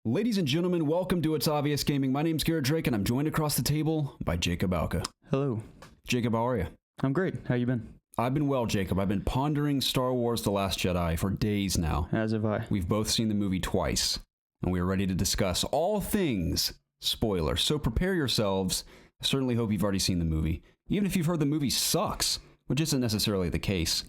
Ladies and gentlemen, welcome to It's Obvious Gaming. My name's Garrett Drake, and I'm joined across the table by Jacob Alka. Hello. Jacob, how are you? I'm great. How you been? I've been well, Jacob. I've been pondering Star Wars The Last Jedi for days now. As have I. We've both seen the movie twice, and we are ready to discuss all things spoilers. So prepare yourselves. I certainly hope you've already seen the movie. Even if you've heard the movie sucks, which isn't necessarily the case.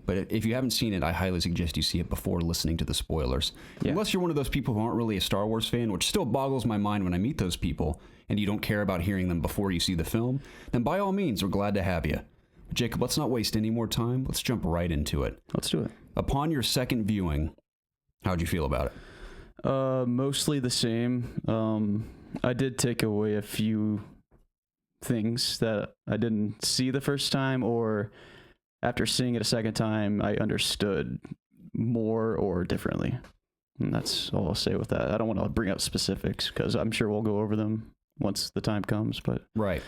But if you haven't seen it, I highly suggest you see it before listening to the spoilers. Yeah. Unless you're one of those people who aren't really a Star Wars fan, which still boggles my mind when I meet those people, and you don't care about hearing them before you see the film, then by all means, we're glad to have you. Jacob, let's not waste any more time. Let's jump right into it. Let's do it. Upon your second viewing, how'd you feel about it? Mostly the same. I did take away a few things that I didn't see the first time, or after seeing it a second time, I understood more or differently. And that's all I'll say with that. I don't want to bring up specifics because I'm sure we'll go over them once the time comes. But right.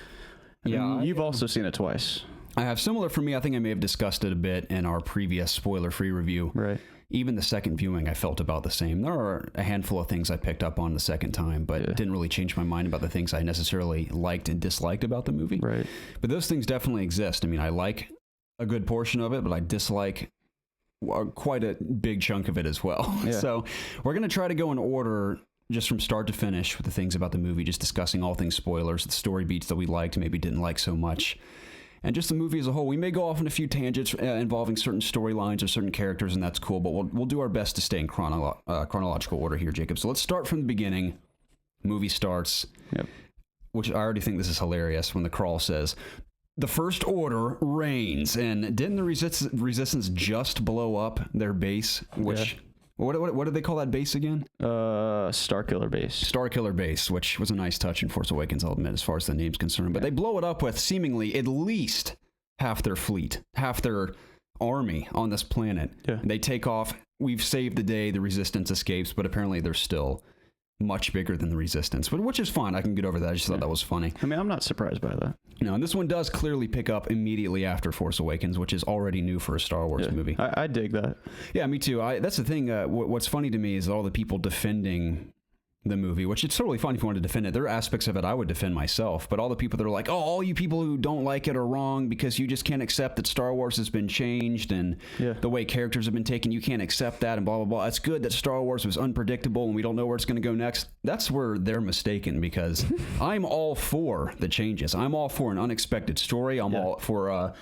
Yeah, you've also seen it twice. I have. Similar for me. I think I may have discussed it a bit in our previous spoiler-free review. Right. Even the second viewing, I felt about the same. There are a handful of things I picked up on the second time, but didn't really change my mind about the things I necessarily liked and disliked about the movie. Right. But those things definitely exist. I mean, I like a good portion of it, but I dislike quite a big chunk of it as well. Yeah. So we're going to try to go in order just from start to finish with the things about the movie, just discussing all things spoilers, the story beats that we liked, maybe didn't like so much, and just the movie as a whole. We may go off on a few tangents involving certain storylines or certain characters, and that's cool, but we'll do our best to stay in chronological order here, Jacob. So let's start from the beginning. Movie starts, which I already think this is hilarious when the crawl says, "The First Order reigns," and didn't the Resistance just blow up their base? Which what did they call that base again? Starkiller Base. Starkiller Base, which was a nice touch in Force Awakens, I'll admit, as far as the name's concerned. But they blow it up with seemingly at least half their fleet, half their army on this planet. Yeah. They take off. We've saved the day. The Resistance escapes, but apparently they're still much bigger than the Resistance, but which is fine. I can get over that. I just thought that was funny. I mean, I'm not surprised by that. No, and this one does clearly pick up immediately after Force Awakens, which is already new for a Star Wars movie. I dig that. Yeah, me too. That's the thing. What's funny to me is all the people defending the movie, which it's totally fine if you want to defend it. There are aspects of it I would defend myself, but all the people that are like, oh, all you people who don't like it are wrong because you just can't accept that Star Wars has been changed and the way characters have been taken, you can't accept that and blah, blah, blah. It's good that Star Wars was unpredictable and we don't know where it's going to go next. That's where they're mistaken, because I'm all for the changes. I'm all for an unexpected story. I'm all for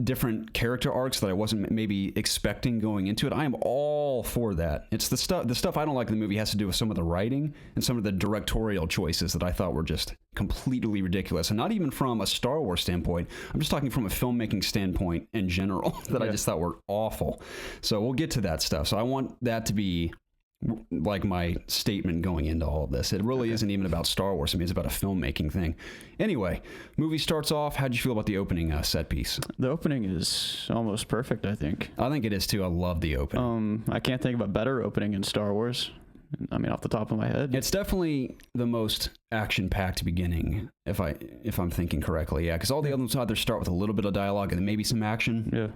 different character arcs that I wasn't maybe expecting going into it. I am all for that. It's the stuff I don't like in the movie has to do with some of the writing and some of the directorial choices that I thought were just completely ridiculous. And not even from a Star Wars standpoint. I'm just talking from a filmmaking standpoint in general that I just thought were awful. So we'll get to that stuff. So I want that to be like my statement going into all of this. It really isn't even about Star Wars. I mean, it's about a filmmaking thing. Anyway, movie starts off. How'd you feel about the opening set piece? The opening is almost perfect, I think. I think it is too. I love the opening. I can't think of a better opening in Star Wars. I mean, off the top of my head. It's definitely the most action-packed beginning, if I'm thinking correctly. Yeah, because all the other ones either start with a little bit of dialogue and then maybe some action. Yeah.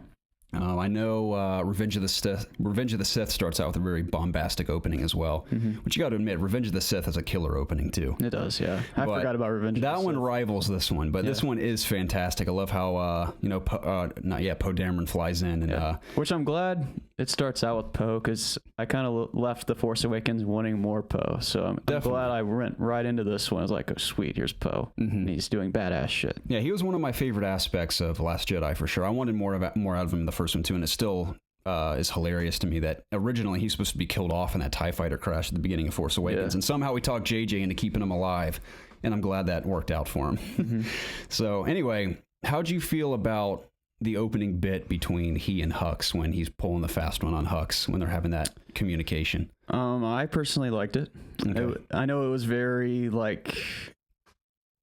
I know Revenge of the Sith starts out with a very bombastic opening as well. But you got to admit, Revenge of the Sith has a killer opening too. It does, yeah. I forgot about Revenge of the Sith. That one rivals this one, but this one is fantastic. I love how Poe Dameron flies in, and which I'm glad it starts out with Poe, because I kind of left The Force Awakens wanting more Poe. So I'm glad I went right into this one. I was like, oh sweet, here's Poe, and he's doing badass shit. Yeah, he was one of my favorite aspects of Last Jedi for sure. I wanted more out of him in the first one too, and it still is hilarious to me that originally he's supposed to be killed off in that TIE fighter crash at the beginning of Force Awakens, and somehow we talked JJ into keeping him alive, and I'm glad that worked out for him. So anyway, how'd you feel about the opening bit between he and Hux when he's pulling the fast one on Hux when they're having that communication? I personally liked it. Okay. I know it was very like,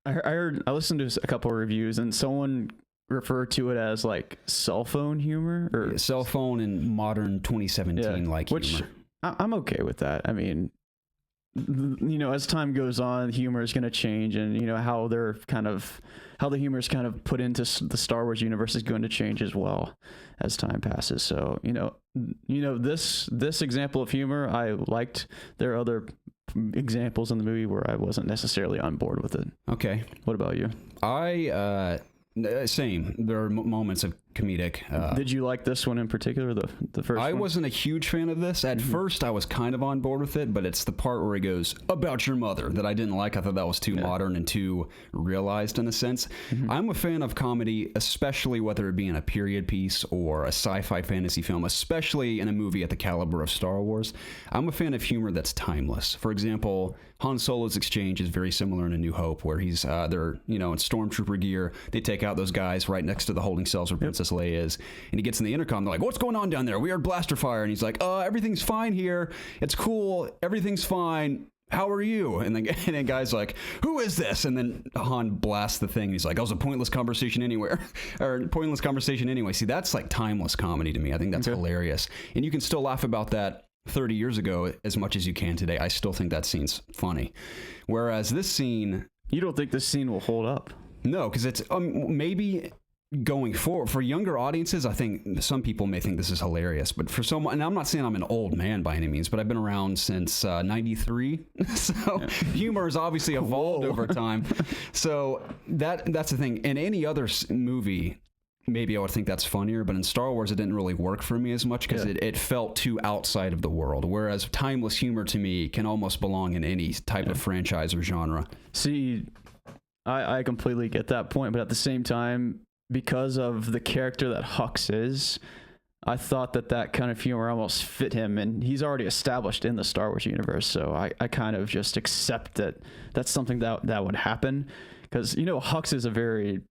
I listened to a couple of reviews and someone referred to it as like cell phone humor, or cell phone in modern 2017 like which humor. I'm okay with that. I mean, you know, as time goes on, humor is going to change, and you know how the humor is kind of put into the Star Wars universe is going to change as well as time passes. So you know this example of humor I liked. There are other examples in the movie where I wasn't necessarily on board with it. Okay. What about you? Same. There are moments of comedic. Did you like this one in particular, the first one? I wasn't a huge fan of this. At first, I was kind of on board with it, but it's the part where he goes, about your mother, that I didn't like. I thought that was too modern and too realized in a sense. I'm a fan of comedy, especially whether it be in a period piece or a sci-fi fantasy film, especially in a movie at the caliber of Star Wars. I'm a fan of humor that's timeless. For example, Han Solo's exchange is very similar in A New Hope, where they're in stormtrooper gear. They take out those guys right next to the holding cells where Princess Leia is, and he gets in the intercom. They're like, "What's going on down there? We heard blaster fire," and he's like, "Everything's fine here. It's cool. Everything's fine. How are you?" And the guy's like, "Who is this?" And then Han blasts the thing. And he's like, "That was a pointless conversation anywhere," or pointless conversation anyway. See, that's like timeless comedy to me. I think that's hilarious, and you can still laugh about that 30 years ago as much as you can today. I still think that scene's funny. Whereas this scene, you don't think this scene will hold up? No, because it's maybe going forward for younger audiences. I think some people may think this is hilarious, but for someone, and I'm not saying I'm an old man by any means, but I've been around since 93, so humor has obviously evolved over time. So that's the thing. In any other movie, maybe I would think that's funnier, but in Star Wars, it didn't really work for me as much because it felt too outside of the world. Whereas timeless humor to me can almost belong in any type of franchise or genre. See, I completely get that point, but at the same time, because of the character that Hux is, I thought that kind of humor almost fit him, and he's already established in the Star Wars universe, so I kind of just accept that that's something that would happen, because, Hux is a very,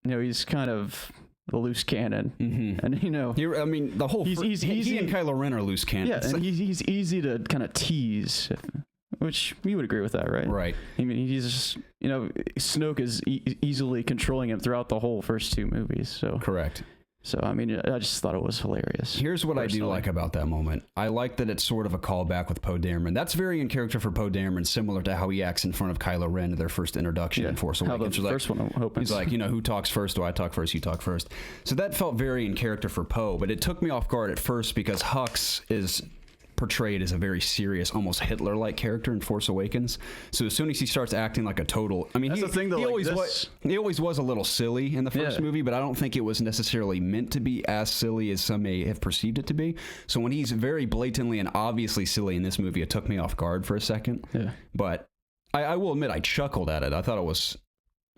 he's kind of a loose cannon, and the whole he and Kylo Ren are loose cannons. Yeah, and he's easy to kind of tease, which you would agree with that, right? Right. I mean, he's just, Snoke is easily controlling him throughout the whole first two movies. So correct. So, I mean, I just thought it was hilarious. Here's what personally. I do like about that moment. I like that it's sort of a callback with Poe Dameron. That's very in character for Poe Dameron, similar to how he acts in front of Kylo Ren at their first introduction in Force Awakens. How the first one opens. He's like, who talks first? Do I talk first? You talk first. So that felt very in character for Poe, but it took me off guard at first because Hux is portrayed as a very serious, almost Hitler-like character in Force Awakens. So as soon as he starts acting like a total, I mean, he always was a little silly in the first movie, but I don't think it was necessarily meant to be as silly as some may have perceived it to be. So when he's very blatantly and obviously silly in this movie, it took me off guard for a second. Yeah. But I will admit, I chuckled at it. I thought it was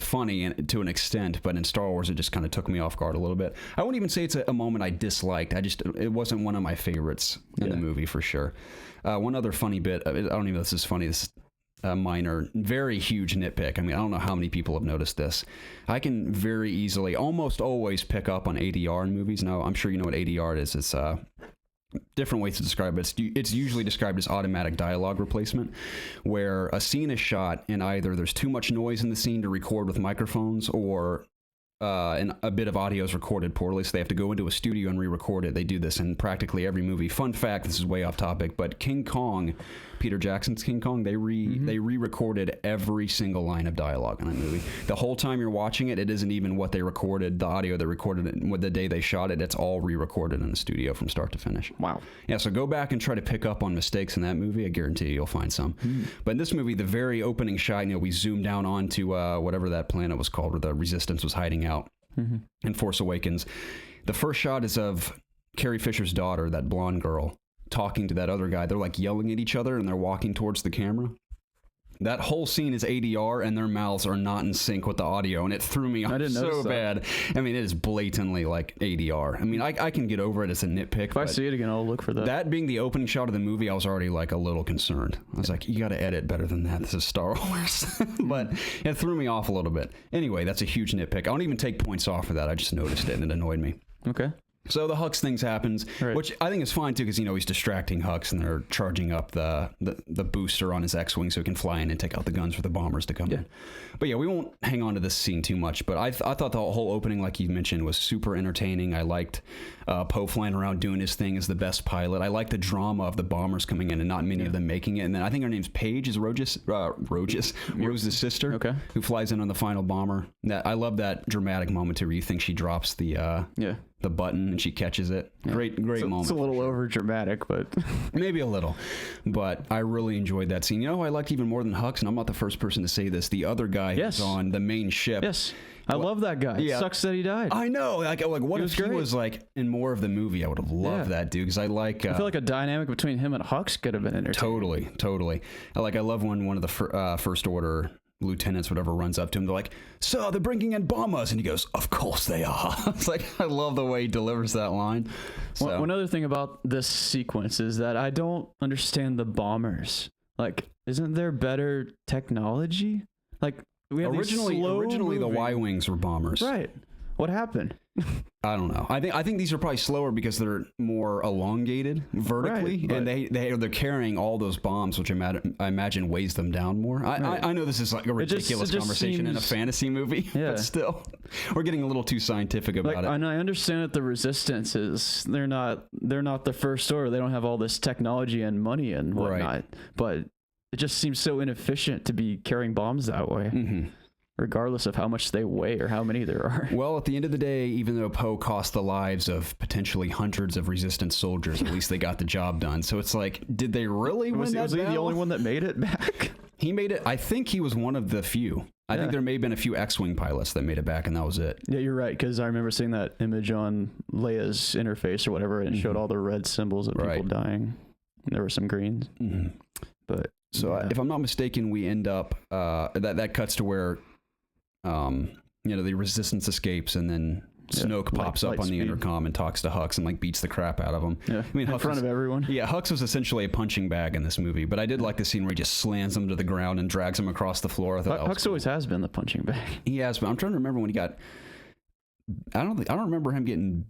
funny to an extent, but in Star Wars it just kind of took me off guard a little bit. I wouldn't even say it's a moment I disliked. It wasn't one of my favorites in the movie for sure. One other funny bit, I don't even know if this is funny, this minor, very huge nitpick. I mean, I don't know how many people have noticed this. I can very easily, almost always pick up on ADR in movies. Now, I'm sure you know what ADR is. It's different ways to describe it. It's usually described as automatic dialogue replacement, where a scene is shot and either there's too much noise in the scene to record with microphones, or a bit of audio is recorded poorly, so they have to go into a studio and re-record it. They do this in practically every movie. Fun fact, this is way off topic, but King Kong, Peter Jackson's King Kong, they re-recorded every single line of dialogue in that movie. The whole time you're watching it, it isn't even what they recorded, the audio they recorded it with the day they shot it. It's all re-recorded in the studio from start to finish. Wow. Yeah, so go back and try to pick up on mistakes in that movie. I guarantee you'll find some. But in this movie, the very opening shot, we zoom down onto whatever that planet was called where the Resistance was hiding out in Force Awakens. The first shot is of Carrie Fisher's daughter, that blonde girl, talking to that other guy. They're like yelling at each other and they're walking towards the camera. That whole scene is ADR and their mouths are not in sync with the audio, and it threw me off so bad. I mean, it is blatantly like ADR. I mean, I can get over it as a nitpick. If I see it again, I'll look for that. That being the opening shot of the movie, I was already like a little concerned. I was like, you got to edit better than that. This is Star Wars. But it threw me off a little bit. Anyway, that's a huge nitpick. I don't even take points off for that. I just noticed it and it annoyed me. Okay. So the Hux things happens, which I think is fine too, because he's distracting Hux and they're charging up the booster on his X-wing so he can fly in and take out the guns for the bombers to come in. But yeah, we won't hang on to this scene too much. But I thought the whole opening, like you mentioned, was super entertaining. I liked Poe flying around doing his thing as the best pilot. I liked the drama of the bombers coming in and not many of them making it. And then I think her name's Paige, is Rose's sister, who flies in on the final bomber. I love that dramatic moment too, where you think she drops the the button and she catches it. Great moment. It's a little over dramatic, but maybe a little. But I really enjoyed that scene. You know who I liked even more than Hux, and I'm not the first person to say this, the other guy who's on the main ship. Yes. I love that guy. It sucks that he died. I know. Like what if he was like in more of the movie? I would have loved that dude, because I feel like a dynamic between him and Hux could have been entertaining. Totally. I love when one of the First Order lieutenants, whatever, runs up to him. They're like, "So they're bringing in bombers," and he goes, "Of course they are." It's like, I love the way he delivers that line. So. One other thing about this sequence is that I don't understand the bombers. Like, isn't there better technology? Like, we have originally the Y-wings were bombers, right? What happened? I don't know. I think these are probably slower because they're more elongated vertically, and they're carrying all those bombs, which I imagine weighs them down more. I know this is like a ridiculous conversation in a fantasy movie, but still, we're getting a little too scientific about it. And I understand that the Resistance they're not the First Order. They don't have all this technology and money and whatnot, but it just seems so inefficient to be carrying bombs that way. Mm-hmm. Regardless of how much they weigh or how many there are. Well, at the end of the day, even though Poe cost the lives of potentially hundreds of Resistance soldiers, at least they got the job done. So it's like, did they really win that battle? Was he the only one that made it back? He made it. I think he was one of the few. I think there may have been a few X-Wing pilots that made it back, and that was it. Yeah, you're right, because I remember seeing that image on Leia's interface or whatever, and it showed all the red symbols of people dying. And there were some greens. Mm-hmm. But so if I'm not mistaken, we end up, that cuts to where... the Resistance escapes, and then Snoke pops up on the intercom and talks to Hux and like beats the crap out of him. Yeah, I mean, in front of everyone. Yeah, Hux was essentially a punching bag in this movie, but I did like the scene where he just slams him to the ground and drags him across the floor. I thought Hux always has been the punching bag. He has, but I'm trying to remember when he got. I don't remember him getting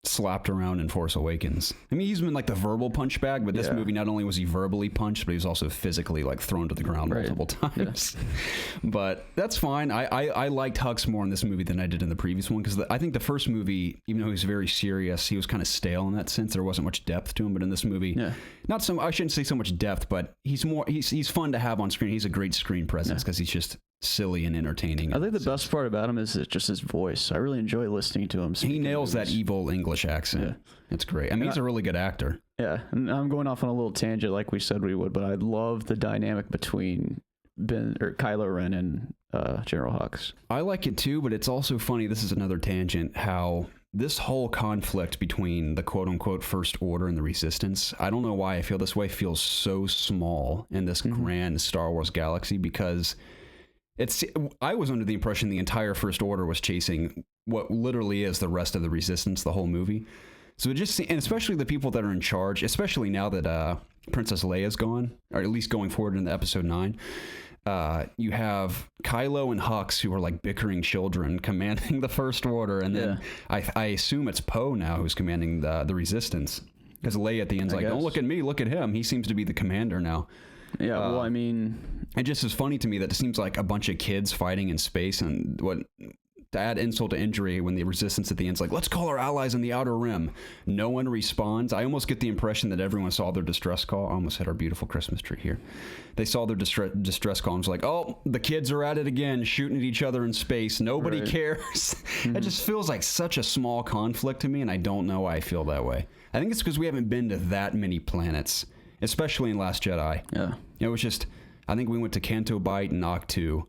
slapped around in Force Awakens. I mean, he's been like the verbal punch bag, but this movie, not only was he verbally punched, but he was also physically like thrown to the ground multiple times. Yeah. But that's fine. I liked Hux more in this movie than I did in the previous one, because I think the first movie, even though he was very serious, he was kind of stale in that sense. There wasn't much depth to him, but in this movie, I shouldn't say so much depth, but he's fun to have on screen. He's a great screen presence because he's just silly and entertaining. I think the best part about him is just his voice. I really enjoy listening to him. He nails that evil English accent. Yeah. It's great. I mean, he's a really good actor. Yeah, and I'm going off on a little tangent like we said we would, but I love the dynamic between Kylo Ren and General Hux. I like it too, but it's also funny, this is another tangent, how this whole conflict between the quote-unquote First Order and the Resistance, I don't know why I feel this way, feels so small in this grand Star Wars galaxy, because I was under the impression the entire First Order was chasing what literally is the rest of the Resistance, the whole movie. So and especially the people that are in charge, especially now that Princess Leia's gone, or at least going forward into Episode 9, you have Kylo and Hux, who are like bickering children, commanding the First Order, and then I assume it's Poe now who's commanding the Resistance, because Leia at the end's like, "Don't look at me, look at him. He seems to be the commander now." Yeah, well, I mean, it just is funny to me that it seems like a bunch of kids fighting in space, and to add insult to injury, when the Resistance at the end's like, "Let's call our allies in the Outer Rim," no one responds. I almost get the impression that everyone saw their distress call. I almost hit our beautiful Christmas tree here. They saw their distress call and was like, "Oh, the kids are at it again, shooting at each other in space. Nobody cares." It just feels like such a small conflict to me, and I don't know why I feel that way. I think it's because we haven't been to that many planets, especially in Last Jedi. Yeah. It was just, I think we went to Canto, Bight, and Ahch-To.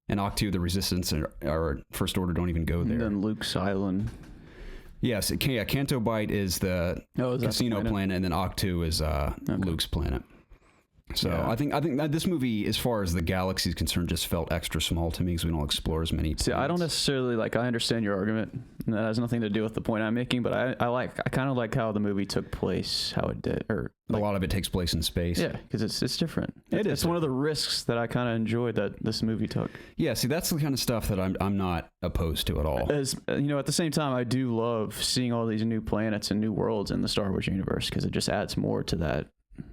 And Ahch-To, the Resistance, or First Order don't even go there. And then Luke's Island. Yes, Canto Bight is the casino planet, and then Ahch-To is Luke's planet. So I think that this movie, as far as the galaxy is concerned, just felt extra small to me because we don't explore as many. See, I don't necessarily I understand your argument, and that has nothing to do with the point I'm making. But I kind of like how the movie took place, how it did, or a lot of it takes place in space. Yeah, because it's different. It's one of the risks that I kind of enjoyed that this movie took. Yeah, see, that's the kind of stuff that I'm not opposed to at all. As you know, at the same time, I do love seeing all these new planets and new worlds in the Star Wars universe, because it just adds more to that.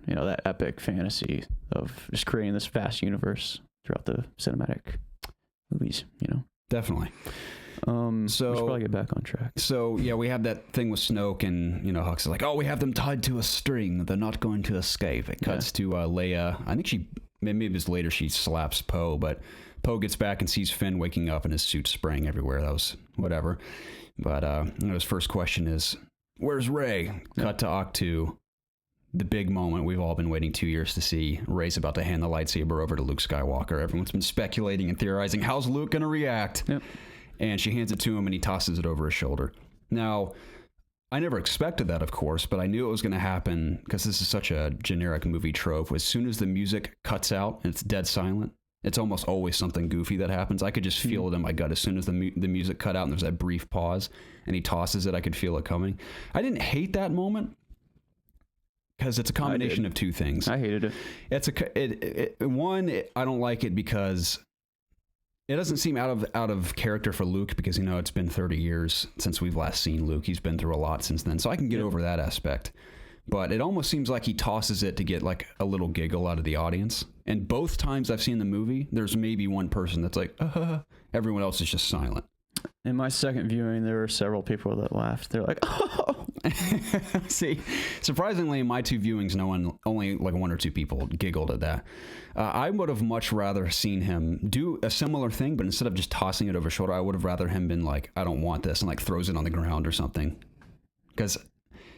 You know, that epic fantasy of just creating this vast universe throughout the cinematic movies, Definitely. So we should probably get back on track. So yeah, we have that thing with Snoke, and Hux is like, "Oh, we have them tied to a string. They're not going to escape." It cuts to Leia. I think she maybe it was later she slaps Poe, but Poe gets back and sees Finn waking up and his suit's spraying everywhere. That was whatever. But his first question is, where's Rey? Cut to Ahch-To. The big moment we've all been waiting 2 years to see. Rey's about to hand the lightsaber over to Luke Skywalker. Everyone's been speculating and theorizing, how's Luke going to react? Yep. And she hands it to him and he tosses it over his shoulder. Now, I never expected that, of course, but I knew it was going to happen because this is such a generic movie trope. As soon as the music cuts out and it's dead silent, it's almost always something goofy that happens. I could just feel it in my gut. As soon as the music cut out and there's that brief pause and he tosses it, I could feel it coming. I didn't hate that moment because it's a combination of two things. I hated it. I don't like it because it doesn't seem out of character for Luke because, it's been 30 years since we've last seen Luke. He's been through a lot since then, so I can get over that aspect. But it almost seems like he tosses it to get like a little giggle out of the audience. And both times I've seen the movie, there's maybe one person that's like, everyone else is just silent. In my second viewing, there were several people that laughed. They're like, oh. See, surprisingly, in my two viewings, only like one or two people giggled at that. I would have much rather seen him do a similar thing, but instead of just tossing it over his shoulder, I would have rather him been like, I don't want this, and like throws it on the ground or something. Because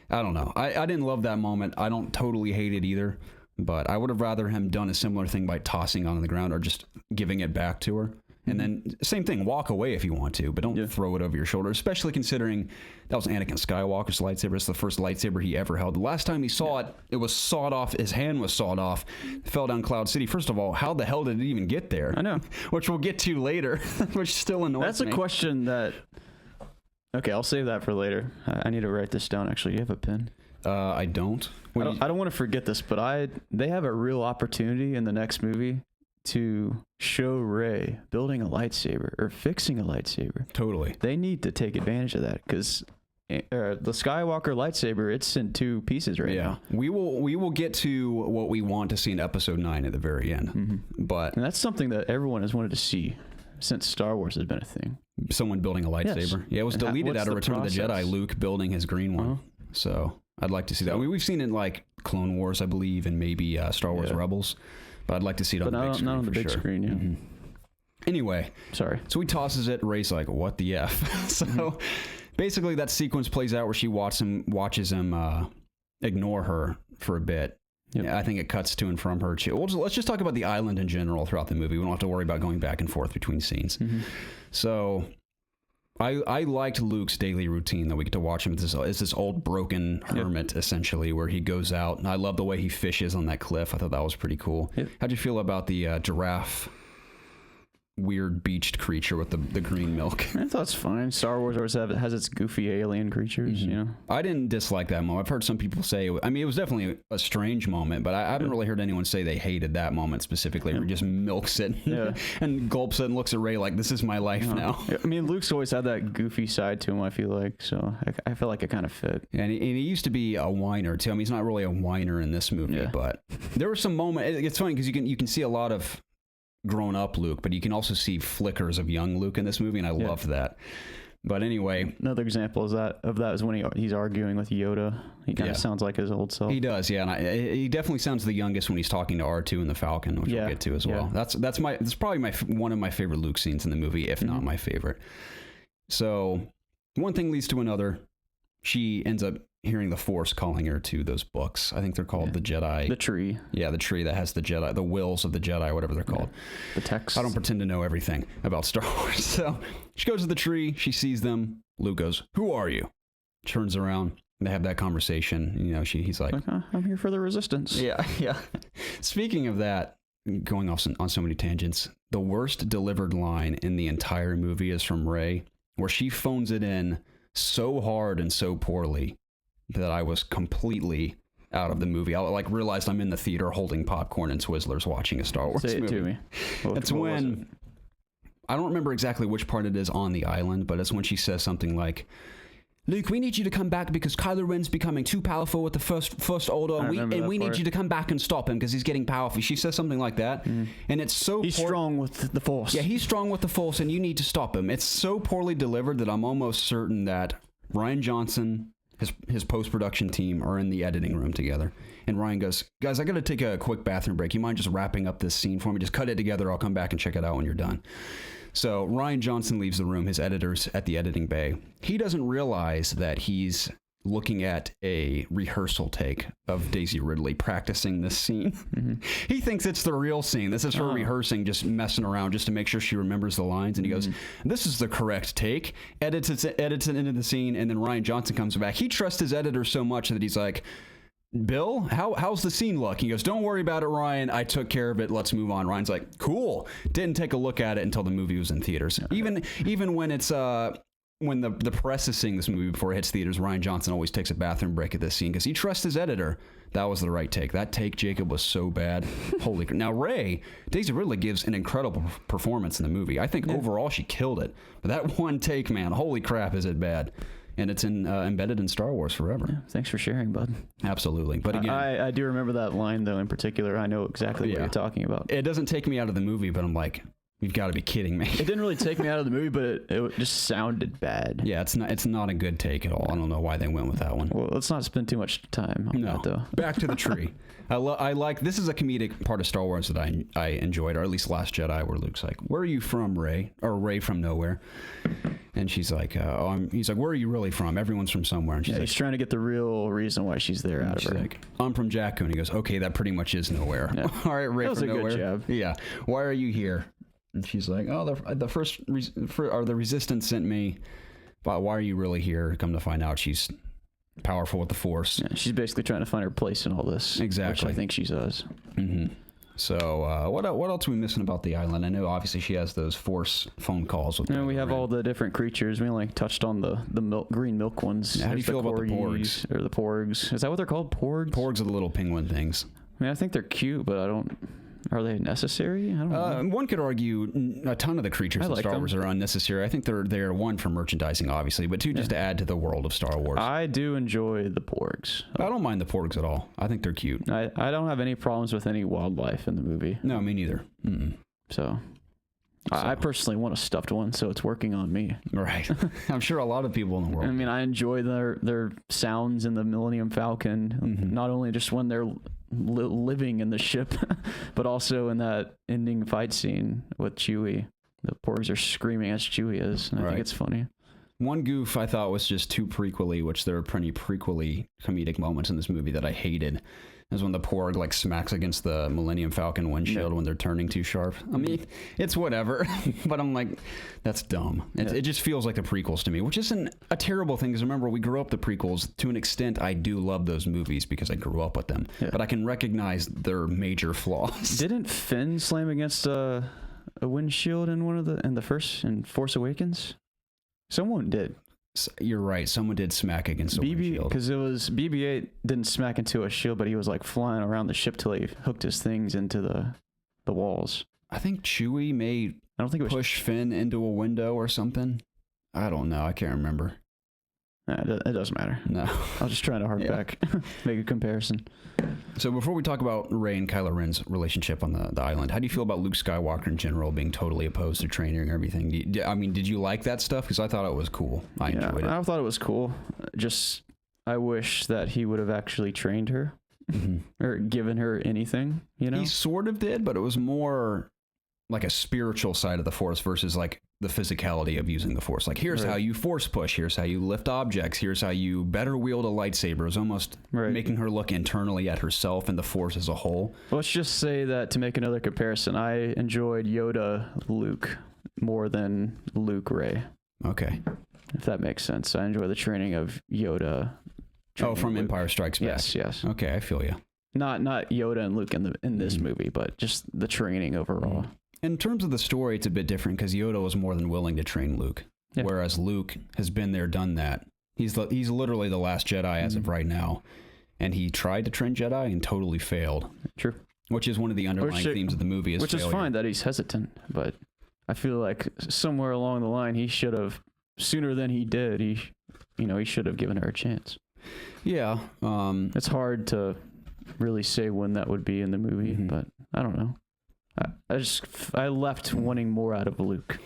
I don't know. I didn't love that moment. I don't totally hate it either, but I would have rather him done a similar thing by tossing it on the ground or just giving it back to her. And then same thing, walk away if you want to, but don't throw it over your shoulder, especially considering that was Anakin Skywalker's lightsaber. It's the first lightsaber he ever held. The last time he saw it, it was sawed off. His hand was sawed off, fell down Cloud City. First of all, how the hell did it even get there? I know. Which we'll get to later, which still annoys me. That's a question that... Okay, I'll save that for later. I need to write this down, actually. Do you have a pen? I don't. I don't want to forget this, but they have a real opportunity in the next movie to show Rey building a lightsaber or fixing a lightsaber. Totally. They need to take advantage of that because the Skywalker lightsaber, it's in two pieces right now. We will get to what we want to see in Episode 9 at the very end. And that's something that everyone has wanted to see since Star Wars has been a thing. Someone building a lightsaber. Yes. Yeah, it was deleted out of Return of the Jedi, Luke building his green one. So I'd like to see that. I mean, we've seen it in like Clone Wars, I believe, and maybe Star Wars Rebels. But I'd like to see it on the big screen. Not on the big screen, yeah. Anyway. Sorry. So he tosses it. Rey's like, what the F? So basically that sequence plays out where she watches him ignore her for a bit. Yep. Yeah, I think it cuts to and from her. Let's just talk about the island in general throughout the movie. We don't have to worry about going back and forth between scenes. So I liked Luke's daily routine that we get to watch him. It's this old broken hermit, essentially, where he goes out. And I love the way he fishes on that cliff. I thought that was pretty cool. Yep. How'd you feel about the giraffe, weird beached creature with the green milk? I thought it's fine. Star Wars always has its goofy alien creatures, I didn't dislike that moment. I've heard some people say, it was definitely a strange moment, but I haven't really heard anyone say they hated that moment specifically, where he just milks it and gulps it and looks at Rey like, this is my life now. I mean, Luke's always had that goofy side to him, I feel like, so I feel like it kind of fit. And he used to be a whiner, too. I mean, he's not really a whiner in this movie, but there were some moments. It's funny because you can see a lot of grown up Luke, but you can also see flickers of young Luke in this movie, and I loved that. But anyway, another example of that is when he's arguing with Yoda. He kind of sounds like his old self. He does, yeah, and he definitely sounds the youngest when he's talking to R2 and the Falcon, which we'll get to as well. That's probably one of my favorite Luke scenes in the movie, if not my favorite. So one thing leads to another. She ends up hearing the Force calling her to those books. I think they're called the Jedi. The tree. Yeah, the tree that has the Jedi, the wills of the Jedi, whatever they're called. The text. I don't pretend to know everything about Star Wars. So she goes to the tree. She sees them. Luke goes, "Who are you?" Turns around. They have that conversation. He's like, "I'm here for the Resistance." Yeah. Speaking of that, going off on so many tangents, the worst delivered line in the entire movie is from Rey, where she phones it in so hard and so poorly that I was completely out of the movie. I realized I'm in the theater holding popcorn and Twizzlers watching a Star Wars movie. Say it to me. It's when I don't remember exactly which part it is on the island, but it's when she says something like, "Luke, we need you to come back because Kylo Ren's becoming too powerful with the first order, and we need you to come back and stop him because he's getting powerful." She says something like that, and it's so he's strong with the Force. Yeah, he's strong with the Force, and you need to stop him. It's so poorly delivered that I'm almost certain that Rian Johnson his post-production team are in the editing room together. And Ryan goes, guys, I got to take a quick bathroom break. You mind just wrapping up this scene for me? Just cut it together. I'll come back and check it out when you're done. So Ryan Johnson leaves the room, his editor's at the editing bay. He doesn't realize that he's looking at a rehearsal take of Daisy Ridley practicing this scene. Mm-hmm. He thinks it's the real scene. This is her rehearsing, just messing around just to make sure she remembers the lines. And he goes, this is the correct take, edits it into the scene. And then Ryan Johnson comes back. He trusts his editor so much that he's like, Bill, how's the scene look? He goes, don't worry about it, Ryan. I took care of it. Let's move on. Ryan's like, cool. Didn't take a look at it until the movie was in theaters. Even when it's when the press is seeing this movie before it hits theaters, Ryan Johnson always takes a bathroom break at this scene because he trusts his editor. That was the right take. That take, Jacob, was so bad. Holy crap. Now, Daisy Ridley gives an incredible performance in the movie. I think overall she killed it. But that one take, man, holy crap, is it bad. And it's embedded in Star Wars forever. Yeah, thanks for sharing, bud. Absolutely. But again, I do remember that line, though, in particular. I know exactly what you're talking about. It doesn't take me out of the movie, but I'm like, you've got to be kidding me. It didn't really take me out of the movie, but it just sounded bad. Yeah, it's not a good take at all. I don't know why they went with that one. Well, let's not spend too much time on that, though. Back to the tree. I like, this is a comedic part of Star Wars that I enjoyed, or at least Last Jedi, where Luke's like, where are you from, Rey? Or Rey from nowhere. And she's like, he's like, where are you really from? Everyone's from somewhere. And she's like, he's trying to get the real reason why she's there out of her. Like, I'm from Jakku. And he goes, okay, that pretty much is nowhere. Yeah. All right, Rey from nowhere. That was a good job. Yeah. Why are you here? And she's like, oh, the Resistance sent me. But why are you really here? Come to find out, she's powerful with the Force. Yeah, she's basically trying to find her place in all this. Exactly. Which I think she does. Mm-hmm. So what else are we missing about the island? I know obviously she has those Force phone calls. With we have all the different creatures. We only touched on the green milk ones. How do you feel about the porgs? Or the porgs. Is that what they're called? Porgs? Porgs are the little penguin things. I mean, I think they're cute, but I don't... Are they necessary? I don't know. One could argue a ton of the creatures in Star Wars are unnecessary. I think they're one for merchandising, obviously, but two, just to add to the world of Star Wars. I do enjoy the porgs. I don't mind the porgs at all. I think they're cute. I don't have any problems with any wildlife in the movie. No, me neither. So I personally want a stuffed one, so it's working on me. Right. I'm sure a lot of people in the world. I mean, I enjoy their sounds in the Millennium Falcon, not only just when they're living in the ship, but also in that ending fight scene with Chewie. The porgs are screaming as Chewie is, and I think it's funny. One goof I thought was just too prequel-y, which there are plenty prequel-y comedic moments in this movie that I hated. Is when the porg like smacks against the Millennium Falcon windshield when they're turning too sharp. I mean, it's whatever, but I'm like, that's dumb. It just feels like the prequels to me, which isn't a terrible thing. Because remember, we grew up the prequels. To an extent, I do love those movies because I grew up with them. Yeah. But I can recognize their major flaws. Didn't Finn slam against a windshield in Force Awakens? Someone did. You're right. Someone did smack against a windshield. Because it was BB-8 didn't smack into a shield, but he was like flying around the ship till he hooked his things into the walls. I think Chewie push Finn into a window or something. I don't know. I can't remember. It doesn't matter. No. I was just trying to hark back, make a comparison. So before we talk about Rey and Kylo Ren's relationship on the island, how do you feel about Luke Skywalker in general being totally opposed to training and everything? Did you like that stuff? Because I thought it was cool. I enjoyed it. I thought it was cool. Just, I wish that he would have actually trained her or given her anything, you know? He sort of did, but it was more like a spiritual side of the Force versus like the physicality of using the Force. Like, here's how you Force push. Here's how you lift objects. Here's how you better wield a lightsaber. It was almost making her look internally at herself and the Force as a whole. Let's just say that, to make another comparison, I enjoyed Yoda Luke more than Luke Rey. Okay. If that makes sense. I enjoy the training of Yoda. From Luke. Empire Strikes Back. Yes. Okay, I feel you. Not Yoda and Luke in this movie, but just the training overall. In terms of the story, it's a bit different because Yoda was more than willing to train Luke, whereas Luke has been there, done that. He's literally the last Jedi as of right now, and he tried to train Jedi and totally failed. True. Which is one of the underlying themes of the movie. Is fine that he's hesitant, but I feel like somewhere along the line he should have, sooner than he did. He should have given her a chance. Yeah. It's hard to really say when that would be in the movie, but I don't know. I left wanting more out of Luke.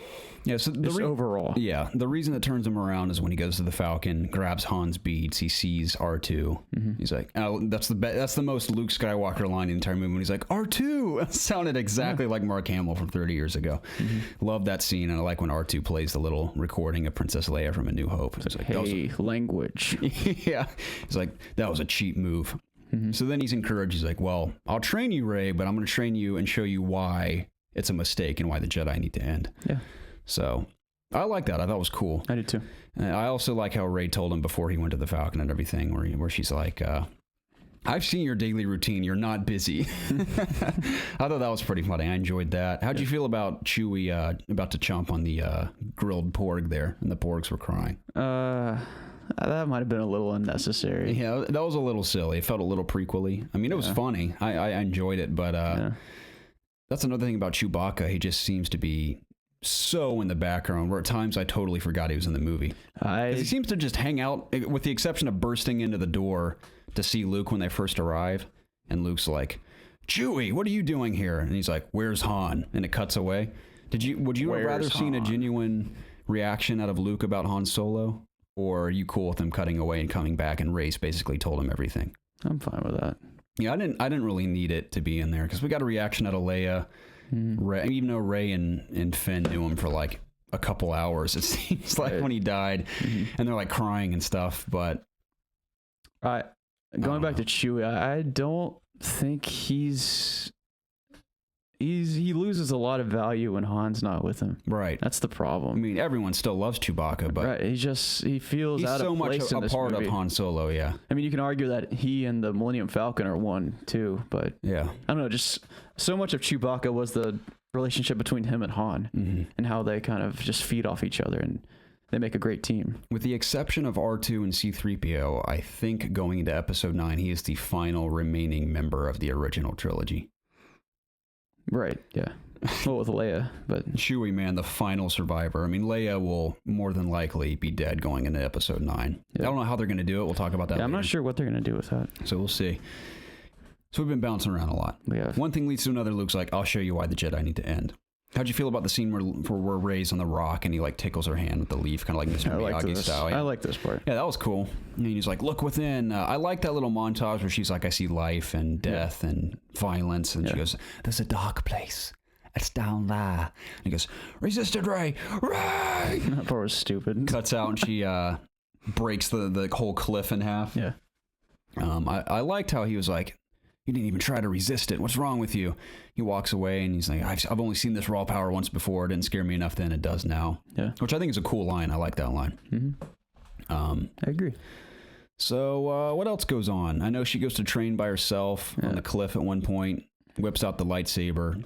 Yeah, so overall. Yeah, the reason that turns him around is when he goes to the Falcon, grabs Han's beads, he sees R2. Mm-hmm. He's like, oh, that's the most Luke Skywalker line in the entire movie. When he's like, R2! It sounded exactly like Mark Hamill from 30 years ago. Mm-hmm. Love that scene, and I like when R2 plays the little recording of Princess Leia from A New Hope. It's like, hey, language. Yeah. He's like, that was a cheap move. Mm-hmm. So then he's encouraged. He's like, well, I'll train you, Rey, but I'm going to train you and show you why it's a mistake and why the Jedi need to end. Yeah. So I like that. I thought it was cool. I did too. And I also like how Rey told him before he went to the Falcon and everything, where she's like, I've seen your daily routine. You're not busy. I thought that was pretty funny. I enjoyed that. How'd you feel about Chewie about to chomp on the grilled porg there, and the porgs were crying? That might have been a little unnecessary. Yeah, that was a little silly. It felt a little prequel-y. I mean, it was funny. I enjoyed it, but that's another thing about Chewbacca. He just seems to be so in the background, where at times I totally forgot he was in the movie. He seems to just hang out, with the exception of bursting into the door to see Luke when they first arrive, and Luke's like, Chewie, what are you doing here? And he's like, where's Han? And it cuts away. Would you have rather seen a genuine reaction out of Luke about Han Solo, or are you cool with him cutting away and coming back and Rey's basically told him everything? I'm fine with that. Yeah, I didn't really need it to be in there, because we got a reaction out of Leia. Rey, even though Rey and Finn knew him for like a couple hours, it seems like, when he died, and they're like crying and stuff. But going back to Chewie, I don't think he loses a lot of value when Han's not with him. Right, that's the problem. I mean, everyone still loves Chewbacca, but right, he feels out of place so much in this part movie. of Han Solo. Yeah, I mean, you can argue that he and the Millennium Falcon are one too, but yeah, I don't know. Just so much of Chewbacca was the relationship between him and Han, and how they kind of just feed off each other, and they make a great team. With the exception of R2 and C-3PO, I think going into Episode 9, he is the final remaining member of the original trilogy. Right, yeah. Well, with Leia, but Chewie, man, the final survivor. I mean, Leia will more than likely be dead going into Episode 9. Yeah. I don't know how they're going to do it. We'll talk about that later. I'm not sure what they're going to do with that. So we'll see. So we've been bouncing around a lot. Yeah. One thing leads to another. Luke's like, I'll show you why the Jedi need to end. How'd you feel about the scene where Rey's on the rock and he like tickles her hand with the leaf, kind of like Mr. Miyagi style? Yeah. I like this part. Yeah, that was cool. And he's like, look within. I like that little montage where she's like, I see life and death and violence. And she goes, there's a dark place. It's down there. And he goes, resisted Rey. Rey! That part was stupid. Cuts out and she breaks the whole cliff in half. Yeah. I liked how he was like, you didn't even try to resist it. What's wrong with you? He walks away and he's like, I've only seen this raw power once before. It didn't scare me enough then. It does now. Yeah. Which I think is a cool line. I like that line. Mm-hmm. I agree. So what else goes on? I know she goes to train by herself on the cliff at one point, whips out the lightsaber.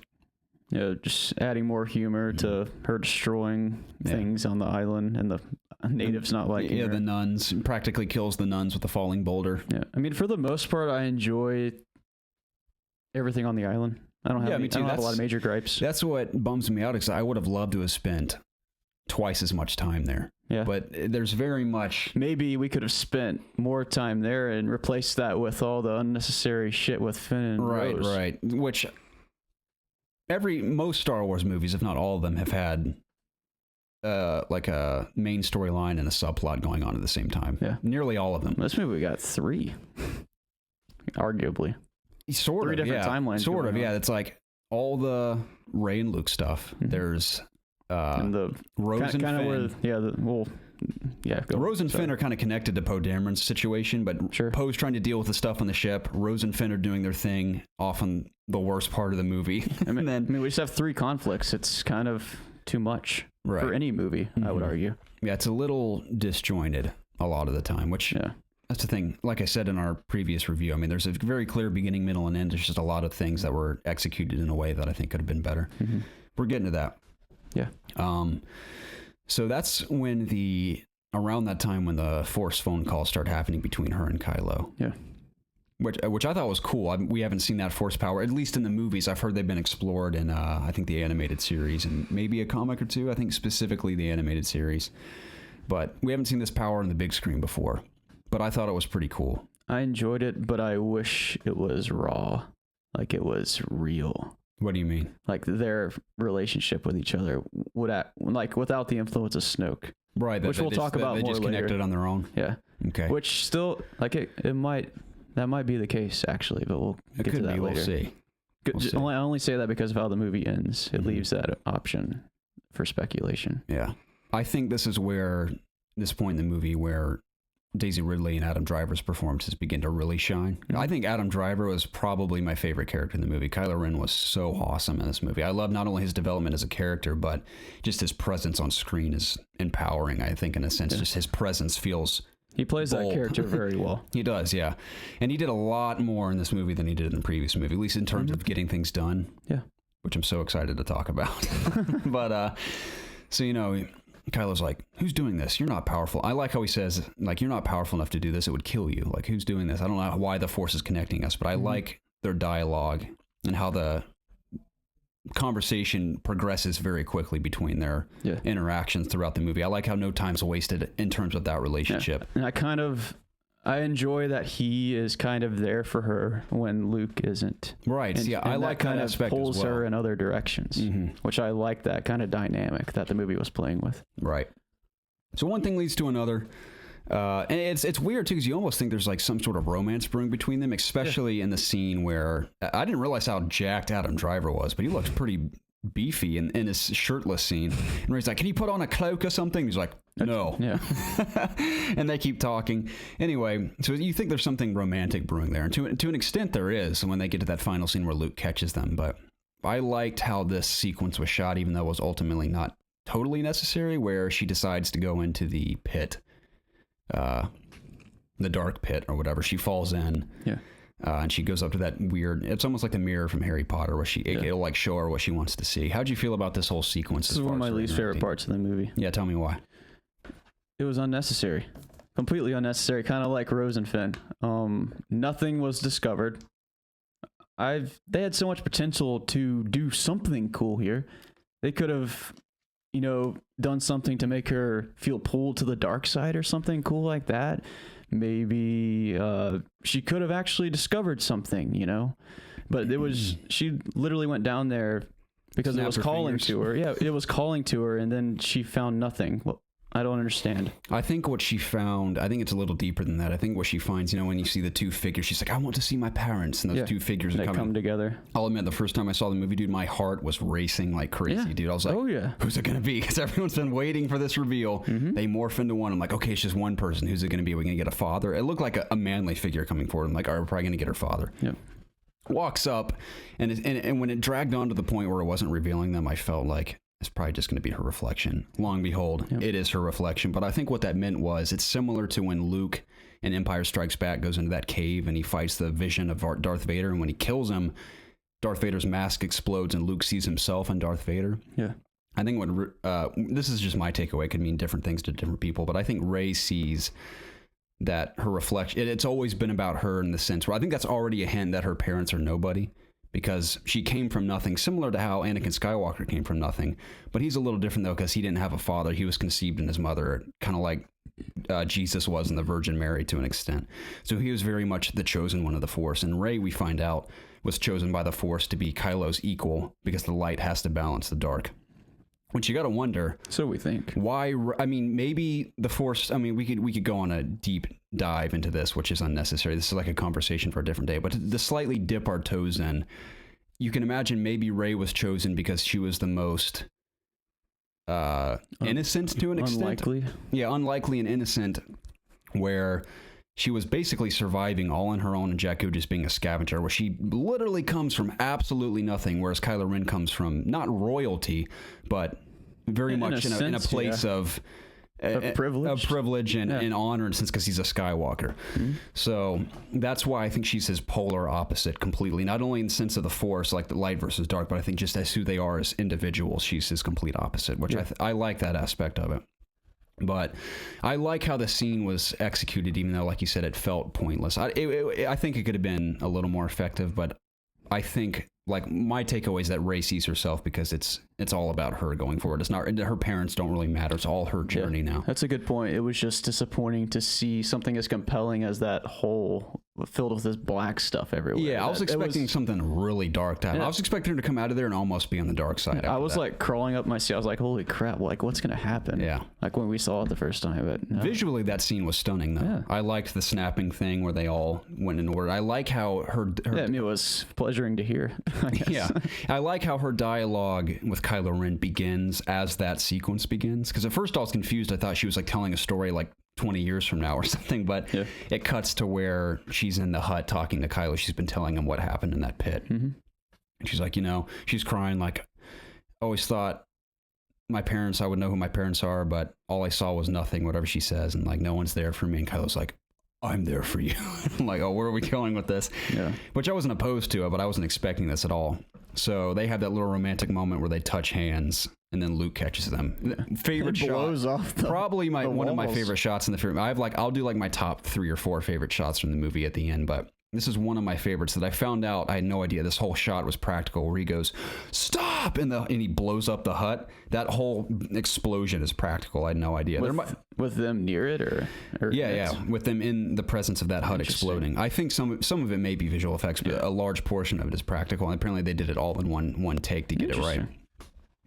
Yeah, just adding more humor to her destroying things on the island and the natives not liking her. The nuns. Practically kills the nuns with the falling boulder. Yeah. I mean, for the most part, I enjoy everything on the island. I don't have a lot of major gripes. That's what bums me out, because I would have loved to have spent twice as much time there. Yeah. But there's very much... Maybe we could have spent more time there and replaced that with all the unnecessary shit with Finn and Rose. Right. Which most Star Wars movies, if not all of them, have had like a main storyline and a subplot going on at the same time. Yeah. Nearly all of them. This movie we got 3. Arguably. Sort of, 3 different timelines. Sort of, yeah. It's like all the Rey and Luke stuff. Mm-hmm. There's and the Rose and Finn. Rose and Finn are kind of connected to Poe Dameron's situation, but Poe's trying to deal with the stuff on the ship. Rose and Finn are doing their thing off on the worst part of the movie. I mean, we just have 3 conflicts. It's kind of too much for any movie, I would argue. Yeah, it's a little disjointed a lot of the time, which... Yeah. That's the thing. Like I said in our previous review, I mean, there's a very clear beginning, middle, and end. There's just a lot of things that were executed in a way that I think could have been better. Mm-hmm. We're getting to that. Yeah. So that's when around that time when the Force phone calls start happening between her and Kylo. Yeah. Which I thought was cool. We haven't seen that Force power, at least in the movies. I've heard they've been explored in, I think, the animated series and maybe a comic or two. I think specifically the animated series. But we haven't seen this power on the big screen before. But I thought it was pretty cool. I enjoyed it, but I wish it was raw. Like it was real. What do you mean? Like their relationship with each other would like without the influence of Snoke. Right. Which we'll talk about more later. They just connected on their own. Yeah. Okay. Which still, like that might be the case actually, but we'll get to that later. We'll see. I only say that because of how the movie ends. It leaves that option for speculation. Yeah. I think this is where this point in the movie where Daisy Ridley and Adam Driver's performances begin to really shine. Mm-hmm. I think Adam Driver was probably my favorite character in the movie. Kylo Ren was so awesome in this movie. I love not only his development as a character, but just his presence on screen is empowering, I think, in a sense. Yeah. Just his presence feels He plays bold. That character very well. He does, yeah. And he did a lot more in this movie than he did in the previous movie, at least in terms of getting things done. Yeah. Which I'm so excited to talk about. But, so, you know, Kylo's like, who's doing this? You're not powerful. I like how he says, like, you're not powerful enough to do this. It would kill you. Like, who's doing this? I don't know why the Force is connecting us, but I like their dialogue and how the conversation progresses very quickly between their interactions throughout the movie. I like how no time's wasted in terms of that relationship. Yeah. And I enjoy that he is kind of there for her when Luke isn't. Right. And, yeah, I like that aspect as well. Pulls her in other directions, which I like that kind of dynamic that the movie was playing with. Right. So one thing leads to another. And it's weird too, because you almost think there's like some sort of romance brewing between them, especially in the scene where I didn't realize how jacked Adam Driver was, but he looks pretty beefy in his shirtless scene. And Ray's like, can you put on a cloak or something? He's like, no. Yeah. And they keep talking. Anyway, so you think there's something romantic brewing there. And to an extent there is when they get to that final scene where Luke catches them. But I liked how this sequence was shot, even though it was ultimately not totally necessary, where she decides to go into the pit, the dark pit or whatever. She falls in. Yeah. And she goes up to that weird, it's almost like the mirror from Harry Potter where it'll like show her what she wants to see. How'd you feel about this whole sequence? This is one of my least favorite parts of the movie. Yeah, tell me why. It was unnecessary. Completely unnecessary, kind of like Rose and Finn. Nothing was discovered. They had so much potential to do something cool here. They could have, done something to make her feel pulled to the dark side or something cool like that. Maybe she could have actually discovered something, but she literally went down there because it was calling to her. Yeah, it was calling to her, and then she found nothing. Well, I don't understand. I think what she found, I think it's a little deeper than that. I think what she finds, when you see the two figures, she's like, I want to see my parents. And those two figures are come together. I'll admit, the first time I saw the movie, dude, my heart was racing like crazy, dude. I was like, who's it going to be? Because everyone's been waiting for this reveal. They morph into one. I'm like, okay, it's just one person. Who's it going to be? Are we going to get a father? It looked like a manly figure coming forward. I'm like, all right, we're probably going to get her father. Yeah. Walks up, and when it dragged on to the point where it wasn't revealing them, I felt like, it's probably just going to be her reflection. Long behold, it is her reflection. But I think what that meant was it's similar to when Luke in Empire Strikes Back goes into that cave and he fights the vision of Darth Vader. And when he kills him, Darth Vader's mask explodes and Luke sees himself in Darth Vader. Yeah. I think this is just my takeaway. It could mean different things to different people. But I think Rey sees that her reflection, it's always been about her in the sense where I think that's already a hint that her parents are nobody. Because she came from nothing, similar to how Anakin Skywalker came from nothing. But he's a little different, though, because he didn't have a father. He was conceived in his mother, kind of like Jesus was in the Virgin Mary to an extent. So he was very much the chosen one of the Force. And Rey, we find out, was chosen by the Force to be Kylo's equal because the light has to balance the dark. Which you got to wonder. So we think. Why? I mean, maybe the Force. I mean, we could go on a deep dive into this, which is unnecessary. This is like a conversation for a different day. But to slightly dip our toes in, you can imagine maybe Rey was chosen because she was the most innocent to an extent. Unlikely. Yeah, unlikely and innocent, where she was basically surviving all on her own, and Jakku just being a scavenger, where she literally comes from absolutely nothing, whereas Kylo Ren comes from not royalty, but very much in a place of privilege and honor, in a sense, because he's a Skywalker. So that's why I think she's his polar opposite completely, not only in the sense of the Force, like the light versus dark, but I think just as who they are as individuals, she's his complete opposite, which I like that aspect of it. But I like how the scene was executed, even though, like you said, it felt pointless. I think it could have been a little more effective, but I think, like, my takeaway is that Rey sees herself because it's all about her going forward. It's not, her parents don't really matter. It's all her journey now. That's a good point. It was just disappointing to see something as compelling as that whole filled with this black stuff everywhere. Yeah, I was expecting something really dark to happen. Yeah. I was expecting her to come out of there and almost be on the dark side. I was like crawling up my seat. I was like, holy crap, like what's going to happen? Yeah. Like when we saw it the first time. But no. Visually, that scene was stunning, though. Yeah. I liked the snapping thing where they all went in order. I like how her Yeah, I mean, it was pleasuring to hear. I guess. Yeah, I like how her dialogue with Kylo Ren begins as that sequence begins. Because at first I was confused. I thought she was like telling a story like 20 years from now or something, but it cuts to where she's in the hut talking to Kylo. She's been telling him what happened in that pit. Mm-hmm. And she's like, she's crying like, always thought I would know who my parents are, but all I saw was nothing, whatever she says. And like, no one's there for me. And Kylo's like, I'm there for you. I'm like, oh, where are we going with this? Yeah. Which I wasn't opposed to it, but I wasn't expecting this at all. So they have that little romantic moment where they touch hands, and then Luke catches them. Favorite shot. Blows off probably one of my favorite shots in the film. I'll do like my top 3 or 4 favorite shots from the movie at the end, but this is one of my favorites that I found out. I had no idea this whole shot was practical. Where he goes, "Stop!" and he blows up the hut. That whole explosion is practical. I had no idea. With them near it, or yeah, with them in the presence of that hut exploding. I think some of it may be visual effects, but a large portion of it is practical. And apparently, they did it all in one take to get it right.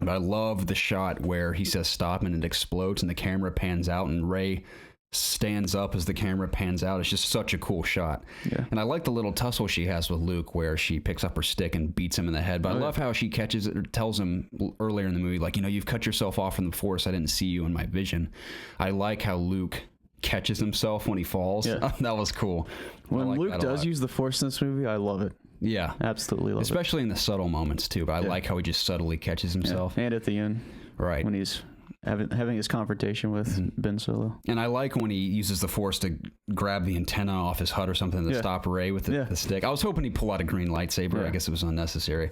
But I love the shot where he says stop and it explodes, and the camera pans out, and Rey stands up as the camera pans out. It's just such a cool shot. Yeah. And I like the little tussle she has with Luke where she picks up her stick and beats him in the head. But I love how she catches it, or tells him earlier in the movie, like, you've cut yourself off from the Force. I didn't see you in my vision. I like how Luke catches himself when he falls. Yeah. That was cool. When Luke does use the Force in this movie, I love it. Yeah. Absolutely love it. Especially in the subtle moments, too. But I like how he just subtly catches himself. Yeah. And at the end. Right. When he's having his confrontation with Ben Solo. And I like when he uses the Force to grab the antenna off his hut or something to stop Rey with the stick. I was hoping he'd pull out a green lightsaber. I guess it was unnecessary.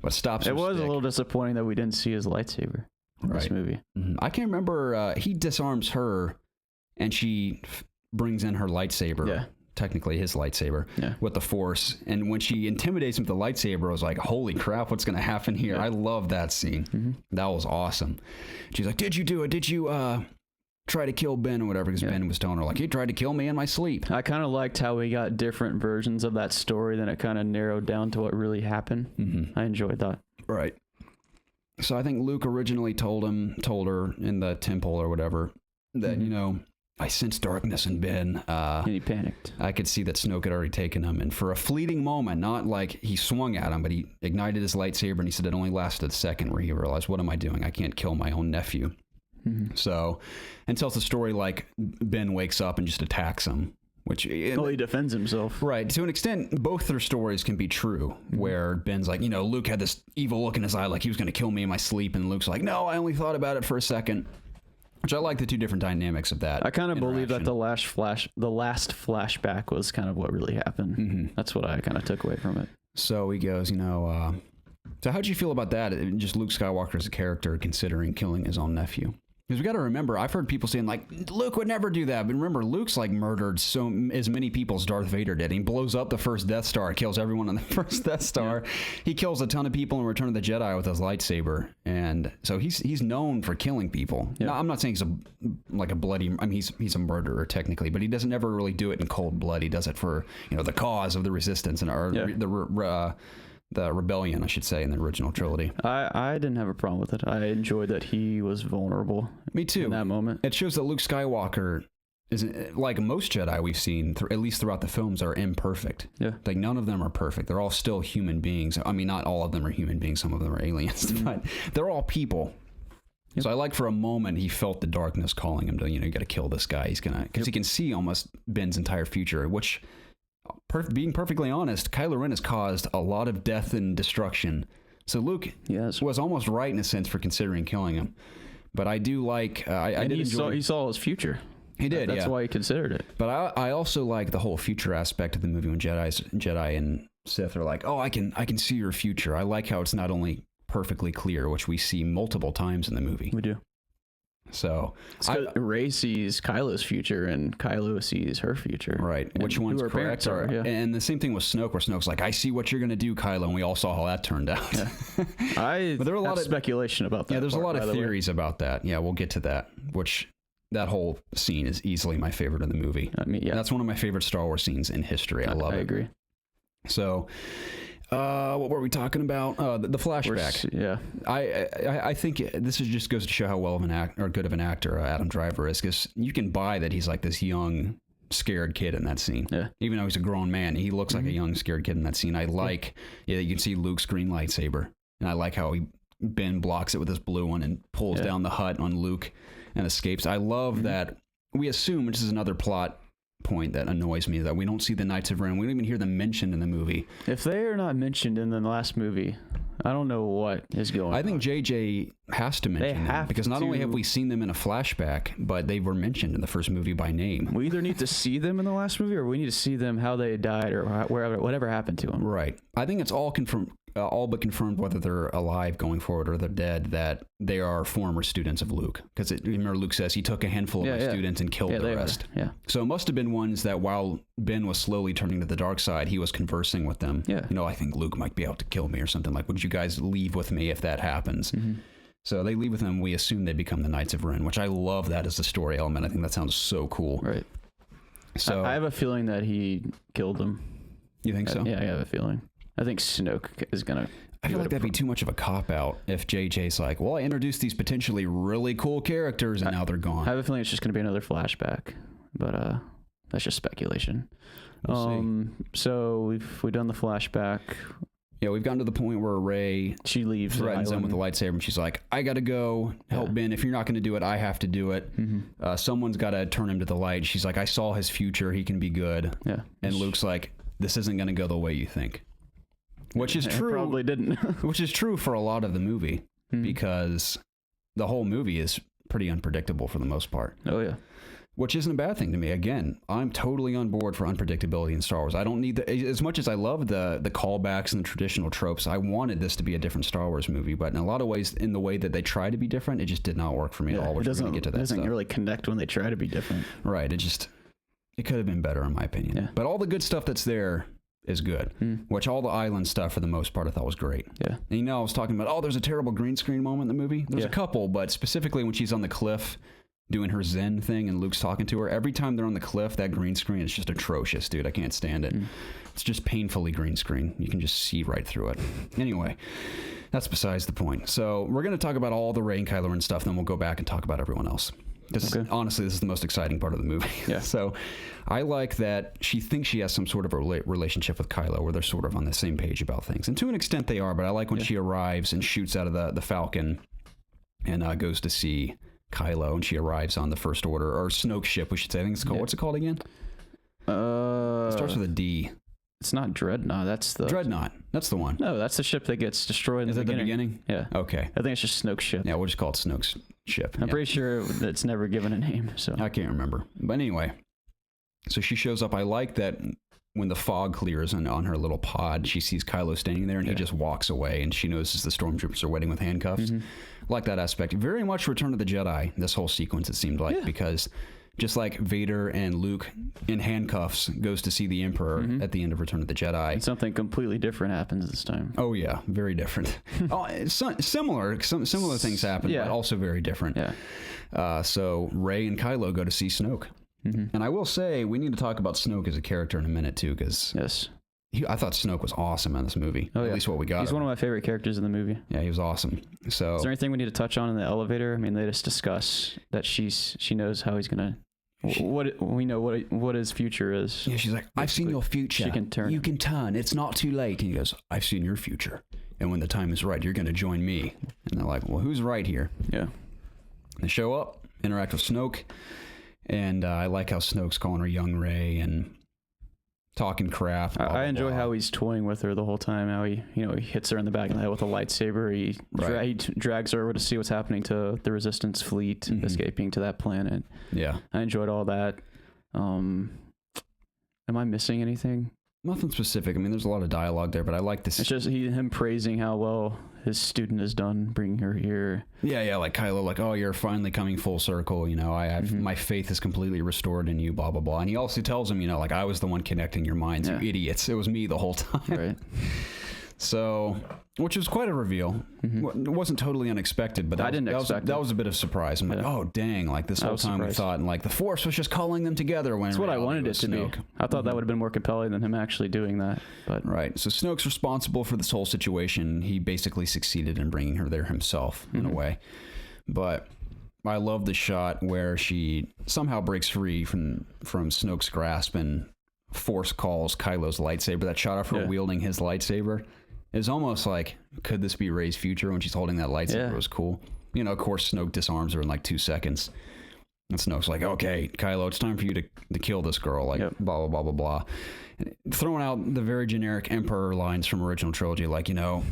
But stops her It was stick. a little disappointing that we didn't see his lightsaber in this movie. Mm-hmm. I can't remember. He disarms her, and she brings in her lightsaber. Yeah. Technically his lightsaber with the Force, and when she intimidates him with the lightsaber, I was like, holy crap, what's gonna happen here? I love that scene. That was awesome. She's like, did you do it? Did you try to kill Ben or whatever? Because Ben was telling her, like, he tried to kill me in my sleep. I kind of liked how we got different versions of that story, then it kind of narrowed down to what really happened. I enjoyed that. Right. So I think Luke originally told her in the temple or whatever that I sensed darkness in Ben. And he panicked. I could see that Snoke had already taken him. And for a fleeting moment, not like he swung at him, but he ignited his lightsaber, and he said it only lasted a second where he realized, what am I doing? I can't kill my own nephew. So, and tells the story like Ben wakes up and just attacks him. Which he defends himself. Right. To an extent, both their stories can be true, where Ben's like, Luke had this evil look in his eye like he was going to kill me in my sleep. And Luke's like, no, I only thought about it for a second. Which I like the two different dynamics of that. I kind of believe that the last flashback was kind of what really happened. That's what I kind of took away from it. So he goes, so how'd you feel about that? Just Luke Skywalker as a character considering killing his own nephew? Because we got to remember, I've heard people saying like, Luke would never do that. But remember, Luke's like murdered as many people as Darth Vader did. He blows up the first Death Star, kills everyone on the first Death Star. Yeah. He kills a ton of people in Return of the Jedi with his lightsaber. And so he's known for killing people. Yeah. Now, I'm not saying he's a bloody, I mean, he's a murderer technically, but he doesn't ever really do it in cold blood. He does it for, the cause of the resistance and the rebellion, I should say, in the original trilogy. I didn't have a problem with it. I enjoyed that he was vulnerable. Me too. In that moment. It shows that Luke Skywalker is, like most Jedi we've seen, at least throughout the films, are imperfect. Yeah. Like, none of them are perfect. They're all still human beings. I mean, not all of them are human beings. Some of them are aliens. But they're all people. Yep. So I like for a moment he felt the darkness calling him to, you got to kill this guy. He's going to, because he can see almost Ben's entire future, which... being perfectly honest, Kylo Ren has caused a lot of death and destruction. So Luke was almost right in a sense for considering killing him. But I do like... he saw his future. He did, That's why he considered it. But I also like the whole future aspect of the movie when Jedi and Sith are like, oh, I can see your future. I like how it's not only perfectly clear, which we see multiple times in the movie. We do. So Rey sees Kylo's future and Kylo sees her future. Right. Which one's correct? And the same thing with Snoke, where Snoke's like, I see what you're going to do, Kylo. And we all saw how that turned out. Yeah. But there are a lot of speculation about that. Yeah, there's a lot of theories about that. Yeah, we'll get to that, which that whole scene is easily my favorite in the movie. I mean, yeah, that's one of my favorite Star Wars scenes in history. I love it. I agree. So, what were we talking about? The flashback. Yeah, I think this just goes to show how well of good of an actor Adam Driver is, because you can buy that he's like this young, scared kid in that scene. Yeah. Even though he's a grown man, he looks like a young, scared kid in that scene. I like, you can see Luke's green lightsaber, and I like how Ben blocks it with his blue one and pulls down the hut on Luke and escapes. I love that we assume, which is another plot point that annoys me, that we don't see the Knights of Ren. We don't even hear them mentioned in the movie. If they are not mentioned in the last movie, I don't know what is going on. I think JJ has to mention them, because not only have we seen them in a flashback, but they were mentioned in the first movie by name. We either need to see them in the last movie, or we need to see them how they died, or whatever happened to them. Right. I think it's all confirmed. All but confirmed, whether they're alive going forward or they're dead, that they are former students of Luke. Because remember, Luke says he took a handful of my students and killed the rest. Yeah. So it must have been ones that while Ben was slowly turning to the dark side, he was conversing with them. Yeah. I think Luke might be out to kill me or something. Like, would you guys leave with me if that happens? Mm-hmm. So they leave with him. We assume they become the Knights of Ren, which I love that as a story element. I think that sounds so cool. Right. So I have a feeling that he killed them. You think so? Yeah, I have a feeling. I think Snoke is going to... I feel like that'd be too much of a cop-out if JJ's like, well, I introduced these potentially really cool characters and now they're gone. I have a feeling it's just going to be another flashback, but that's just speculation. We'll see. So we've done the flashback. Yeah, we've gotten to the point where Rey threatens him with a lightsaber, and she's like, I gotta go help Ben. If you're not gonna do it, I have to do it. Mm-hmm. Someone's gotta turn him to the light. She's like, I saw his future. He can be good. Yeah. And Luke's like, this isn't gonna go the way you think. Which is true. Probably didn't. Which is true for a lot of the movie, because the whole movie is pretty unpredictable for the most part. Oh, yeah. Which isn't a bad thing to me. Again, I'm totally on board for unpredictability in Star Wars. I don't need as much as I love the callbacks and the traditional tropes. I wanted this to be a different Star Wars movie, but in a lot of ways, in the way that they try to be different, it just did not work for me at all. It doesn't really connect when they try to be different. Right. It could have been better in my opinion. Yeah. But all the good stuff that's there is good, which all the island stuff for the most part I thought was great. Yeah. And I was talking about, there's a terrible green screen moment in the movie. There's a couple, but specifically when she's on the cliff doing her Zen thing and Luke's talking to her, every time they're on the cliff, that green screen is just atrocious, dude. I can't stand it. It's just painfully green screen. You can just see right through it. Anyway, that's besides the point. So we're going to talk about all the Rey and Kylo Ren stuff, then we'll go back and talk about everyone else. Because honestly, this is the most exciting part of the movie. Yeah. So I like that she thinks she has some sort of a relationship with Kylo, where they're sort of on the same page about things. And to an extent they are, but I like when she arrives and shoots out of the Falcon and goes to see Kylo, and she arrives on the First Order, or Snoke's ship, we should say. I think it's called, what's it called again? It starts with a D. It's not Dreadnought. That's the... Dreadnought. That's the one. No, that's the ship that gets destroyed in the beginning. Is that the beginning? Yeah. Okay. I think it's just Snoke's ship. Yeah, we'll just call it Snoke's ship. I'm pretty sure it's never given a name, so... I can't remember. But anyway, so she shows up. I like that when the fog clears and on her little pod, she sees Kylo standing there, and he just walks away, and she notices the stormtroopers are waiting with handcuffs. Like that aspect. Very much Return of the Jedi, this whole sequence, it seemed like, because... just like Vader and Luke in handcuffs goes to see the Emperor at the end of Return of the Jedi. And something completely different happens this time. Oh yeah, very different. Similar things happen, but also very different. Yeah. So Rey and Kylo go to see Snoke. And I will say, we need to talk about Snoke as a character in a minute too, because I thought Snoke was awesome in this movie. At least what we got. He's one of my favorite characters in the movie. Yeah, he was awesome. So, is there anything we need to touch on in the elevator? I mean, they just discuss that she knows how he's gonna. What his future is. Yeah, she's like, I've seen your future. She can turn. You can turn. It's not too late. And he goes, I've seen your future. And when the time is right, you're going to join me. And they're like, well, who's right here? Yeah. They show up, interact with Snoke. And I like how Snoke's calling her young Rey and talking crap. Blah, I enjoy how he's toying with her the whole time. How he hits her in the back of the head with a lightsaber. He drags her over to see what's happening to the Resistance fleet escaping to that planet. Yeah, I enjoyed all that. Am I missing anything? Nothing specific. I mean, there's a lot of dialogue there, but I like this. It's just him praising how well his student has done bringing her here. Yeah, like Kylo, like, oh, you're finally coming full circle. I have my faith is completely restored in you, blah, blah, blah. And he also tells him, like, I was the one connecting your minds, you idiots. It was me the whole time. Right. So, which was quite a reveal. It wasn't totally unexpected, but that was a bit of surprise. I'm like, oh dang! Like this whole time we thought, and like the Force was just calling them together. When that's what I wanted it to Snoke. be. I thought that would have been more compelling than him actually doing that. But right. So Snoke's responsible for this whole situation. He basically succeeded in bringing her there himself in a way. But I love the shot where she somehow breaks free from Snoke's grasp and Force calls Kylo's lightsaber. That shot of her wielding his lightsaber is almost like, could this be Rey's future when she's holding that lightsaber? It was cool. You know, of course, Snoke disarms her in like 2 seconds. And Snoke's like, okay, Kylo, it's time for you to kill this girl. Like, blah, blah, blah, blah, blah. And throwing out the very generic Emperor lines from original trilogy, like, you know,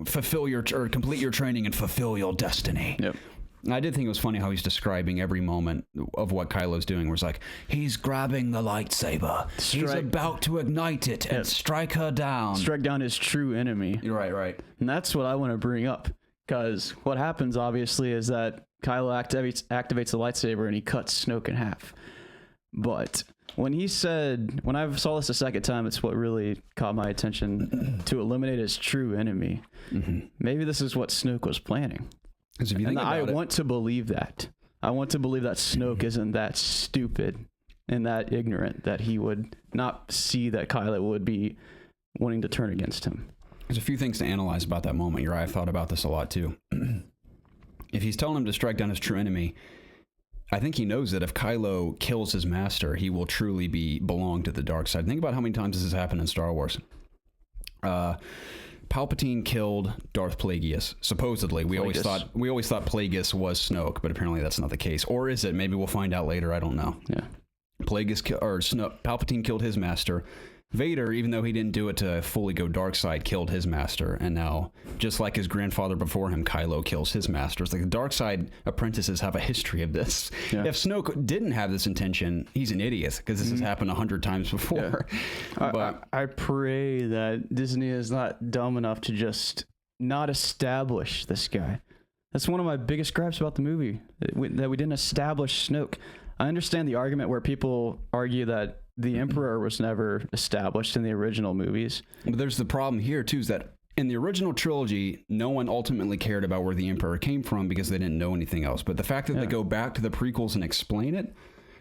complete your training and fulfill your destiny. Yep. I did think it was funny how he's describing every moment of what Kylo's doing, where it's like, he's grabbing the lightsaber, he's about to ignite it and strike her down. Strike down his true enemy. You're right. And that's what I want to bring up, because what happens, obviously, is that Kylo activates the lightsaber and he cuts Snoke in half. But when I saw this a second time, it's what really caught my attention, to eliminate his true enemy. Maybe this is what Snoke was planning. And I want to believe that. I want to believe that Snoke isn't that stupid and that ignorant that he would not see that Kylo would be wanting to turn against him. There's a few things to analyze about that moment. I've thought about this a lot too. If he's telling him to strike down his true enemy, I think he knows that if Kylo kills his master, he will truly belong to the dark side. Think about how many times this has happened in Star Wars. Palpatine killed Darth Plagueis. Supposedly, we always thought Plagueis was Snoke, but apparently that's not the case. Or is it? Maybe we'll find out later. I don't know. Yeah. Palpatine killed his master. Vader, even though he didn't do it to fully go dark side, killed his master. And now, just like his grandfather before him, Kylo kills his master. It's like the dark side apprentices have a history of this. Yeah. If Snoke didn't have this intention, he's an idiot, because this has happened 100 times before. Yeah. But I pray that Disney is not dumb enough to just not establish this guy. That's one of my biggest gripes about the movie, that we didn't establish Snoke. I understand the argument where people argue that the Emperor was never established in the original movies. But there's the problem here, too, is that in the original trilogy, no one ultimately cared about where the Emperor came from because they didn't know anything else. But the fact that they go back to the prequels and explain it,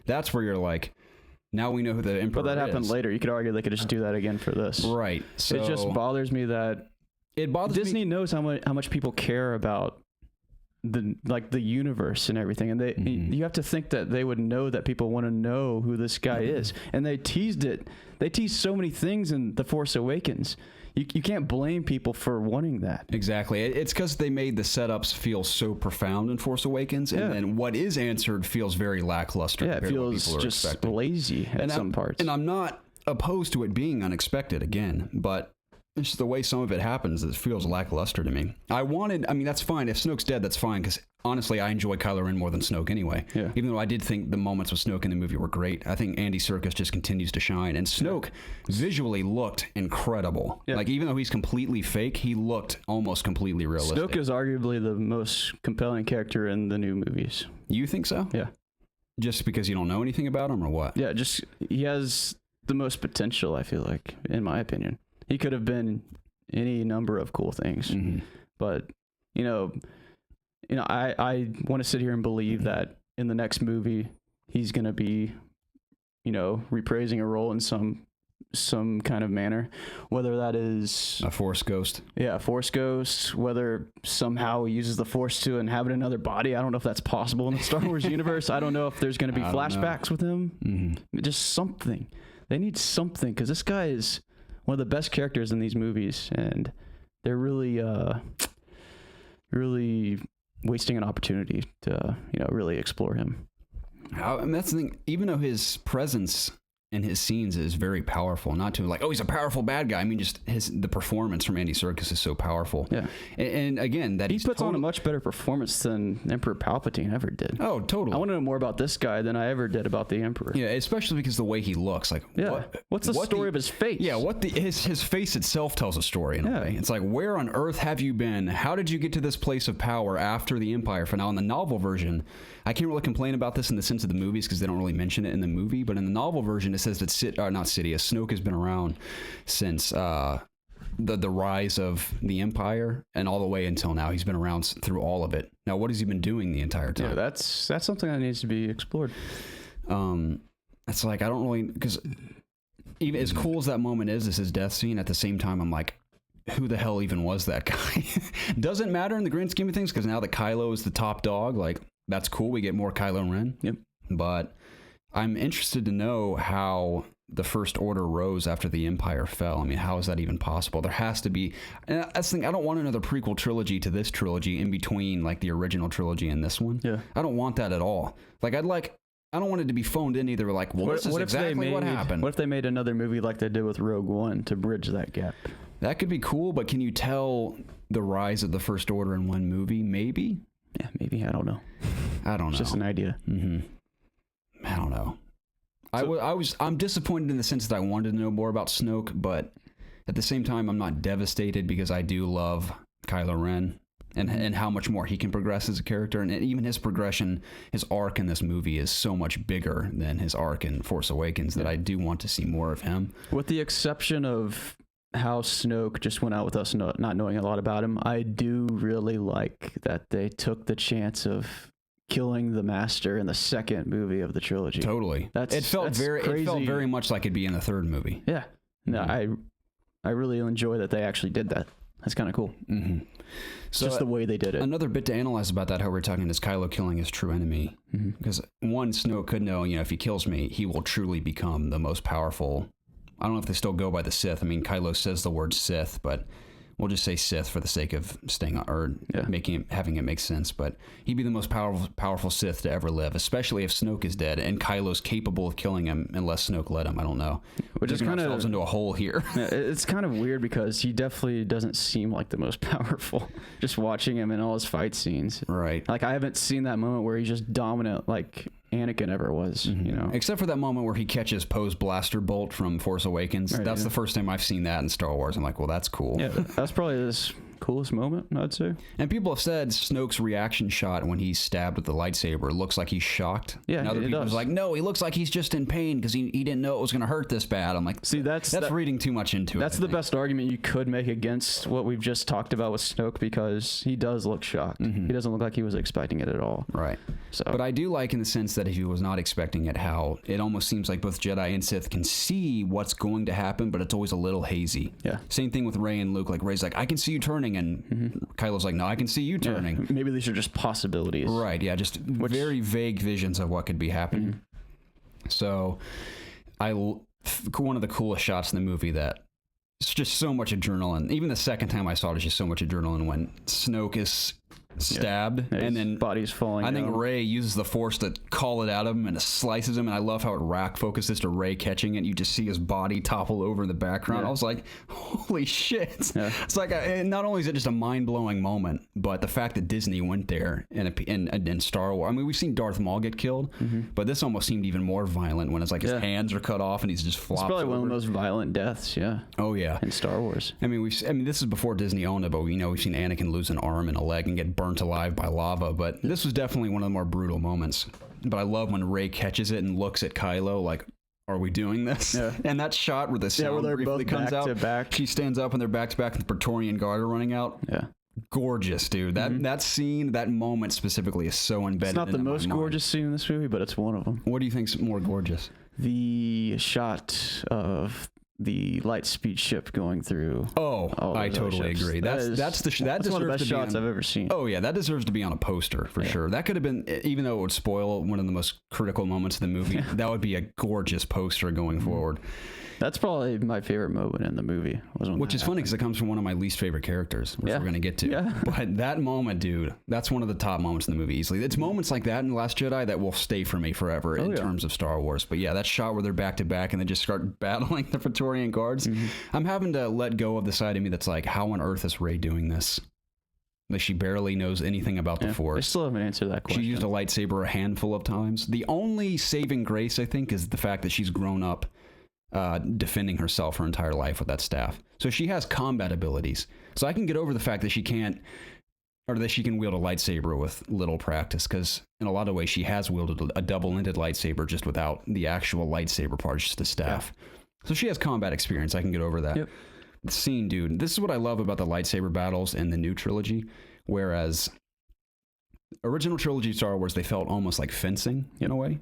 that's where you're like, now we know who the Emperor is. But that happened later. You could argue they could just do that again for this. Right. So it just bothers me that Disney knows how much people care about the universe and everything, and you have to think that they would know that people want to know who this guy is, and they teased so many things in The Force Awakens. You can't blame people for wanting that. Exactly. It's because they made the setups feel so profound in Force Awakens, and then what is answered feels very lackluster. Yeah, it feels just lazy at some parts. And I'm not opposed to it being unexpected again, but it's just the way some of it happens. It feels lackluster to me. That's fine. If Snoke's dead, that's fine, because honestly, I enjoy Kylo Ren more than Snoke anyway. Yeah. Even though I did think the moments with Snoke in the movie were great, I think Andy Serkis just continues to shine. And Snoke visually looked incredible. Yeah. Like, even though he's completely fake, he looked almost completely realistic. Snoke is arguably the most compelling character in the new movies. You think so? Yeah. Just because you don't know anything about him, or what? Yeah, just he has the most potential, I feel like, in my opinion. He could have been any number of cool things, but I want to sit here and believe that in the next movie he's going to be, reprising a role in some kind of manner, whether that is a Force ghost. Yeah, a Force ghost. Whether somehow he uses the Force to inhabit another body. I don't know if that's possible in the Star Wars universe. I don't know if there's going to be flashbacks with him. Just something. They need something, because this guy is one of the best characters in these movies, and they're really wasting an opportunity to really explore him. And that's the thing. Even though his presence in his scenes is very powerful, not to like, oh, he's a powerful bad guy. I mean, just the performance from Andy Serkis is so powerful. Yeah. And again, that he puts on a much better performance than Emperor Palpatine ever did. Oh, totally. I want to know more about this guy than I ever did about the Emperor. Yeah, especially because the way he looks. Like, what's the story of his face? Yeah, his face itself tells a story in a way. It's like, where on earth have you been? How did you get to this place of power after the Empire? For now, in the novel version, I can't really complain about this in the sense of the movies because they don't really mention it in the movie, but in the novel version, it says that Snoke has been around since the rise of the Empire and all the way until now. He's been around through all of it. Now, what has he been doing the entire time? Yeah, that's something that needs to be explored. It's like, I don't really, because even as cool as that moment is, his death scene, at the same time, I'm like, who the hell even was that guy? Doesn't matter in the grand scheme of things, because now that Kylo is the top dog, like, that's cool. We get more Kylo Ren. Yep. But I'm interested to know how the First Order rose after the Empire fell. I mean, how is that even possible? There has to be, and that's the thing, I don't want another prequel trilogy to this trilogy in between like the original trilogy and this one. Yeah. I don't want that at all. Like, I don't want it to be phoned in either. Like, well, this is exactly what happened. What if they made another movie like they did with Rogue One to bridge that gap? That could be cool, but can you tell the rise of the First Order in one movie? Maybe. Yeah, maybe. I don't know. It's just an idea. I don't know. I'm disappointed in the sense that I wanted to know more about Snoke, but at the same time, I'm not devastated because I do love Kylo Ren and how much more he can progress as a character. And even his progression, his arc in this movie is so much bigger than his arc in Force Awakens that I do want to see more of him. With the exception of how Snoke just went out with us not knowing a lot about him, I do really like that they took the chance of killing the Master in the second movie of the trilogy. Totally. It felt very much like it'd be in the third movie. Yeah. No, I really enjoy that they actually did that. That's kind of cool. Mm-hmm. So just the way they did it. Another bit to analyze about that, how we're talking, is Kylo killing his true enemy. Because one, Snoke could know, if he kills me, he will truly become the most powerful. I don't know if they still go by the Sith. I mean, Kylo says the word Sith, but we'll just say Sith for the sake of staying or having it make sense. But he'd be the most powerful Sith to ever live, especially if Snoke is dead and Kylo's capable of killing him unless Snoke let him. I don't know. Which is kind of into a hole here. It's kind of weird because he definitely doesn't seem like the most powerful. Just watching him in all his fight scenes, right? Like, I haven't seen that moment where he's just dominant like Anakin ever was, Except for that moment where he catches Poe's blaster bolt from Force Awakens. Right, that's the first time I've seen that in Star Wars. I'm like, well, that's cool. Yeah, that's probably his coolest moment, I'd say. And people have said Snoke's reaction shot when he's stabbed with the lightsaber looks like he's shocked. Yeah, and other people are like, no, he looks like he's just in pain because he didn't know it was going to hurt this bad. I'm like, see, that's reading too much into it. That's the best argument you could make against what we've just talked about with Snoke, because he does look shocked. He doesn't look like he was expecting it at all. Right. So, but I do like, in the sense that if he was not expecting it, how it almost seems like both Jedi and Sith can see what's going to happen, but it's always a little hazy. Yeah. Same thing with Rey and Luke. Like, Rey's like, I can see you turning, and Kylo's like, no, I can see you turning. Yeah. Maybe these are just possibilities. Right, yeah, just very vague visions of what could be happening. So, one of the coolest shots in the movie that it's just so much adrenaline. Even the second time I saw it, it's just so much adrenaline when Snoke is stabbed and then body's falling I think down. Rey uses the Force to call it out of him, and it slices him, and I love how it rack focuses to Rey catching it. You just see his body topple over in the background. I was like, holy shit. It's like not only is it just a mind-blowing moment, but the fact that Disney went there in Star Wars. I mean, we've seen Darth Maul get killed, but this almost seemed even more violent when it's like his hands are cut off and he's just flops. It's probably over. one of the most violent deaths, Oh yeah, in Star Wars. I mean, this is before Disney owned it, but we've seen Anakin lose an arm and a leg and get burnt alive by lava. But this was definitely one of the more brutal moments. But I love when Rey catches it and looks at Kylo like, "Are we doing this?" Yeah. And that shot where the sound where briefly comes out, back. She stands up and they're back to back, and the Praetorian Guard are running out. Yeah. Gorgeous, dude. That scene, that moment specifically, is so embedded. It's not the most gorgeous scene in this movie, but it's one of them. What do you think's more gorgeous? The shot of the light speed ship going through. Oh, I totally agree. That's one of the best shots I've ever seen. Oh yeah, that deserves to be on a poster for sure. That could have been, even though it would spoil one of the most critical moments of the movie, that would be a gorgeous poster going forward. That's probably my favorite moment in the movie. Which is funny because it comes from one of my least favorite characters, which we're going to get to. Yeah. But that moment, dude, that's one of the top moments in the movie easily. It's moments like that in The Last Jedi that will stay for me forever in terms of Star Wars. But yeah, that shot where they're back to back and they just start battling the Praetorian Guards. I'm having to let go of the side of me that's like, how on earth is Rey doing this? Like, she barely knows anything about the Force. I still haven't answered that question. She used a lightsaber a handful of times. The only saving grace, I think, is the fact that she's grown up defending herself her entire life with that staff. So she has combat abilities. So I can get over the fact that she can't, or that she can wield a lightsaber with little practice, because in a lot of ways she has wielded a double-ended lightsaber just without the actual lightsaber part, just the staff. So she has combat experience. I can get over that. scene, dude. This is what I love about the lightsaber battles in the new trilogy, whereas original trilogy Star Wars, they felt almost like fencing in a way.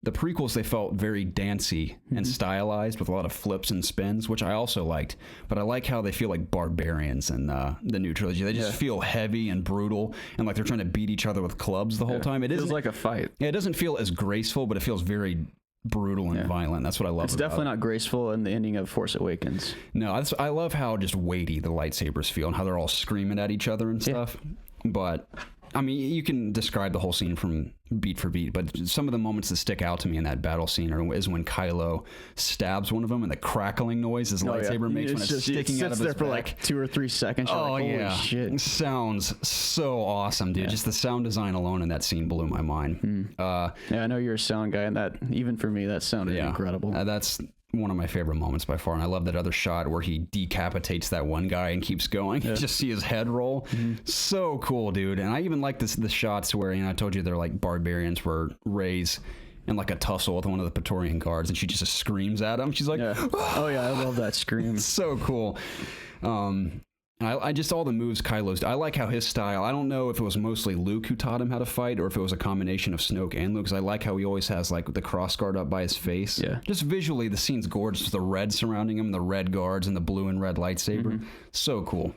The prequels, they felt very dancey and stylized with a lot of flips and spins, which I also liked. But I like how they feel like barbarians in the new trilogy. They just feel heavy and brutal, and like they're trying to beat each other with clubs the whole time. It feels like a fight. Yeah, it doesn't feel as graceful, but it feels very brutal and violent. That's what I love. It's definitely not graceful in the ending of Force Awakens. No, I love how just weighty the lightsabers feel and how they're all screaming at each other and stuff. But I mean, you can describe the whole scene from beat for beat, but some of the moments that stick out to me in that battle scene is when Kylo stabs one of them and the crackling noise his lightsaber makes when it's sticking out of his back. For like 2 or 3 seconds. Oh, like, yeah. Holy shit. It sounds so awesome, dude. Just the sound design alone in that scene blew my mind. Yeah, I know you're a sound guy, and that, even for me, that sounded incredible. That's one of my favorite moments by far, and I love that other shot where he decapitates that one guy and keeps going. You just see his head roll. So cool, dude. And I even like the shots where, I told you they're like barbarians, where Rey's in like a tussle with one of the Praetorian guards and she just screams at him. She's like, oh yeah, I love that scream. So cool. I just, all the moves Kylo's, I like how his style, I don't know if it was mostly Luke who taught him how to fight or if it was a combination of Snoke and Luke, because I like how he always has like the cross guard up by his face. Yeah. Just visually, the scene's gorgeous. The red surrounding him, the red guards and the blue and red lightsaber. So cool.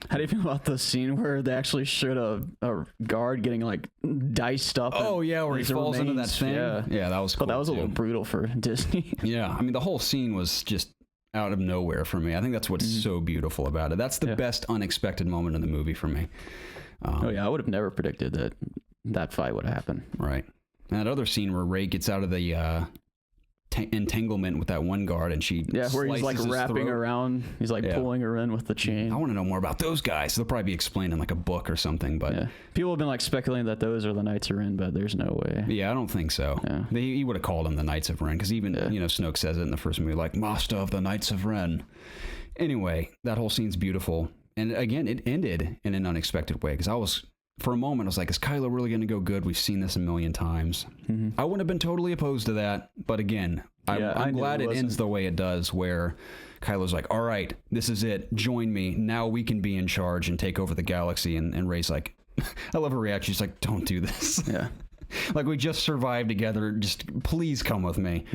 How do you feel about the scene where they actually showed a guard getting like diced up? Oh yeah, where he falls into that thing. Yeah, that was cool. But that was a little brutal for Disney. Yeah, I mean the whole scene was just out of nowhere for me. I think that's what's so beautiful about it. That's the best unexpected moment in the movie for me. Oh yeah, I would have never predicted that fight would happen. Right. And that other scene where Rey gets out of the entanglement with that one guard and she where he's like wrapping around, he's like pulling her in with the chain. I want to know more about those guys. They'll probably be explained in like a book or something, but people have been like speculating that those are the Knights of Ren, but there's no way. I don't think so. He would have called them the Knights of Ren, because even Snoke says it in the first movie, like Master of the Knights of Ren. Anyway, that whole scene's beautiful, and again it ended in an unexpected way, because for a moment I was like, is Kylo really going to go good? We've seen this a million times. I wouldn't have been totally opposed to that, but again, I'm glad it ends the way it does, where Kylo's like, all right, this is it, join me, now we can be in charge and take over the galaxy. And Rey's like, I love her reaction, she's like, don't do this. Like, we just survived together, just please come with me.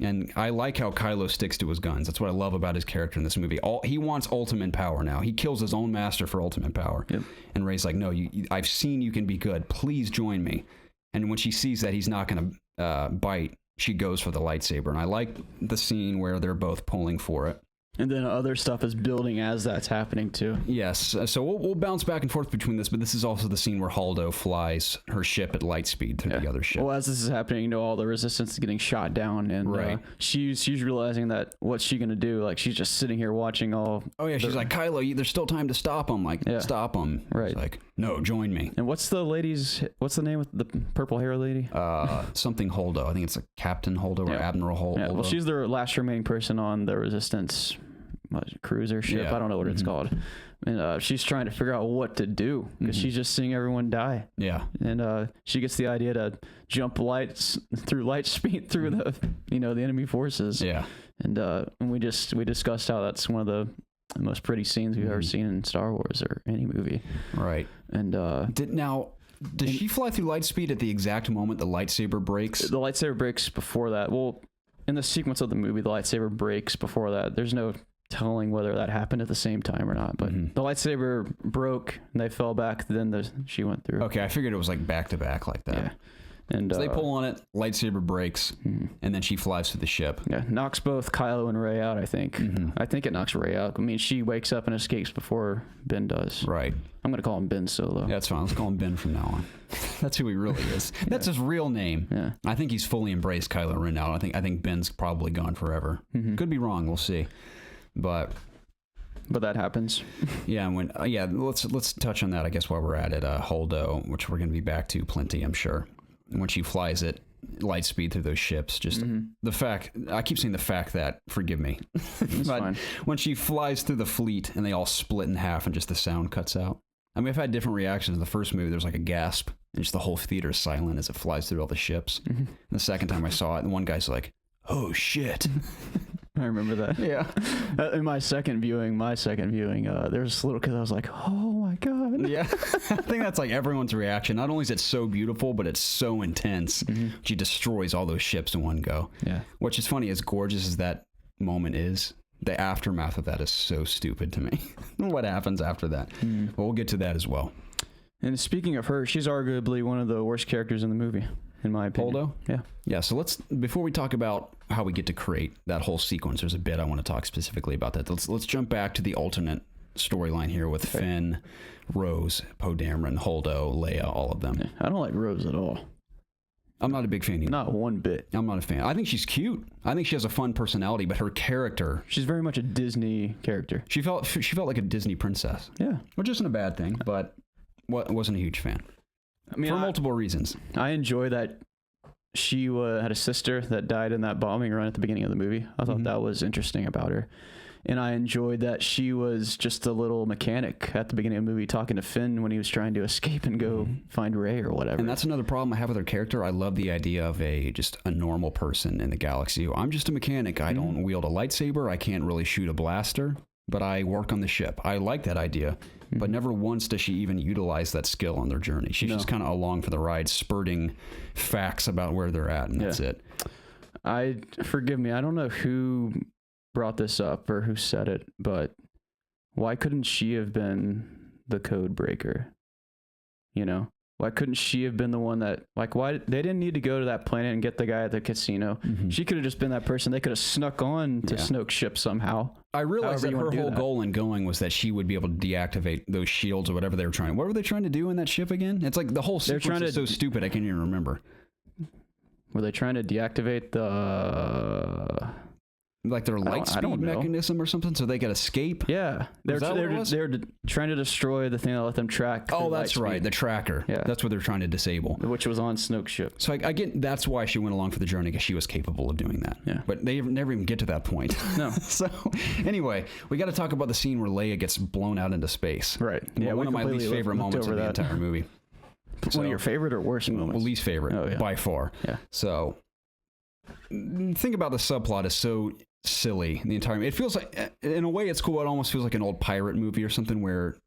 And I like how Kylo sticks to his guns. That's what I love about his character in this movie. He wants ultimate power now. He kills his own master for ultimate power. And Rey's like, no, I've seen you can be good, please join me. And when she sees that he's not going to bite, she goes for the lightsaber. And I like the scene where they're both pulling for it. And then other stuff is building as that's happening too. Yes. So we'll bounce back and forth between this, but this is also the scene where Holdo flies her ship at light speed through the other ship. Well, as this is happening, all the resistance is getting shot down, and she's realizing that what's she gonna do? Like, she's just sitting here watching all. Oh yeah, she's like, Kylo, there's still time to stop him. Like, stop him. Right. He's like, no, join me. And what's the name of the purple hair lady? Something Holdo. I think it's a Captain Holdo or Admiral Holdo. Yeah. Well, she's the last remaining person on the Resistance cruiser ship. I don't know what it's called. And she's trying to figure out what to do, because she's just seeing everyone die. And she gets the idea to jump through light speed through the the enemy forces. And we discussed how that's one of the most pretty scenes we've ever seen in Star Wars or any movie. Right. And does she fly through light speed at the exact moment the lightsaber breaks? The lightsaber breaks before that. Well, in the sequence of the movie, the lightsaber breaks before that. There's no telling whether that happened at the same time or not, but the lightsaber broke and they fell back, then she went through. Okay, I figured it was like back to back like that. And so they pull on it, lightsaber breaks, and then she flies to the ship. Knocks both Kylo and Rey out, I think. I think it knocks Rey out. I mean, she wakes up and escapes before Ben does. Right. I'm going to call him Ben Solo. Yeah, that's fine. Let's call him Ben from now on. That's who he really is. That's his real name. I think he's fully embraced Kylo Ren now. I think Ben's probably gone forever. Could be wrong. We'll see. But that happens. Let's touch on that, I guess, while we're at it. Holdo, which we're going to be back to plenty, I'm sure. When she flies at light speed through those ships, just the fact, I keep saying the fact that, forgive me, it's fine. When she flies through the fleet and they all split in half and just the sound cuts out. I mean, I've had different reactions. In the first movie, there's like a gasp and just the whole theater is silent as it flies through all the ships. And the second time I saw it, one guy's like, oh shit. I remember that. Yeah. In my second viewing, there was this little kid that was like, oh my God. Yeah. I think that's like everyone's reaction. Not only is it so beautiful, but it's so intense. She destroys all those ships in one go. Yeah. Which is funny, as gorgeous as that moment is, the aftermath of that is so stupid to me. What happens after that? But we'll get to that as well. And speaking of her, she's arguably one of the worst characters in the movie, in my opinion. Holdo? Yeah. Yeah, so before we talk about how we get to Crait, that whole sequence, there's a bit I want to talk specifically about that. Let's jump back to the alternate storyline here with Finn, Rose, Poe Dameron, Holdo, Leia, all of them. Yeah, I don't like Rose at all. I'm not a big fan either. Not one bit. I'm not a fan. I think she's cute. I think she has a fun personality, but her character... She's very much a Disney character. She felt like a Disney princess. Yeah. Which isn't a bad thing, but wasn't a huge fan. I mean, for multiple reasons. I enjoy that she had a sister that died in that bombing run at the beginning of the movie. I thought that was interesting about her. And I enjoyed that she was just a little mechanic at the beginning of the movie talking to Finn when he was trying to escape and go find Rey or whatever. And that's another problem I have with her character. I love the idea of just a normal person in the galaxy. I'm just a mechanic. I don't wield a lightsaber. I can't really shoot a blaster, but I work on the ship. I like that idea. But never once does she even utilize that skill on their journey. She's just kind of along for the ride, spurting facts about where they're at, and that's it. Forgive me, I don't know who brought this up or who said it, but why couldn't she have been the code breaker? You know? Why couldn't she have been the one that, like, why they didn't need to go to that planet and get the guy at the casino? She could have just been that person. They could have snuck on to Snoke's ship somehow. I realized that her whole goal in going was that she would be able to deactivate those shields or whatever they were trying. What were they trying to do in that ship again? It's like the whole sequence is so stupid I can't even remember. Were they trying to deactivate the... like their light speed mechanism or something, so they could escape? Yeah. They're trying to destroy the thing that let them track. Oh, that's right. The tracker. Yeah. That's what they're trying to disable. Which was on Snoke's ship. So I get that's why she went along for the journey, because she was capable of doing that. Yeah. But they never even get to that point. No. So anyway, we got to talk about the scene where Leia gets blown out into space. Right. Yeah. One of my least favorite moments of the entire movie. One of your favorite or worst moments? Well, least favorite by far. Yeah. So think about the subplot is so silly the entire. It feels like, in a way, it's cool. It almost feels like an old pirate movie or something where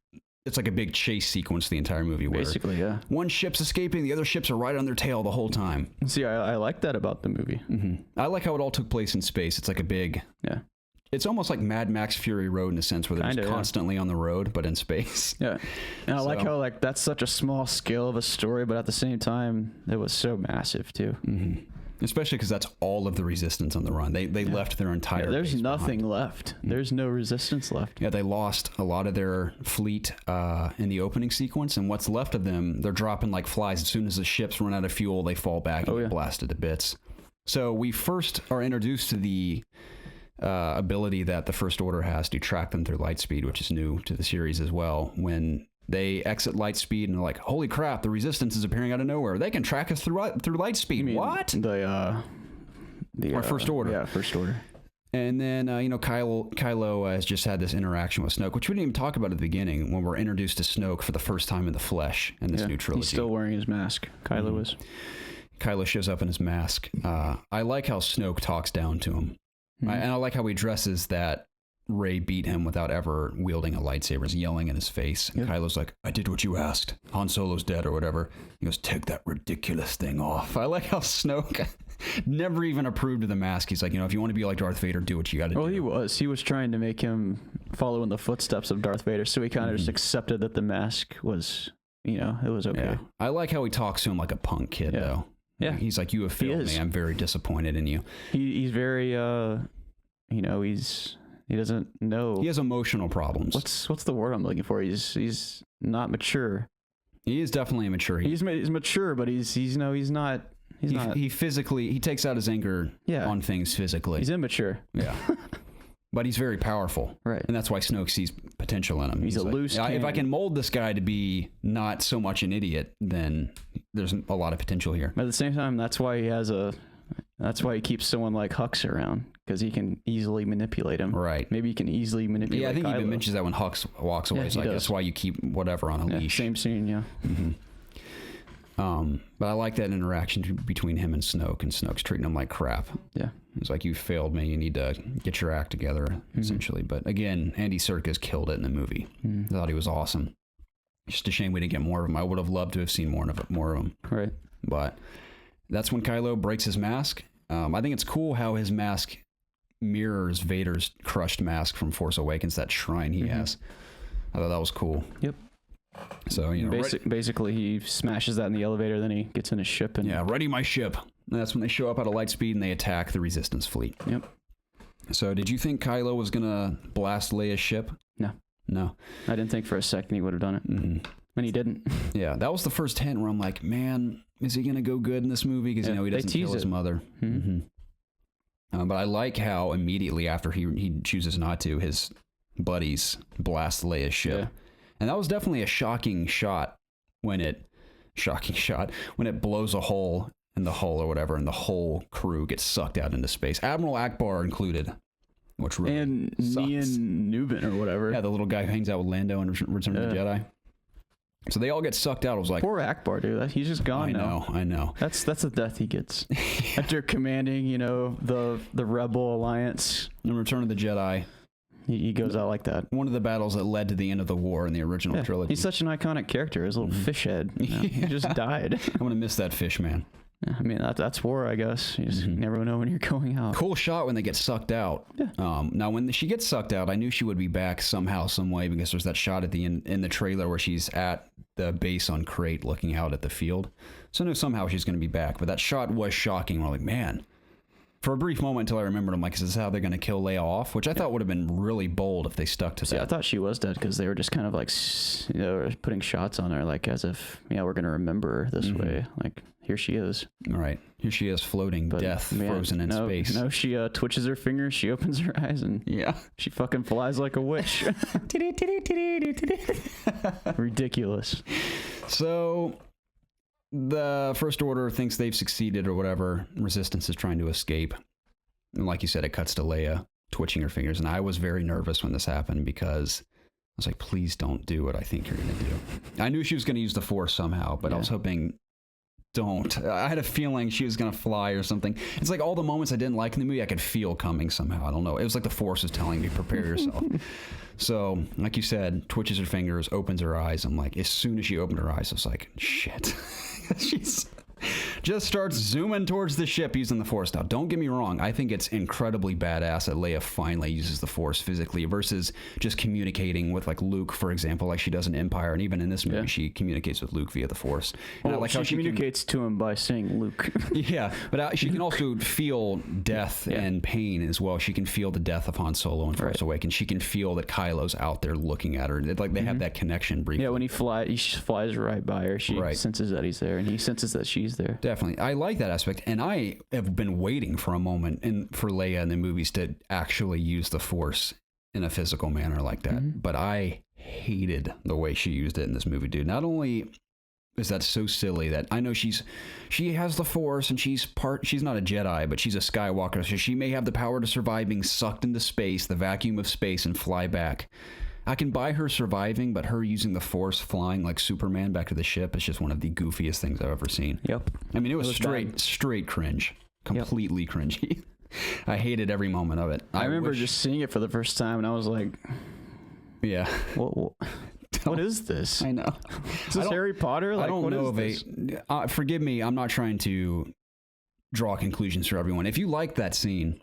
it's like a big chase sequence the entire movie. Where basically, yeah. One ship's escaping, the other ships are right on their tail the whole time. See, I like that about the movie. I like how it all took place in space. It's like a big. Yeah. It's almost like Mad Max Fury Road in a sense, where they're just constantly on the road, but in space. Yeah. And I like how that's such a small scale of a story, but at the same time, it was so massive too. Especially because that's all of the resistance on the run. They left their entire. There's nothing left. There's no resistance left. Yeah, they lost a lot of their fleet in the opening sequence, and what's left of them, they're dropping like flies. As soon as the ships run out of fuel, they fall back and get blasted to bits. So we first are introduced to the ability that the First Order has to track them through light speed, which is new to the series as well. When they exit light speed and they're like, holy crap, the resistance is appearing out of nowhere. They can track us through light speed. What? The First Order. Yeah, First Order. And then, Kylo has just had this interaction with Snoke, which we didn't even talk about at the beginning when we're introduced to Snoke for the first time in the flesh in this new trilogy. He's still wearing his mask. Kylo is. Kylo shows up in his mask. I like how Snoke talks down to him. And I like how he addresses that Rey beat him without ever wielding a lightsaber. He's yelling in his face. And Kylo's like, I did what you asked. Han Solo's dead or whatever. He goes, take that ridiculous thing off. I like how Snoke never even approved of the mask. He's like, if you want to be like Darth Vader, do what you got to do. Well, he was trying to make him follow in the footsteps of Darth Vader. So he kind of just accepted that the mask was, it was okay. Yeah. I like how he talks to him like a punk kid, though. Yeah. He's like, you have failed me. I'm very disappointed in you. He's very, he doesn't know. He has emotional problems. What's the word I'm looking for? He's not mature. He is definitely immature. He's mature, but he's not. He physically, he takes out his anger on things physically. He's immature. Yeah. But he's very powerful. Right. And that's why Snoke sees potential in him. He's a like, loose cannon. If I can mold this guy to be not so much an idiot, then there's a lot of potential here. But at the same time, that's why he keeps someone like Hux around, because he can easily manipulate him. Right. Maybe he can easily manipulate Yeah, I think Kylo. he even mentions that when Hux walks away. It's like, that's why you keep whatever on a leash. Same scene, yeah. But I like that interaction between him and Snoke's treating him like crap. Yeah. It's like, you failed me. You need to get your act together, essentially. But again, Andy Serkis killed it in the movie. I thought he was awesome. Just a shame we didn't get more of him. I would have loved to have seen more of him. Right. But that's when Kylo breaks his mask. I think it's cool how his mask mirrors Vader's crushed mask from Force Awakens, that shrine he has. I thought that was cool. Yep. So, you know, basically he smashes that in the elevator, then he gets in his ship and ready my ship. And that's when they show up at a light speed and they attack the Resistance fleet. Yep. So did you think Kylo was gonna blast Leia's ship? No. I didn't think for a second he would have done it. And he didn't. Yeah, that was the first hint where I'm like, man, is he gonna go good in this movie? Because you know he doesn't kill his mother. But I like how immediately after he chooses not to, his buddies blast Leia's ship. Yeah. And that was definitely a shocking shot when it blows a hole in the hull or whatever, and the whole crew gets sucked out into space, Admiral Akbar included, which really and sucks. Nian Nubin or whatever. Yeah, the little guy who hangs out with Lando in Return of the Jedi. So they all get sucked out. I was like, poor Akbar, dude. He's just gone now. I know. That's the death he gets after commanding, you know, the Rebel Alliance. In Return of the Jedi. He goes out like that. One of the battles that led to the end of the war in the original trilogy. He's such an iconic character. His little fish head. You know? He just died. I'm going to miss that fish, man. I mean, that's war, I guess. You just never know when you're going out. Cool shot when they get sucked out. Yeah. Now, when she gets sucked out, I knew she would be back somehow, some way, because there's that shot at the end in the trailer where she's at the base on Crait looking out at the field. So I knew somehow she's going to be back. But that shot was shocking. We're like, man. For a brief moment until I remembered, I'm like, is this how they're going to kill Leia off? Which I thought would have been really bold if they stuck to that. I thought she was dead because they were just kind of like, you know, putting shots on her, like as if, we're going to remember her this way. Like, here she is. Right. Here she is floating, frozen in space. No, she twitches her fingers, she opens her eyes, and she fucking flies like a witch. Ridiculous. So the First Order thinks they've succeeded or whatever. Resistance is trying to escape. And like you said, it cuts to Leia twitching her fingers. And I was very nervous when this happened because I was like, please don't do what I think you're going to do. I knew she was going to use the Force somehow, but I was hoping don't. I had a feeling she was going to fly or something. It's like all the moments I didn't like in the movie, I could feel coming somehow. I don't know. It was like the Force was telling me, prepare yourself. So, like you said, twitches her fingers, opens her eyes. I'm like, as soon as she opened her eyes, I was like, shit. She's just starts zooming towards the ship using the Force. Now, don't get me wrong. I think it's incredibly badass that Leia finally uses the Force physically versus just communicating with like Luke, for example, like she does in Empire. And even in this movie, she communicates with Luke via the Force. And I like how she communicates to him by saying Luke. But she can also feel death and pain as well. She can feel the death of Han Solo in Force Awakens. She can feel that Kylo's out there looking at her. It's like they have that connection briefly. Yeah, when he flies right by her, she senses that he's there, and he senses that she's there. Definitely. I like that aspect. And I have been waiting for a moment for Leia in the movies to actually use the Force in a physical manner like that. But I hated the way she used it in this movie, dude. Not only is that so silly that I know she has the Force and she's not a Jedi, but she's a Skywalker. So she may have the power to survive being sucked into space, the vacuum of space, and fly back. I can buy her surviving, but her using the Force flying like Superman back to the ship is just one of the goofiest things I've ever seen. Yep. I mean, it was straight cringe. Completely cringy. I hated every moment of it. I remember just seeing it for the first time, and I was like, yeah. What is this? I know. Is this Harry Potter? Like, I don't know if forgive me, I'm not trying to draw conclusions for everyone. If you like that scene,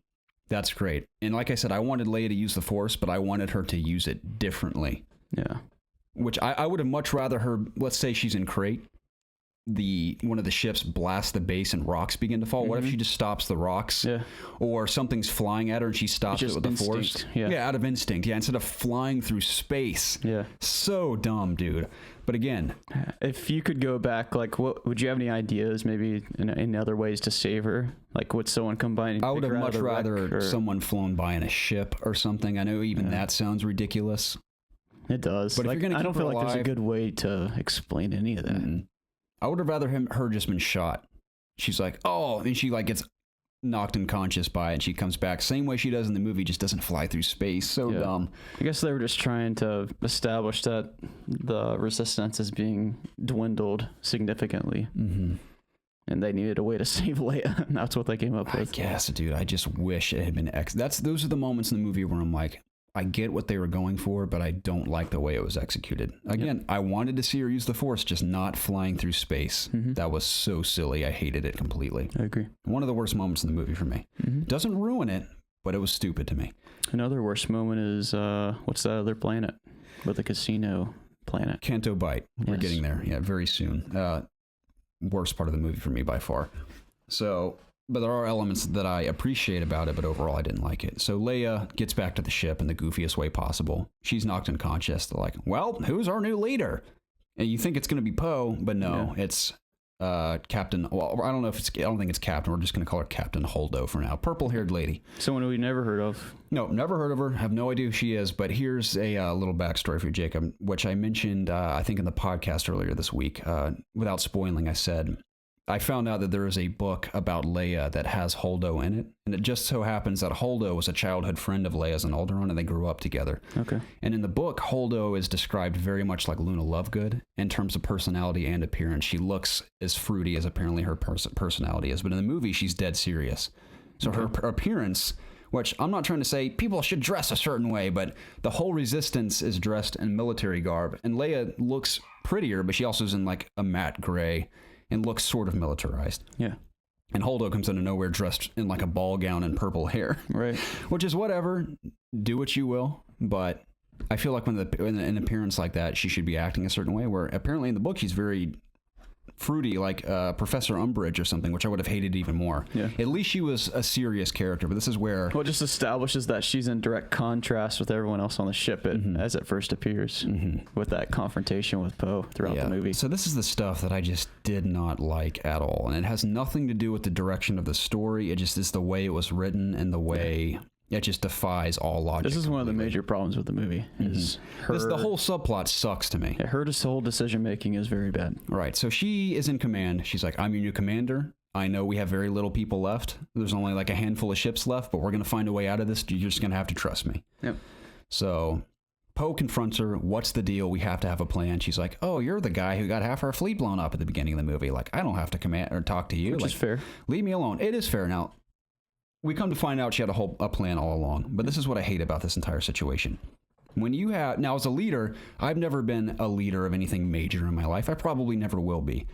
that's great. And like I said, I wanted Leia to use the Force, but I wanted her to use it differently. Yeah. Which I would have much rather her, let's say she's in Crait, one of the ships blasts the base and rocks begin to fall. What if she just stops the rocks? Yeah. Or something's flying at her and she stops it with the Force? Yeah, out of instinct. Yeah, instead of flying through space. Yeah. So dumb, dude. But again, if you could go back, like, what would you have any ideas maybe in other ways to save her? Like, would someone come by and I would have much rather someone flown by in a ship or something. I know even that sounds ridiculous. It does. But like, if you're gonna I don't feel like there's a good way to explain any of that. I would have rather her just been shot. She's like, oh, and she like gets knocked unconscious by it, and she comes back same way she does in the movie, just doesn't fly through space. So dumb. I guess they were just trying to establish that the resistance is being dwindled significantly. and they needed a way to save Leia, and that's what they came up with. I guess, dude, I just wish it had been those are the moments in the movie where I'm like, I get what they were going for, but I don't like the way it was executed. Again, I wanted to see her use the Force, just not flying through space. That was so silly. I hated it completely. I agree. One of the worst moments in the movie for me. Doesn't ruin it, but it was stupid to me. Another worst moment is, what's that other planet? With the casino planet. Canto Bight. We're getting there. Yeah, very soon. Worst part of the movie for me by far. So... But there are elements that I appreciate about it, but overall I didn't like it. So Leia gets back to the ship in the goofiest way possible. She's knocked unconscious. They're like, well, who's our new leader? And you think it's going to be Poe, but no, it's Captain... Well, I don't think it's Captain. We're just going to call her Captain Holdo for now. Purple-haired lady. Someone we never heard of. No, never heard of her. Have no idea who she is. But here's a little backstory for you, Jacob, which I mentioned, I think, in the podcast earlier this week. Without spoiling, I said... I found out that there is a book about Leia that has Holdo in it. And it just so happens that Holdo was a childhood friend of Leia's in Alderaan, and they grew up together. Okay. And in the book, Holdo is described very much like Luna Lovegood in terms of personality and appearance. She looks as fruity as apparently her personality is. But in the movie, she's dead serious. So her appearance, which I'm not trying to say people should dress a certain way, but the whole resistance is dressed in military garb. And Leia looks prettier, but she also is in like a matte gray. And looks sort of militarized. Yeah. And Holdo comes out of nowhere dressed in like a ball gown and purple hair. Right. Which is whatever. Do what you will. But I feel like when an appearance like that, she should be acting a certain way. Where apparently in the book, she's very fruity, like Professor Umbridge or something, which I would have hated even more. Yeah. At least she was a serious character, but this is where... Well, it just establishes that she's in direct contrast with everyone else on the ship as it first appears, with that confrontation with Poe throughout the movie. So this is the stuff that I just did not like at all, and it has nothing to do with the direction of the story. It just is the way it was written and the way... It just defies all logic. This is one of the major problems with the movie. Is the whole subplot sucks to me. Yeah, her whole decision making is very bad. Right. So she is in command. She's like, I'm your new commander. I know we have very little people left. There's only like a handful of ships left, but we're going to find a way out of this. You're just going to have to trust me. Yep. So Poe confronts her. What's the deal? We have to have a plan. She's like, oh, you're the guy who got half our fleet blown up at the beginning of the movie. Like, I don't have to command or talk to you. Which is fair. Leave me alone. It is fair. Now, we come to find out she had a plan all along, but this is what I hate about this entire situation. When you have, now as a leader, I've never been a leader of anything major in my life. I probably never will be.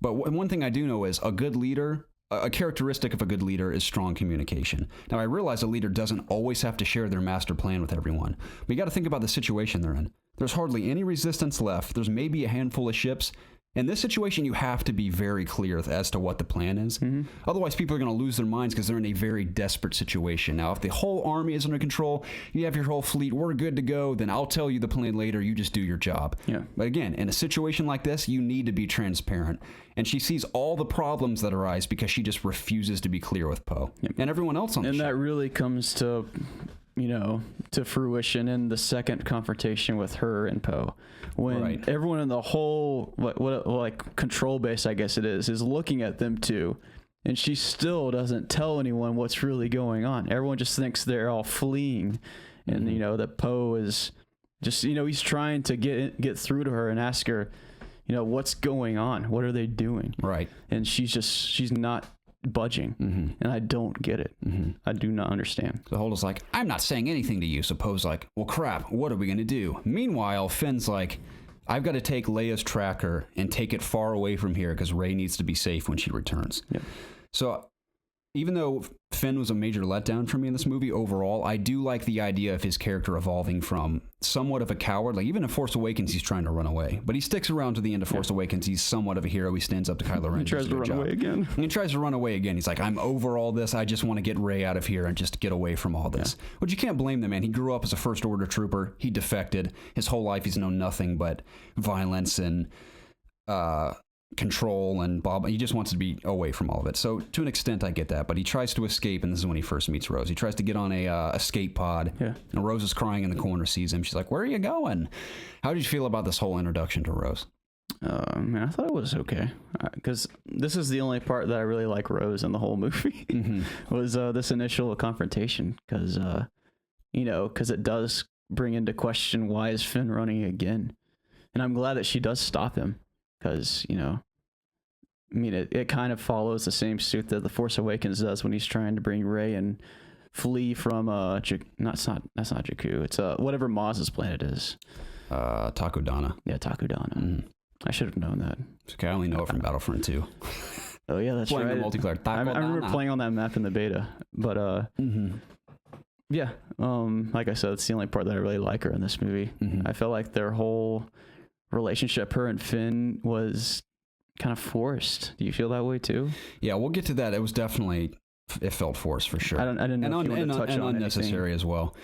But one thing I do know is a good leader, a characteristic of a good leader is strong communication. Now I realize a leader doesn't always have to share their master plan with everyone, but you got to think about the situation they're in. There's hardly any resistance left. There's maybe a handful of ships. In this situation, you have to be very clear as to what the plan is. Otherwise, people are going to lose their minds because they're in a very desperate situation. Now, if the whole army is under control, you have your whole fleet, we're good to go, then I'll tell you the plan later, you just do your job. Yeah. But again, in a situation like this, you need to be transparent. And she sees all the problems that arise because she just refuses to be clear with Poe. Yep. And everyone else on the ship. And that really comes to... to fruition in the second confrontation with her and Poe, when everyone in the whole like control base, I guess it is looking at them too, and she still doesn't tell anyone what's really going on. Everyone just thinks they're all fleeing, and that Poe is just he's trying to get through to her and ask her, what's going on, what are they doing, right? And she's not budging, and I don't get it. I do not understand. So Holdo's like, I'm not saying anything to you. So Poe's like, well, crap, what are we going to do? Meanwhile, Finn's like, I've got to take Leia's tracker and take it far away from here because Rey needs to be safe when she returns. Yep. So even though Finn was a major letdown for me in this movie overall, I do like the idea of his character evolving from somewhat of a coward. Like even in Force Awakens, he's trying to run away, but he sticks around to the end of Force Awakens. He's somewhat of a hero. He stands up to Kylo Ren. He tries to run away again. And he tries to run away again. He's like, I'm over all this. I just want to get Rey out of here and just get away from all this. Yeah. Which you can't blame the man. He grew up as a First Order trooper. He defected. His whole life he's known nothing but violence and control and blah, blah. He just wants to be away from all of it. So to an extent I get that, but he tries to escape, and this is when he first meets Rose. He tries to get on a escape pod, and Rose is crying in the corner, sees him. She's like, where are you going? How did you feel about this whole introduction to Rose? Man, I thought it was okay, because this is the only part that I really like Rose in the whole movie. Was this initial confrontation, because because it does bring into question, why is Finn running again? And I'm glad that she does stop him, because I mean, it kind of follows the same suit that The Force Awakens does when he's trying to bring Rey and flee from that's not Jakku. It's whatever Maz's planet is. Takodana. Yeah, Takodana. Mm. I should have known that. Okay, I only know it from Battlefront 2. Oh yeah, that's playing right. the multiplayer. I remember playing on that map in the beta, but yeah, like I said, it's the only part that I really like her in this movie. I feel like their whole relationship, her and Finn, was kind of forced. Do you feel that way too? Yeah, we'll get to that. It was definitely, it felt forced for sure. I didn't know if you wanted to touch on unnecessary anything. as well.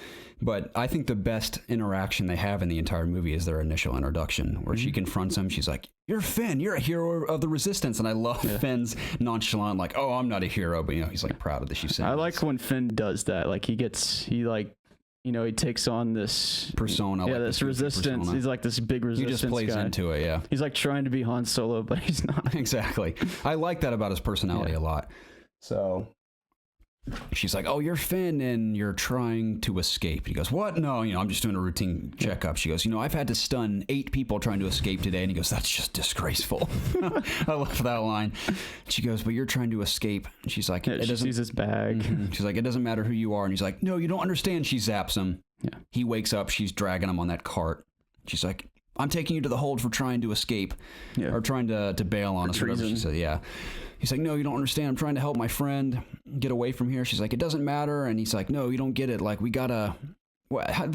But I think the best interaction they have in the entire movie is their initial introduction, where she confronts him. She's like, "You're Finn. You're a hero of the Resistance." And I love Finn's nonchalant, like, "Oh, I'm not a hero," but he's like proud of that she's saying. I like when Finn does that. Like he takes on this persona. Yeah, this resistance. Persona. He's like this big resistance. He just plays guy. Into it. Yeah. He's like trying to be Han Solo, but he's not. Exactly. I like that about his personality a lot. So she's like, "Oh, you're Finn and you're trying to escape." He goes, "What? No, I'm just doing a routine checkup." She goes, "I've had to stun 8 people trying to escape today." And he goes, "That's just disgraceful." I love that line. She goes, "But you're trying to escape." And she's like, "It doesn't." She sees his bag. She's like, "It doesn't matter who you are." And he's like, "No, you don't understand." She zaps him. Yeah. He wakes up. She's dragging him on that cart. She's like, "I'm taking you to the hold for trying to escape," or trying to bail on us. Whatever she said. Yeah. He's like, "No, you don't understand. I'm trying to help my friend get away from here." She's like, "It doesn't matter." And he's like, "No, you don't get it. Like, we gotta."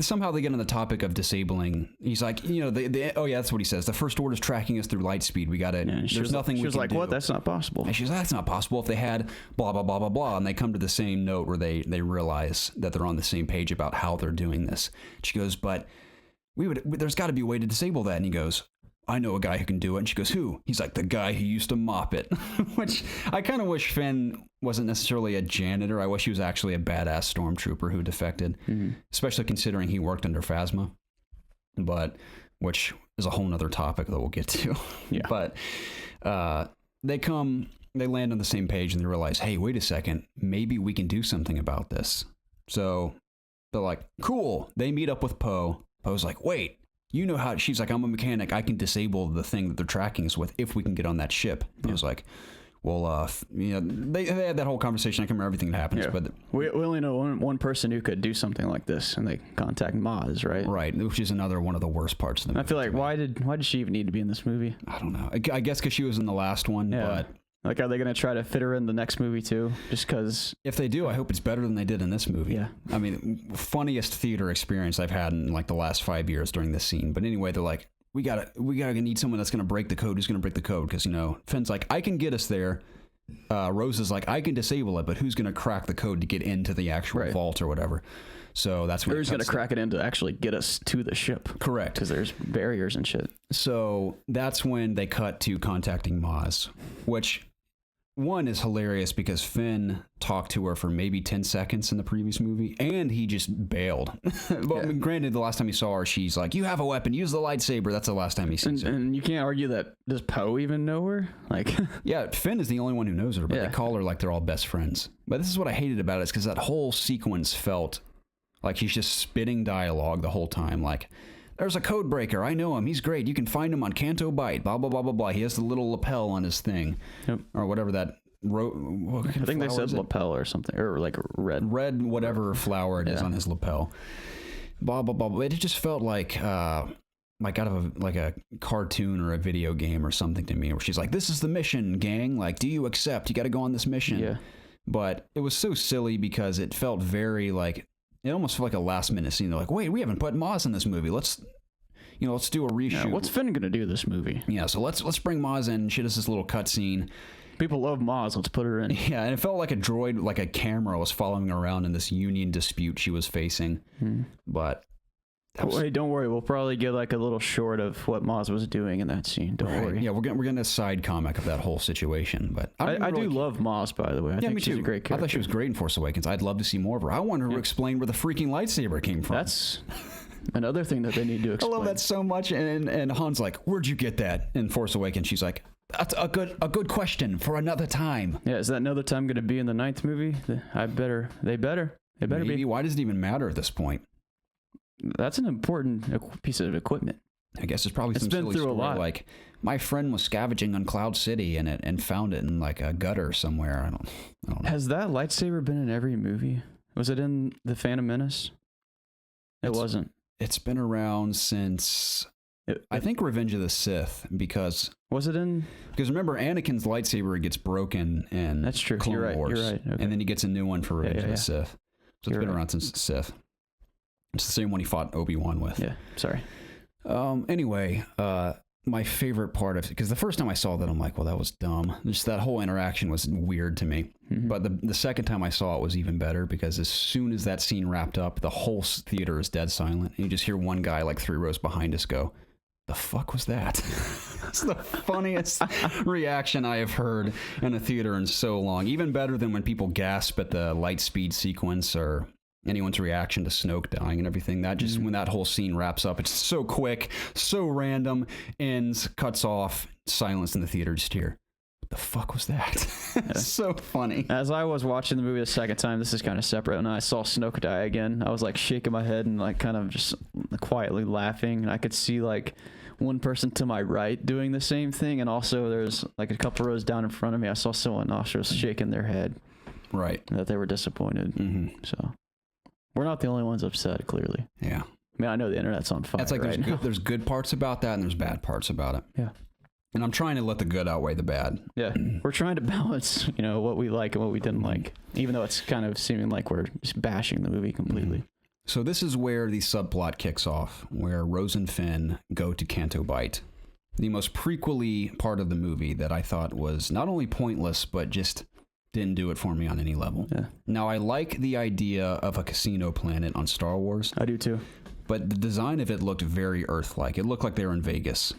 Somehow they get on the topic of disabling. He's like, oh yeah, that's what he says. The First Order's tracking us through light speed. We gotta. There's nothing we can do. She was like, "What? That's not possible." And she's like, "That's not possible." If they had blah blah blah blah blah, and they come to the same note where they realize that they're on the same page about how they're doing this. She goes, "But there's got to be a way to disable that." And he goes, "I know a guy who can do it." And she goes, "Who?" He's like, "The guy who used to mop it." Which I kind of wish Finn wasn't necessarily a janitor. I wish he was actually a badass stormtrooper who defected, especially considering he worked under Phasma, which is a whole nother topic that we'll get to. Yeah. But they land on the same page and they realize, hey, wait a second, maybe we can do something about this. So they're like, cool. They meet up with Poe. Poe's like, wait. You know how, she's like, I'm a mechanic. I can disable the thing that they're tracking us with if we can get on that ship. I was like, well, they had that whole conversation. I can't remember everything that happens, but we only know one person who could do something like this, and they contact Maz, right? Right, which is another one of the worst parts of the movie. I feel like why did she even need to be in this movie? I don't know. I guess because she was in the last one, but. Like, are they going to try to fit her in the next movie too? Just because... If they do, I hope it's better than they did in this movie. Yeah. I mean, funniest theater experience I've had in like the last 5 years during this scene. But anyway, they're like, we gotta need someone that's going to break the code. Who's going to break the code? Because, Finn's like, I can get us there. Rose is like, I can disable it, but who's going to crack the code to get into the actual vault or whatever? So that's when who's going to crack it in to actually get us to the ship. Correct. Because there's barriers and shit. So that's when they cut to contacting Maz, which... One is hilarious because Finn talked to her for maybe 10 seconds in the previous movie, and he just bailed. But granted, the last time he saw her, she's like, you have a weapon, use the lightsaber. That's the last time he sees her. And you can't argue that, does Poe even know her? Like, yeah, Finn is the only one who knows her, but they call her like they're all best friends. But this is what I hated about it, is because that whole sequence felt like he's just spitting dialogue the whole time, like... There's a code breaker. I know him. He's great. You can find him on Canto Bight. Blah, blah, blah, blah, blah. He has the little lapel on his thing. Yep. Or whatever that... I think they said lapel or something. Or like red. Red whatever flower it is on his lapel. Blah, blah, blah, blah. It just felt like out of a cartoon or a video game or something to me. Where she's like, this is the mission, gang. Like, do you accept? You got to go on this mission. Yeah. But it was so silly because it felt very like... It almost felt like a last minute scene. They're like, wait, we haven't put Maz in this movie. Let's do a reshoot. Yeah, what's Finn gonna do this movie? Yeah, so let's bring Maz in. She does this little cutscene. People love Maz. Let's put her in. Yeah, and it felt like a droid, like a camera was following her around in this union dispute she was facing. But wait, don't worry. We'll probably get like a little short of what Maz was doing in that scene. Don't worry. Yeah, we're getting a side comic of that whole situation. But I do love Maz, by the way. I think she's a great character. I thought she was great in Force Awakens. I'd love to see more of her. I want her to explain where the freaking lightsaber came from. That's another thing that they need to explain. I love that so much. And Han's like, where'd you get that? In Force Awakens, she's like, that's a good question for another time. Yeah, is that another time going to be in the 9th movie? They better be. Why does it even matter at this point? That's an important piece of equipment. I guess it's probably It's some been silly through a story lot. like my friend was scavenging on Cloud City and found it in like a gutter somewhere. I don't know. Has that lightsaber been in every movie? Was it in The Phantom Menace? It wasn't. It's been around since I think Revenge of the Sith because was it in? Because remember, Anakin's lightsaber gets broken in That's true. Clone You're right. Wars, You're right. Okay. and then he gets a new one for Revenge of the Sith. So it's been around since the Sith. It's the same one he fought Obi-Wan with. Yeah. Sorry. Anyway, my favorite part of it, because the first time I saw that, I'm like, well, that was dumb. Just that whole interaction was weird to me. Mm-hmm. But the second time I saw it was even better because as soon as that scene wrapped up, the whole theater is dead silent. And you just hear one guy like 3 rows behind us go, the fuck was that? It's the funniest reaction I have heard in a theater in so long. Even better than when people gasp at the light speed sequence or anyone's reaction to Snoke dying and everything. That just when that whole scene wraps up, it's so quick, so random, ends, cuts off, silence in the theater. Just hear, what the fuck was that? It's so funny. As I was watching the movie the second time, this is kind of separate, and I saw Snoke die again. I was like shaking my head and like kind of just quietly laughing, and I could see like one person to my right doing the same thing, and also there's like a couple rows down in front of me, I saw someone else just shaking their head, right, that they were disappointed. So we're not the only ones upset, clearly. Yeah. I mean, I know the internet's on fire. It's like there's good parts about that and there's bad parts about it. Yeah. And I'm trying to let the good outweigh the bad. Yeah. We're trying to balance, what we like and what we didn't like, even though it's kind of seeming like we're just bashing the movie completely. So this is where the subplot kicks off, where Rose and Finn go to Canto Bight. The most prequel-y part of the movie that I thought was not only pointless, but just didn't do it for me on any level. Yeah. Now, I like the idea of a casino planet on Star Wars. I do too. But the design of it looked very Earth-like. It looked like they were in Vegas.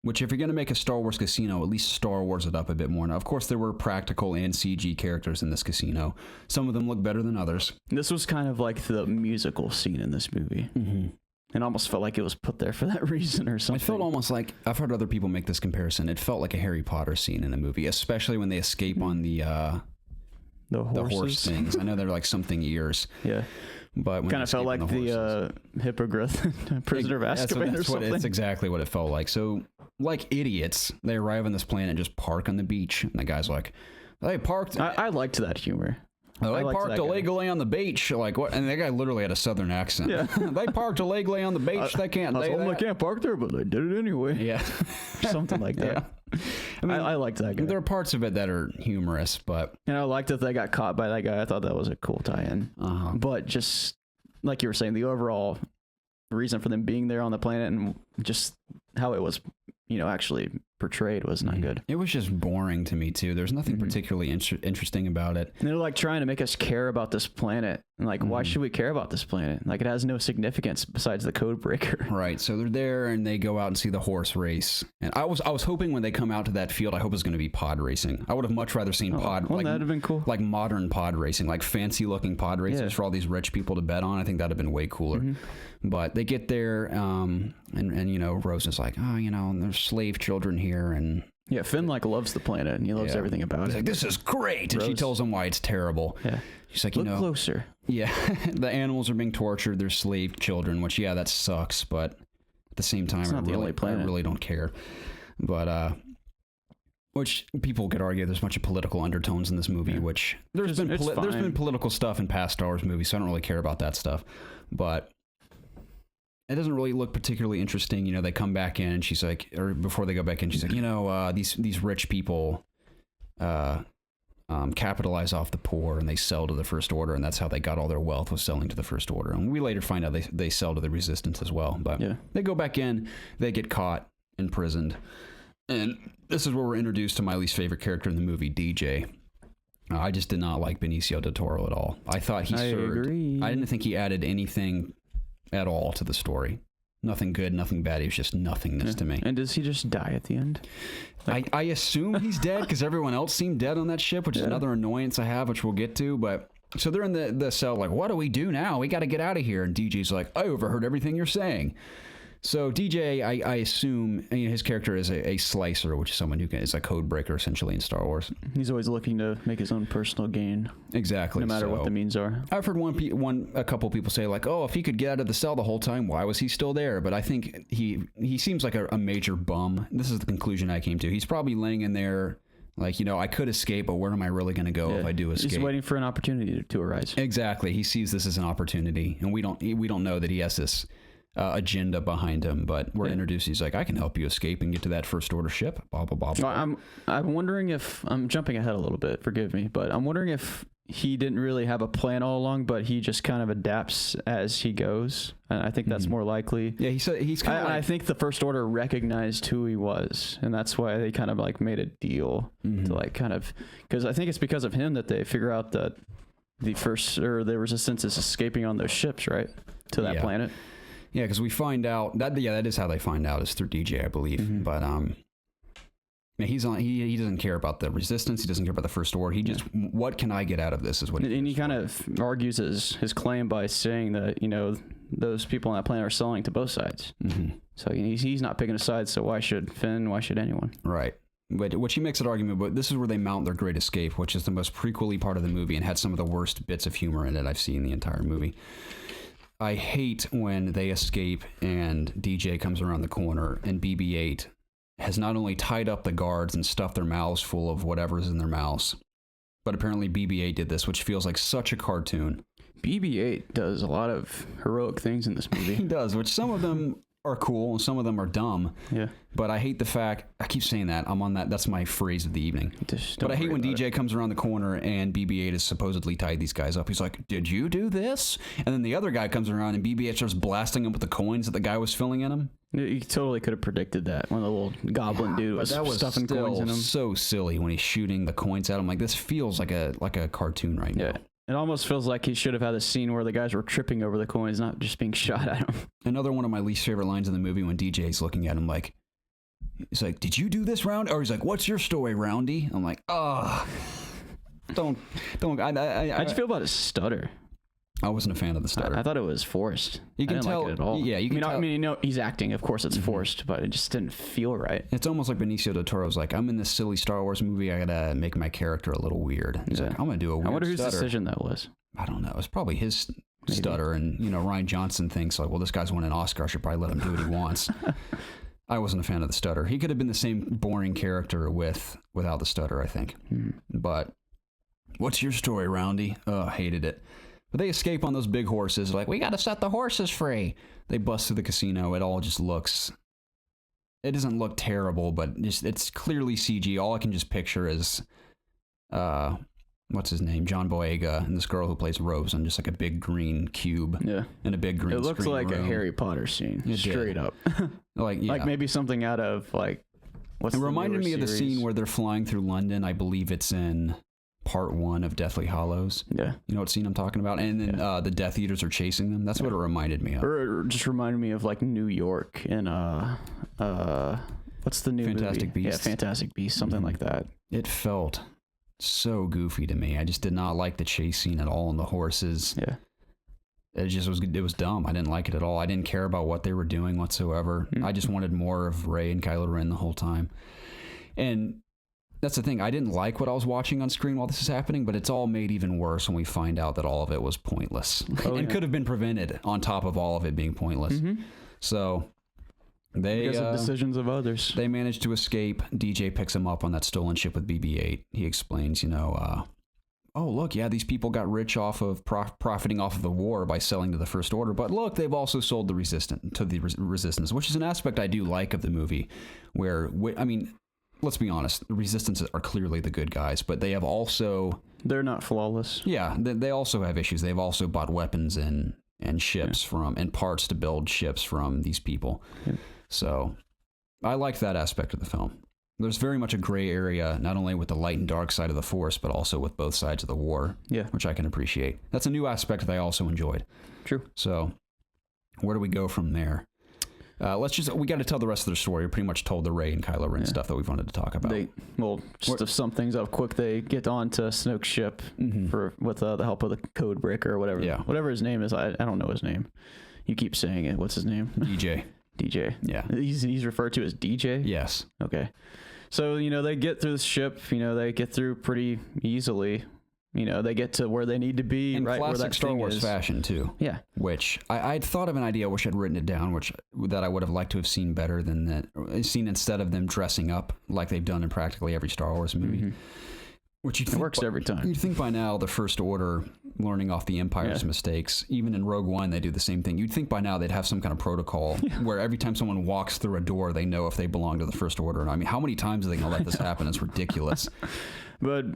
Which, if you're going to make a Star Wars casino, at least Star Wars it up a bit more. Now, of course, there were practical and CG characters in this casino. Some of them look better than others. This was kind of like the musical scene in this movie. It almost felt like it was put there for that reason or something. It felt almost like, I've heard other people make this comparison, it felt like a Harry Potter scene in a movie, especially when they escape on the horse things. I know they're like something ears. Yeah. But kind of felt like the Hippogriff Prisoner of Azkaban or something. It's exactly what it felt like. So, like idiots, they arrive on this planet and just park on the beach. And the guy's like, they parked. I liked that humor. They parked illegally on the beach. Like what? And that guy literally had a southern accent. Yeah. They parked illegally on the beach. They can't. They can't park there, but they did it anyway. Yeah. Something like that. Yeah. I mean, I liked that guy. There are parts of it that are humorous, but I liked that they got caught by that guy. I thought that was a cool tie-in. But just like you were saying, the overall reason for them being there on the planet and just how it was, actually portrayed was not good. It was just boring to me too. There's nothing particularly interesting about it. And they're like trying to make us care about this planet. And like, why should we care about this planet? Like, it has no significance besides the code breaker. Right. So they're there and they go out and see the horse race. And I was hoping when they come out to that field, I hope it's going to be pod racing. I would have much rather seen that'd have been cool. Like modern pod racing, like fancy looking pod races for all these rich people to bet on. I think that'd have been way cooler. But they get there, and Rose is like, there's slave children here, and yeah, Finn loves the planet and he loves everything about He's it. like, this is great, and she tells him why it's terrible. Yeah, she's like, look closer. Yeah, the animals are being tortured. They're slave children, which that sucks. But at the same time, I really don't care. But which people could argue there's a bunch of political undertones in this movie, which there's been political stuff in past Star Wars movies, so I don't really care about that stuff. But it doesn't really look particularly interesting. They come back in and she's like, or before they go back in, she's like, these rich people capitalize off the poor and they sell to the First Order, and that's how they got all their wealth, was selling to the First Order. And we later find out they sell to the Resistance as well. But they go back in, they get caught, imprisoned, and this is where we're introduced to my least favorite character in the movie, DJ. I just did not like Benicio del Toro at all. I thought he served. I didn't think he added anything at all to the story. Nothing good, nothing bad. He was just nothingness to me. And does he just die at the end? I assume he's dead because everyone else seemed dead on that ship, which is another annoyance I have, which we'll get to. But so they're in the cell like, what do we do now? We got to get out of here. And DJ's like, I overheard everything you're saying. So DJ, I assume his character is a slicer, which is someone who is a code breaker essentially in Star Wars. He's always looking to make his own personal gain. Exactly. No matter what the means are. I've heard a couple people say like, oh, if he could get out of the cell the whole time, why was he still there? But I think he seems like a major bum. This is the conclusion I came to. He's probably laying in there like, I could escape, but where am I really going to go if I do escape? He's waiting for an opportunity to arise. Exactly. He sees this as an opportunity, and we don't know that he has this agenda behind him, but we're introduced. He's like, I can help you escape and get to that first order ship. Blah blah blah. blah. I'm wondering if I'm jumping ahead a little bit. Forgive me, but I'm wondering if he didn't really have a plan all along, but he just kind of adapts as he goes. And I think that's more likely. Yeah, he's kind of. I think the First Order recognized who he was, and that's why they kind of like made a deal to like kind of, because I think it's because of him that they figure out that the resistance is escaping on those ships, right, to that planet. Yeah, because we find out that is how they find out, is through DJ, I believe. But he doesn't care about the resistance. He doesn't care about the First Order. He just, what can I get out of this is what. And he kind of argues his claim by saying that those people on that planet are selling to both sides. So he's not picking a side. So why should Finn? Why should anyone? Right. But which he makes an argument, but this is where they mount their great escape, which is the most prequel-y part of the movie and had some of the worst bits of humor in it I've seen in the entire movie. I hate when they escape and DJ comes around the corner and BB-8 has not only tied up the guards and stuffed their mouths full of whatever's in their mouths, but apparently BB-8 did this, which feels like such a cartoon. BB-8 does a lot of heroic things in this movie. He does, which some of them are cool and some of them are dumb. Yeah. But I hate the fact, I keep saying that, I'm on that, that's my phrase of the evening. But I hate when DJ comes around the corner and BB-8 has supposedly tied these guys up. He's like, did you do this? And then the other guy comes around and BB-8 starts blasting him with the coins that the guy was filling in him. You totally could have predicted that when the little goblin dude was stuffing coins in him. So silly when he's shooting the coins at him. Like, this feels like a cartoon right now. It almost feels like he should have had a scene where the guys were tripping over the coins, not just being shot at him. Another one of my least favorite lines in the movie when DJ's looking at him like, he's like, did you do this, Round? Or he's like, what's your story, Roundy? I'm like, don't. How'd you feel about his stutter? I wasn't a fan of the stutter. I thought it was forced. You can tell like it at all. Yeah, you can tell. I mean, he's acting. Of course, it's forced, but it just didn't feel right. It's almost like Benicio del Toro's like, I'm in this silly Star Wars movie. I gotta make my character a little weird. He's like, I'm gonna do a weird stutter. I wonder whose decision that was. I don't know. It's probably his stutter, and Ryan Johnson thinks like, well, this guy's won an Oscar. I should probably let him do what he wants. I wasn't a fan of the stutter. He could have been the same boring character without the stutter, I think. But what's your story, Roundy? Hated it. But they escape on those big horses. Like, we got to set the horses free. They bust through the casino. It all just looks... It doesn't look terrible, but it's clearly CG. All I can just picture is... what's his name? John Boyega and this girl who plays Rose on just like a big green cube. Yeah. And a big green screen. It looks like room. A Harry Potter scene. Straight up. Like maybe something out of like... It reminded me of the scene where they're flying through London. I believe it's in... Part 1 of Deathly Hallows. Yeah. You know what scene I'm talking about? And then the Death Eaters are chasing them. That's what it reminded me of. Or it just reminded me of like New York and what's the new Fantastic movie? Beasts. Yeah, Fantastic Beasts, something like that. It felt so goofy to me. I just did not like the chase scene at all, and the horses. Yeah. It was dumb. I didn't like it at all. I didn't care about what they were doing whatsoever. I just wanted more of Rey and Kylo Ren the whole time. And that's the thing. I didn't like what I was watching on screen while this is happening, but it's all made even worse when we find out that all of it was pointless and could have been prevented on top of all of it being pointless. So because of decisions of others, they managed to escape. DJ picks him up on that stolen ship with BB-8. He explains, oh, look, yeah, these people got rich off of profiting off of the war by selling to the First Order. But look, they've also sold the resistance, which is an aspect I do like of the movie where, I mean, let's be honest, the Resistance are clearly the good guys, but they have also... They're not flawless. Yeah, they also have issues. They've also bought weapons and ships and parts to build ships from these people. Yeah. So I liked that aspect of the film. There's very much a gray area, not only with the light and dark side of the Force, but also with both sides of the war, which I can appreciate. That's a new aspect that I also enjoyed. True. So where do we go from there? We got to tell the rest of the story. We pretty much told the Rey and Kylo Ren stuff that we wanted to talk about. To sum things up quick, they get onto Snoke's ship with the help of the code breaker or whatever. Yeah. Whatever his name is. I don't know his name. You keep saying it. What's his name? DJ. DJ. Yeah. He's referred to as DJ? Yes. Okay. So, they get through the ship, they get through pretty easily. They get to where they need to be. In right classic where that Star Wars is. fashion, too. Yeah. Which I'd thought of an idea, I wish I'd written it down, that I would have liked to have seen better than that. Seen instead of them dressing up like they've done in practically every Star Wars movie. Mm-hmm. Which it works every time. You'd think by now the First Order, learning off the Empire's mistakes, even in Rogue One they do the same thing. You'd think by now they'd have some kind of protocol where every time someone walks through a door, they know if they belong to the First Order. And I mean, how many times are they going to let this happen? It's ridiculous. But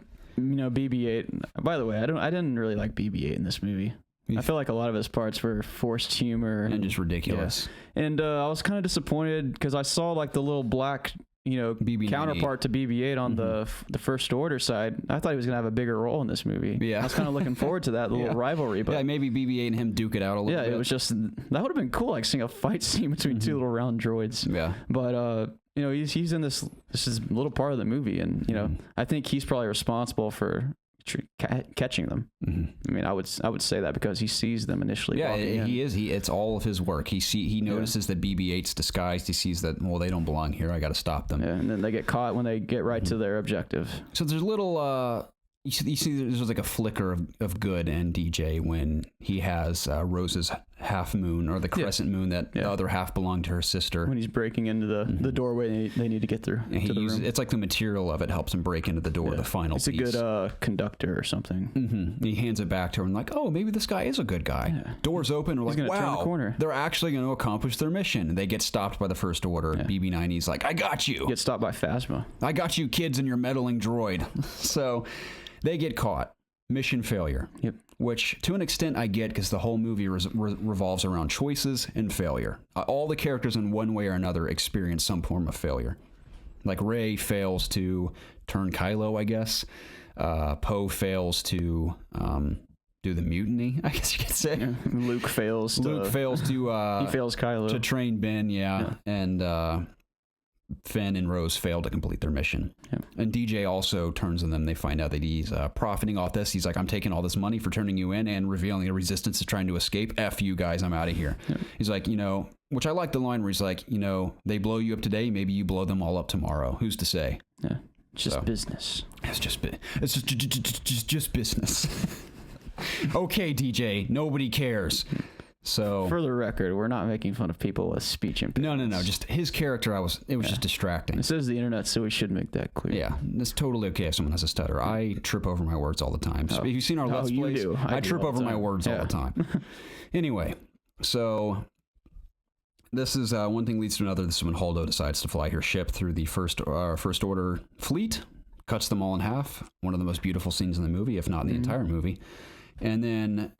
BB-8. By the way, I didn't really like BB-8 in this movie. I feel like a lot of his parts were forced humor and just ridiculous. Yeah. And I was kind of disappointed because I saw like the little black BB-98 counterpart to BB-8 on the First Order side. I thought he was gonna have a bigger role in this movie. Yeah, I was kind of looking forward to that little rivalry. But yeah, maybe BB-8 and him duke it out a little bit. Yeah, it was just that would have been cool, like seeing a fight scene between two little round droids. Yeah, but he's in this is a little part of the movie, and I think he's probably responsible for catching them. I mean, I would say that because he sees them initially. Yeah, he is. It's all of his work. He notices that BB-8's disguised. He sees that they don't belong here. I got to stop them. Yeah, and then they get caught when they get right to their objective. So there's little. You see, there's like a flicker of good in DJ when he has Rose's half moon or the crescent moon that the other half belonged to her sister. When he's breaking into the doorway they need to get through to the room. It's like the material of it helps him break into the door, the final piece. It's a good conductor or something. He hands it back to her and like, oh, maybe this guy is a good guy. Yeah. Doors open. We're like, wow, turn the corner. They're actually going to accomplish their mission. And they get stopped by the First Order. Yeah. BB-9E's like, I got you. Get stopped by Phasma. I got you kids and your meddling droid. So they get caught. Mission failure. Yep. Which, to an extent, I get because the whole movie revolves around choices and failure. All the characters, in one way or another, experience some form of failure. Like Rey fails to turn Kylo, I guess. Poe fails to do the mutiny, I guess you could say. Yeah. Luke fails to... he fails Kylo. To train Ben, and... Finn and Rose fail to complete their mission. Yeah. And DJ also turns on them. They find out that he's profiting off this. He's like, I'm taking all this money for turning you in and revealing the resistance is trying to escape. F you guys, I'm out of here. Yeah. He's like, which I like the line where he's like, they blow you up today, maybe you blow them all up tomorrow. Who's to say? Yeah. It's just business. It's just business. Okay, DJ, nobody cares. So, for the record, we're not making fun of people with speech impediments. No. Just his character, it was just distracting. This is the internet, so we should make that clear. Yeah, it's totally okay if someone has a stutter. I trip over my words all the time. So if you've seen our Let's Plays, I trip over my words all the time. Anyway, so this is one thing leads to another. This is when Holdo decides to fly her ship through the First Order fleet, cuts them all in half. One of the most beautiful scenes in the movie, if not in the entire movie. And then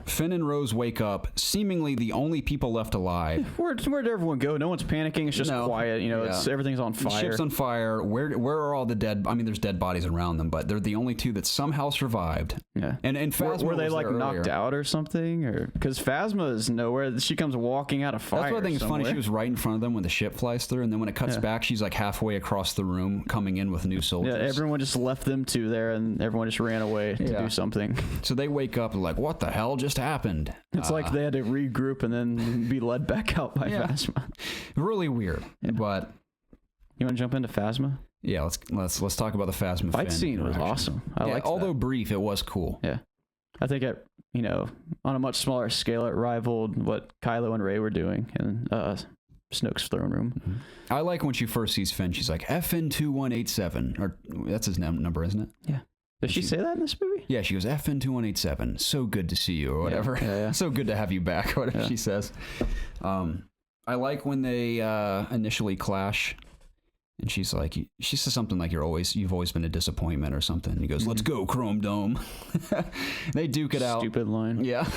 Finn and Rose wake up, seemingly the only people left alive. Where'd everyone go? No one's panicking. It's just quiet. Everything's on fire. The ship's on fire. Where are all the dead? I mean, there's dead bodies around them, but they're the only two that somehow survived. Yeah. And Phasma were they like knocked out or something? Or because Phasma is nowhere. She comes walking out of fire. That's what I think is funny. She was right in front of them when the ship flies through, and then when it cuts back, she's like halfway across the room, coming in with new soldiers. Yeah. Everyone just left them two there, and everyone just ran away to do something. So they wake up and like, what the hell just happened? It's like they had to regroup and then be led back out by Phasma. Really weird. Yeah. But you want to jump into Phasma? Yeah, let's talk about the Phasma fight scene. Was awesome. I liked although brief, it was cool. Yeah, I think on a much smaller scale, it rivaled what Kylo and Rey were doing in Snoke's throne room. Mm-hmm. I like when she first sees Finn. She's like FN2187, or that's his number, isn't it? Yeah. Does she say that in this movie? Yeah, she goes, FN2187, so good to see you, or whatever. Yeah. So good to have you back, or whatever she says. I like when they initially clash, and she says something like, you've always been a disappointment, or something. And he goes, let's go, Chrome Dome. They duke it out. Stupid line. Yeah.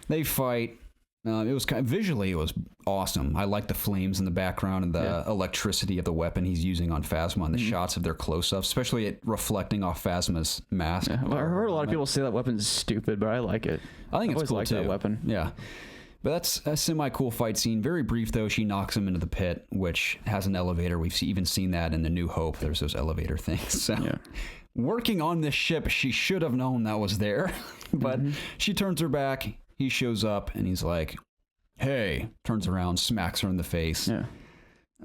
They fight. It was visually, it was awesome. I like the flames in the background and the electricity of the weapon he's using on Phasma and the shots of their close-ups, especially it reflecting off Phasma's mask. Yeah. Well, I heard a lot of people say that weapon's stupid, but I like it. I think it's cool too. That weapon. Yeah. But that's a semi-cool fight scene. Very brief, though. She knocks him into the pit, which has an elevator. We've even seen that in The New Hope. There's those elevator things. So, working on this ship, she should have known that was there. But she turns her back. He shows up, and he's like, hey, turns around, smacks her in the face. Yeah.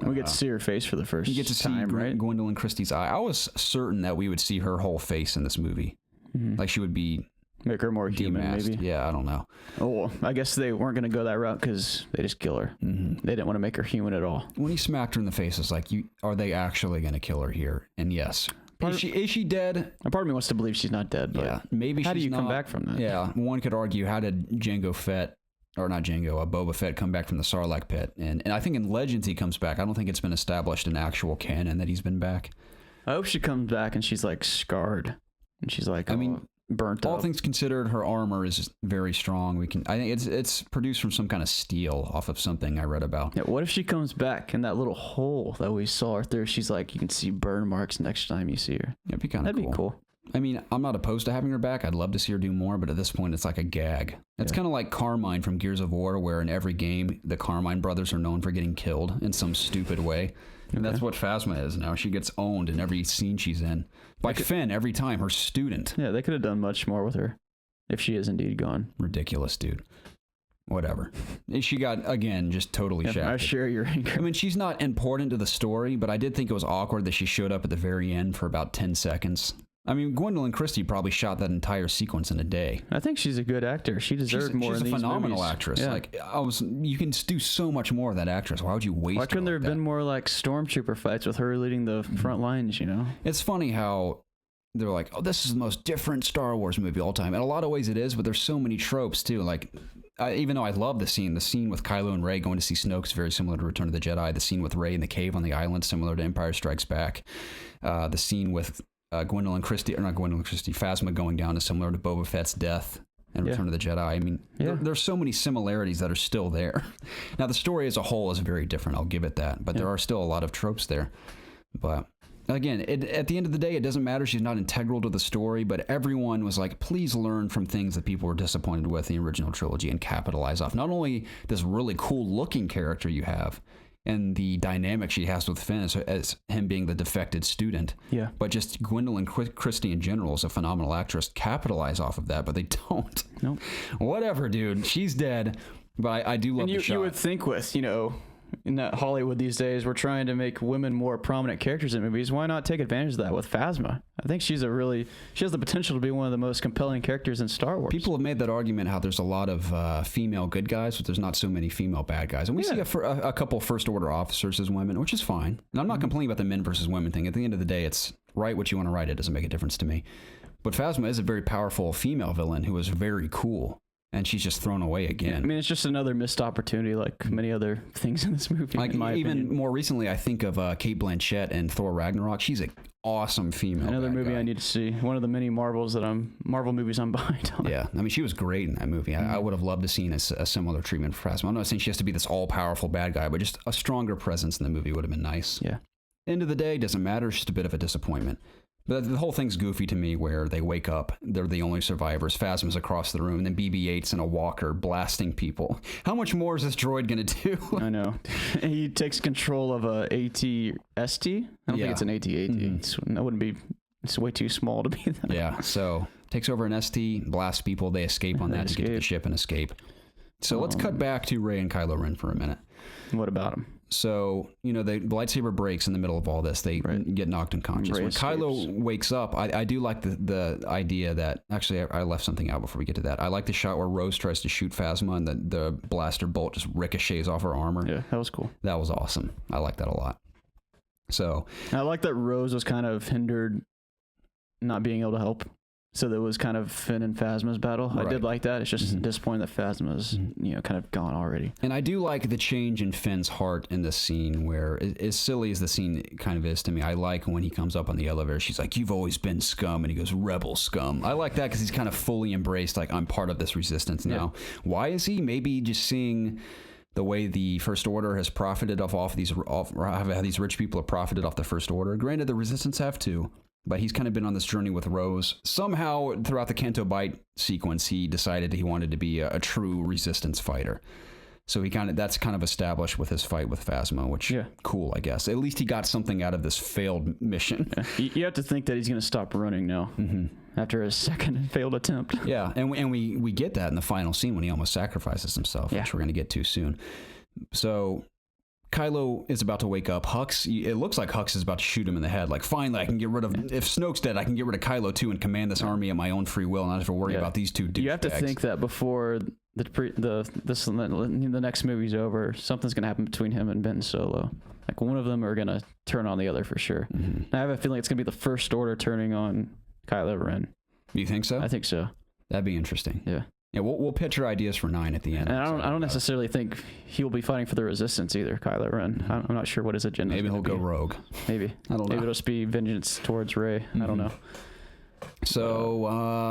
We get to see her face for the first time, you get to see right? Gwendolyn Christie's eye. I was certain that we would see her whole face in this movie. Like she would be... Make her more human, demasked. maybe. Yeah, I don't know. Oh, well, I guess they weren't going to go that route because they just kill her. They didn't want to make her human at all. When he smacked her in the face, it's like, are they actually going to kill her here? And yes. Is she dead? A part of me wants to believe she's not dead, but yeah, maybe how she's do you not. come back from that? Yeah, one could argue, how did Boba Fett come back from the Sarlacc pit? And I think in Legends he comes back. I don't think it's been established in actual canon that he's been back. I hope she comes back and she's like scarred. And she's like, burnt all up. things considered, her armor is very strong. I think it's produced from some kind of steel off of something I read about. Yeah, what if she comes back in that little hole that we saw her through? She's like, you can see burn marks next time you see her. It'd be kind of cool. That'd be cool. I mean, I'm not opposed to having her back. I'd love to see her do more, but at this point, it's like a gag. It's kind of like Carmine from Gears of War, where in every game, the Carmine brothers are known for getting killed in some stupid way. And that's what Phasma is now. She gets owned in every scene she's in. By Finn every time, her student. Yeah, they could have done much more with her if she is indeed gone. Ridiculous, dude. Whatever. She got, again, just totally shafted. I share your anger. I mean, she's not important to the story, but I did think it was awkward that she showed up at the very end for about 10 seconds. I mean, Gwendolyn Christie probably shot that entire sequence in a day. I think she's a good actor. She deserved more. She's a phenomenal movies. actress. Yeah. Like you can do so much more of that actress. Why would you waste? Why couldn't there have been more like stormtrooper fights with her leading the front lines? You know, it's funny how they're like, "Oh, this is the most different Star Wars movie of all time." In a lot of ways, it is, but there's so many tropes too. Like, even though I love the scene with Kylo and Rey going to see Snoke is very similar to Return of the Jedi. The scene with Rey in the cave on the island, similar to Empire Strikes Back. The scene with Phasma going down is similar to Boba Fett's death and Return of the Jedi. I mean, there's so many similarities that are still there. Now, the story as a whole is very different. I'll give it that. But there are still a lot of tropes there. But again, at the end of the day, it doesn't matter. She's not integral to the story. But everyone was like, please learn from things that people were disappointed with in the original trilogy and capitalize off not only this really cool looking character you have, and the dynamic she has with Finn as him being the defected student. Yeah. But just Gwendolyn Christie in general is a phenomenal actress. Capitalize off of that, but they don't. Nope. Whatever, dude. She's dead, but I do love the shot. You would think with, in that Hollywood these days, we're trying to make women more prominent characters in movies. Why not take advantage of that with Phasma? I think she has the potential to be one of the most compelling characters in Star Wars. People have made that argument how there's a lot of female good guys, but there's not so many female bad guys. And we see a couple First Order officers as women, which is fine. And I'm not complaining about the men versus women thing. At the end of the day, it's write what you want to write. It doesn't make a difference to me. But Phasma is a very powerful female villain who is very cool. And she's just thrown away again. I mean, it's just another missed opportunity, like many other things in this movie. Like even more recently, I think of Cate Blanchett in Thor Ragnarok. She's an awesome female. Another movie I need to see. One of the many Marvel movies I'm behind on. Yeah, I mean, she was great in that movie. I would have loved to seen a similar treatment for Phasma. I'm not saying she has to be this all-powerful bad guy, but just a stronger presence in the movie would have been nice. Yeah. End of the day, doesn't matter. It's just a bit of a disappointment. But the whole thing's goofy to me where they wake up, they're the only survivors, Phasma's across the room, and then BB-8's in a walker blasting people. How much more is this droid going to do? I know. He takes control of a AT-ST? I don't think it's an AT-AT. That wouldn't be... It's way too small to be that. Yeah, so takes over an ST, blasts people, they escape on that to get to the ship and escape. So let's cut back to Rey and Kylo Ren for a minute. What about them? So, the lightsaber breaks in the middle of all this. They get knocked unconscious. When Kylo wakes up, I do like the idea that... Actually, I left something out before we get to that. I like the shot where Rose tries to shoot Phasma and the blaster bolt just ricochets off her armor. Yeah, that was cool. That was awesome. I like that a lot. So... I like that Rose was kind of hindered not being able to help. So that was kind of Finn and Phasma's battle. Right. I did like that. It's just disappointing that Phasma's, kind of gone already. And I do like the change in Finn's heart in this scene where, as silly as the scene kind of is to me, I like when he comes up on the elevator, she's like, "You've always been scum." And he goes, "Rebel scum." I like that because he's kind of fully embraced, like, I'm part of this resistance now. Yeah. Why is he? Maybe just seeing the way the First Order has profited off these rich people have profited off the First Order. Granted, the resistance have too. But he's kind of been on this journey with Rose. Somehow, throughout the Canto Bight sequence, he decided he wanted to be a true resistance fighter. So that's kind of established with his fight with Phasma, which cool, I guess. At least he got something out of this failed mission. Yeah. You have to think that he's going to stop running now. after his second failed attempt. Yeah, and we get that in the final scene when he almost sacrifices himself, which we're going to get to soon. So Kylo is about to wake up. Hux, it looks like Hux is about to shoot him in the head. Like, finally, I can get rid of... If Snoke's dead, I can get rid of Kylo too and command this army at my own free will and not have to worry about these two douchebags. You have to think that before the next movie's over, something's going to happen between him and Ben Solo. Like, one of them are going to turn on the other for sure. Mm-hmm. I have a feeling it's going to be the First Order turning on Kylo Ren. You think so? I think so. That'd be interesting. Yeah. Yeah, we'll pitch our ideas for 9 at the end. And I don't necessarily think he'll be fighting for the Resistance either, Kylo Ren. I'm not sure what his agenda is. Maybe he'll go rogue. Maybe. I don't know. Maybe it'll just be vengeance towards Rey. Mm-hmm. I don't know. So,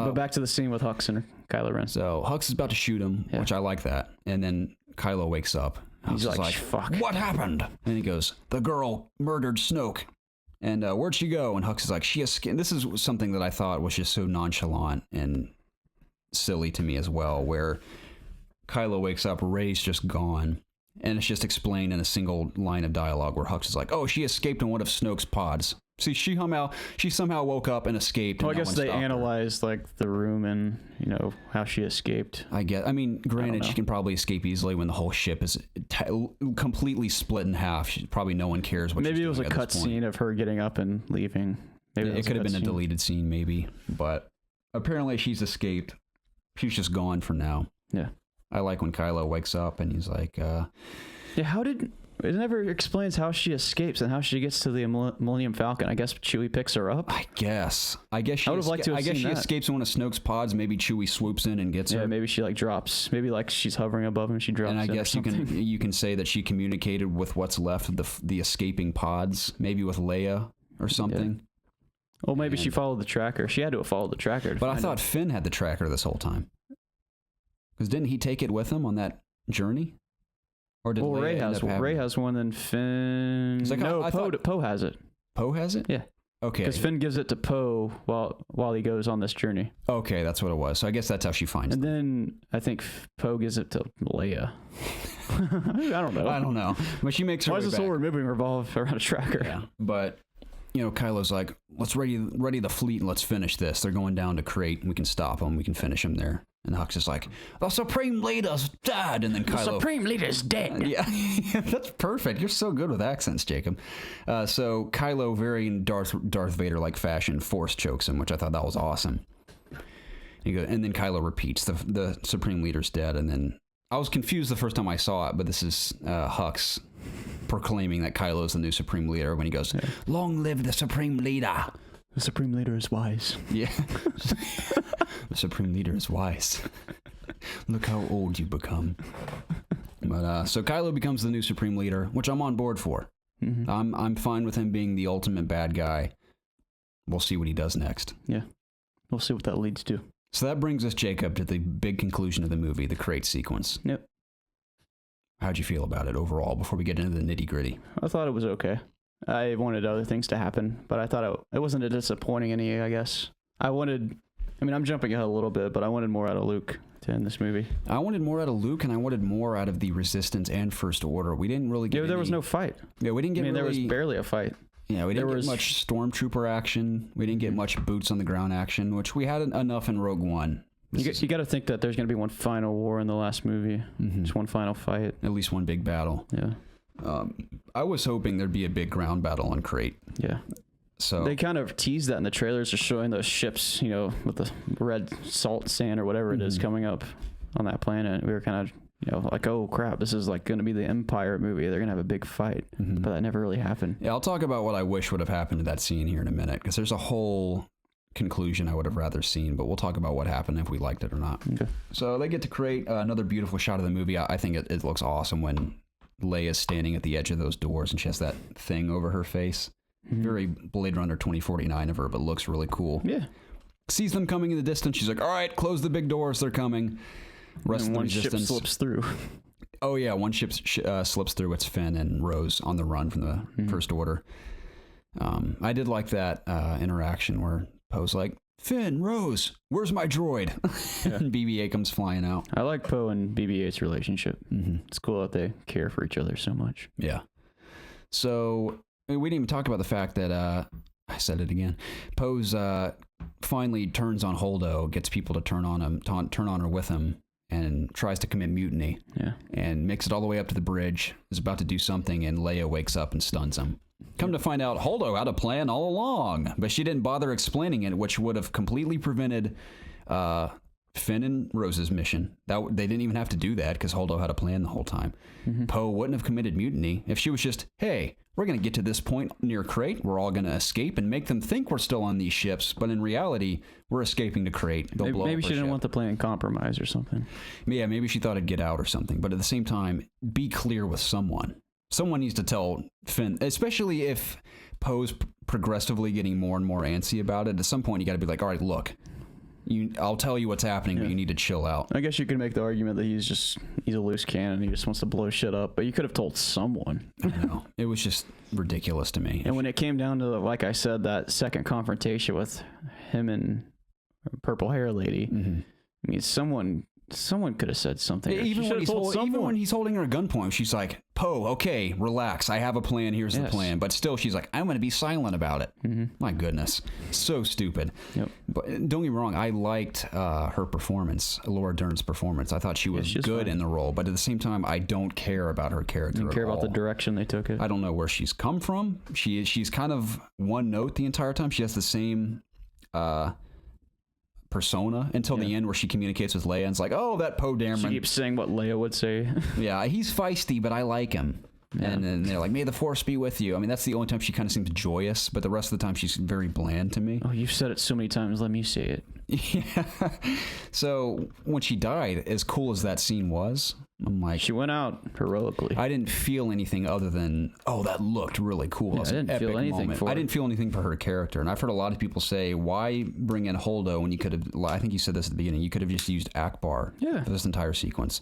but back to the scene with Hux and Kylo Ren. So Hux is about to shoot him, which I like that. And then Kylo wakes up. He's like, fuck. What happened? And he goes, the girl murdered Snoke. And where'd she go? And Hux is like, she escaped. This is something that I thought was just so nonchalant and silly to me as well, where Kylo wakes up, Rey's just gone, and it's just explained in a single line of dialogue where Hux is like, oh, she escaped in one of Snoke's pods. See, she somehow woke up and escaped. And I guess they analyzed like the room and how she escaped. Granted, she can probably escape easily when the whole ship is completely split in half. Probably no one cares what. Maybe it was a cut scene of her getting up and leaving. Maybe it could have been a deleted scene, maybe, but apparently she's escaped. She's just gone for now. Yeah. I like when Kylo wakes up and he's like, it never explains how she escapes and how she gets to the Millennium Falcon. I guess Chewie picks her up. I guess she escapes in one of Snoke's pods. Maybe Chewie swoops in and gets her. Yeah, maybe she drops. Maybe she's hovering above him, she drops. And I guess you can say that she communicated with what's left of the escaping pods, maybe with Leia or something. Yeah. Well, maybe she followed the tracker. She had to have followed the tracker. But I thought Finn had the tracker this whole time. Because didn't he take it with him on that journey? Or did Rey has one, then Finn... Poe has it. Poe has it? Yeah. Okay. Because Finn gives it to Poe while he goes on this journey. Okay, that's what it was. So I guess that's how she finds it. And then I think Poe gives it to Leia. I don't know. But she makes her Why way does this whole movie revolve around a tracker? Yeah. But... Kylo's like, let's ready the fleet and let's finish this. They're going down to Crait and we can stop them. We can finish them there. And Hux is like, the Supreme Leader's dead. And then Kylo... The Supreme Leader's dead. Yeah, that's perfect. You're so good with accents, Jacob. So Kylo, very in Darth Vader-like fashion, force chokes him, which I thought that was awesome. And then Kylo repeats, the Supreme Leader's dead. And then I was confused the first time I saw it, but this is Hux proclaiming that Kylo is the new Supreme Leader when he goes, long live the Supreme Leader. The Supreme Leader is wise. Yeah. The Supreme Leader is wise. Look how old you become. But so Kylo becomes the new Supreme Leader, which I'm on board for. Mm-hmm. I'm fine with him being the ultimate bad guy. We'll see what he does next. Yeah. We'll see what that leads to. So that brings us, Jacob, to the big conclusion of the movie, the Crait sequence. Yep. How'd you feel about it overall before we get into the nitty-gritty? I thought it was okay. I wanted other things to happen, but I thought it wasn't a disappointing ending, I guess. I'm jumping ahead a little bit, but I wanted more out of Luke to end this movie. I wanted more out of Luke, and I wanted more out of the Resistance and First Order. We didn't really get there was no fight. Yeah, we didn't get there was barely a fight. Yeah, we didn't get much stormtrooper action. We didn't get much boots on the ground action, which we had enough in Rogue One. You got to think that there's going to be one final war in the last movie. Mm-hmm. Just one final fight. At least one big battle. Yeah. I was hoping there'd be a big ground battle on Crait. Yeah. So they kind of teased that in the trailers, just showing those ships, with the red salt sand or whatever it is coming up on that planet. We were kind of, like, oh crap, this is like going to be the Empire movie. They're going to have a big fight, but that never really happened. Yeah, I'll talk about what I wish would have happened to that scene here in a minute, because there's a whole conclusion I would have rather seen, but we'll talk about what happened, if we liked it or not. Okay. So they get to Crait, another beautiful shot of the movie. I think it looks awesome when Leia's standing at the edge of those doors and she has that thing over her face. Very Blade Runner 2049 of her, but looks really cool. Yeah. Sees them coming in the distance. She's like, all right, close the big doors. They're coming. Rest of the Resistance. Ship slips through. Oh, yeah. One ship slips through. It's Finn and Rose on the run from the First Order. I did like that interaction where Poe's like, Finn, Rose, where's my droid? Yeah. And BB-8 comes flying out. I like Poe and BB-8's relationship. It's cool that they care for each other so much. Yeah. So we didn't even talk about the fact that, I said it again, Poe's finally turns on Holdo, gets people to turn on her with him, and tries to commit mutiny. Yeah. And makes it all the way up to the bridge, is about to do something, and Leia wakes up and stuns him. Come to find out, Holdo had a plan all along, but she didn't bother explaining it, which would have completely prevented Finn and Rose's mission. They didn't even have to do that because Holdo had a plan the whole time. Poe wouldn't have committed mutiny if she was just, hey, we're going to get to this point near Crait. We're all going to escape and make them think we're still on these ships, but in reality, we're escaping to Crait. Maybe she didn't want the plan compromised or something. Yeah, maybe she thought it'd get out or something. But at the same time, be clear with someone. Someone needs to tell Finn, especially if Poe's progressively getting more and more antsy about it. At some point, you got to be like, all right, look, I'll tell you what's happening, but you need to chill out. I guess you could make the argument that he's a loose cannon. He just wants to blow shit up. But you could have told someone. I know. It was just ridiculous to me. And when it came down to, like I said, that second confrontation with him and purple hair lady, I mean, someone could have said something. Even when he's holding her at gunpoint, she's like, Poe, okay, relax. I have a plan. Here's the plan. But still, she's like, I'm going to be silent about it. My goodness. So stupid. Yep. But don't get me wrong. I liked her performance, Laura Dern's performance. I thought she was good in the role. But at the same time, I don't care about her character You care about the direction they took it? I don't know where she's come from. She's kind of one note the entire time. She has the same persona until the end where she communicates with Leia and it's like, oh, that Poe Dameron. She keeps saying what Leia would say. Yeah, he's feisty, but I like him. Yeah. And then they're like, may the Force be with you. I mean, that's the only time she kind of seems joyous, but the rest of the time she's very bland to me. Oh, you've said it so many times. Let me say it. Yeah. So when she died, as cool as that scene was, I'm like... She went out heroically. I didn't feel anything other than, oh, that looked really cool. Yeah, I didn't feel anything for her. I didn't feel anything for her character. And I've heard a lot of people say, why bring in Holdo when you could have... I think you said this at the beginning. You could have just used Ackbar for this entire sequence.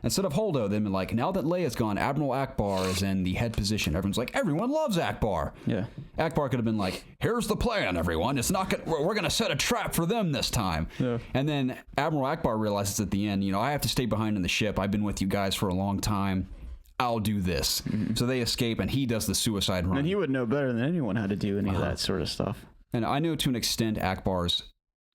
Instead of Holdo, they've been like, now that Leia's gone, Admiral Ackbar is in the head position. Everyone's like, everyone loves Ackbar. Yeah. Ackbar could have been like, here's the plan, everyone. It's not gonna, we're going to set a trap for them this time. Yeah. And then Admiral Ackbar realizes at the end, I have to stay behind in the ship. I've been with you guys for a long time. I'll do this. So they escape, and he does the suicide run. And he would know better than anyone how to do any of that sort of stuff. And I know to an extent Ackbar's...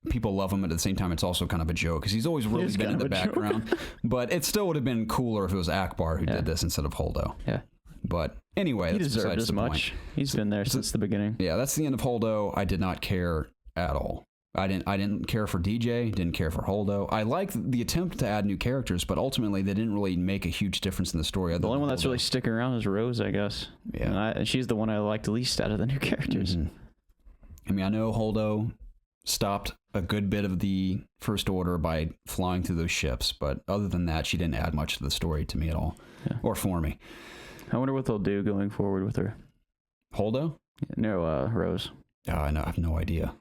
People love him, but at the same time, it's also kind of a joke because he's always really been in the background. But it still would have been cooler if it was Ackbar who did this instead of Holdo. Yeah. But anyway, he deserved as much. He's been there since the beginning. Yeah, that's the end of Holdo. I did not care at all. I didn't care for DJ. Didn't care for Holdo. I liked the attempt to add new characters, but ultimately they didn't really make a huge difference in the story. The only one that's really sticking around is Rose, I guess. Yeah, and she's the one I liked the least out of the new characters. I mean, I know Holdo stopped a good bit of the First Order by flying through those ships, but other than that, she didn't add much to the story to me at all, or for me. I wonder what they'll do going forward with her. Holdo? No, Rose. I have no idea.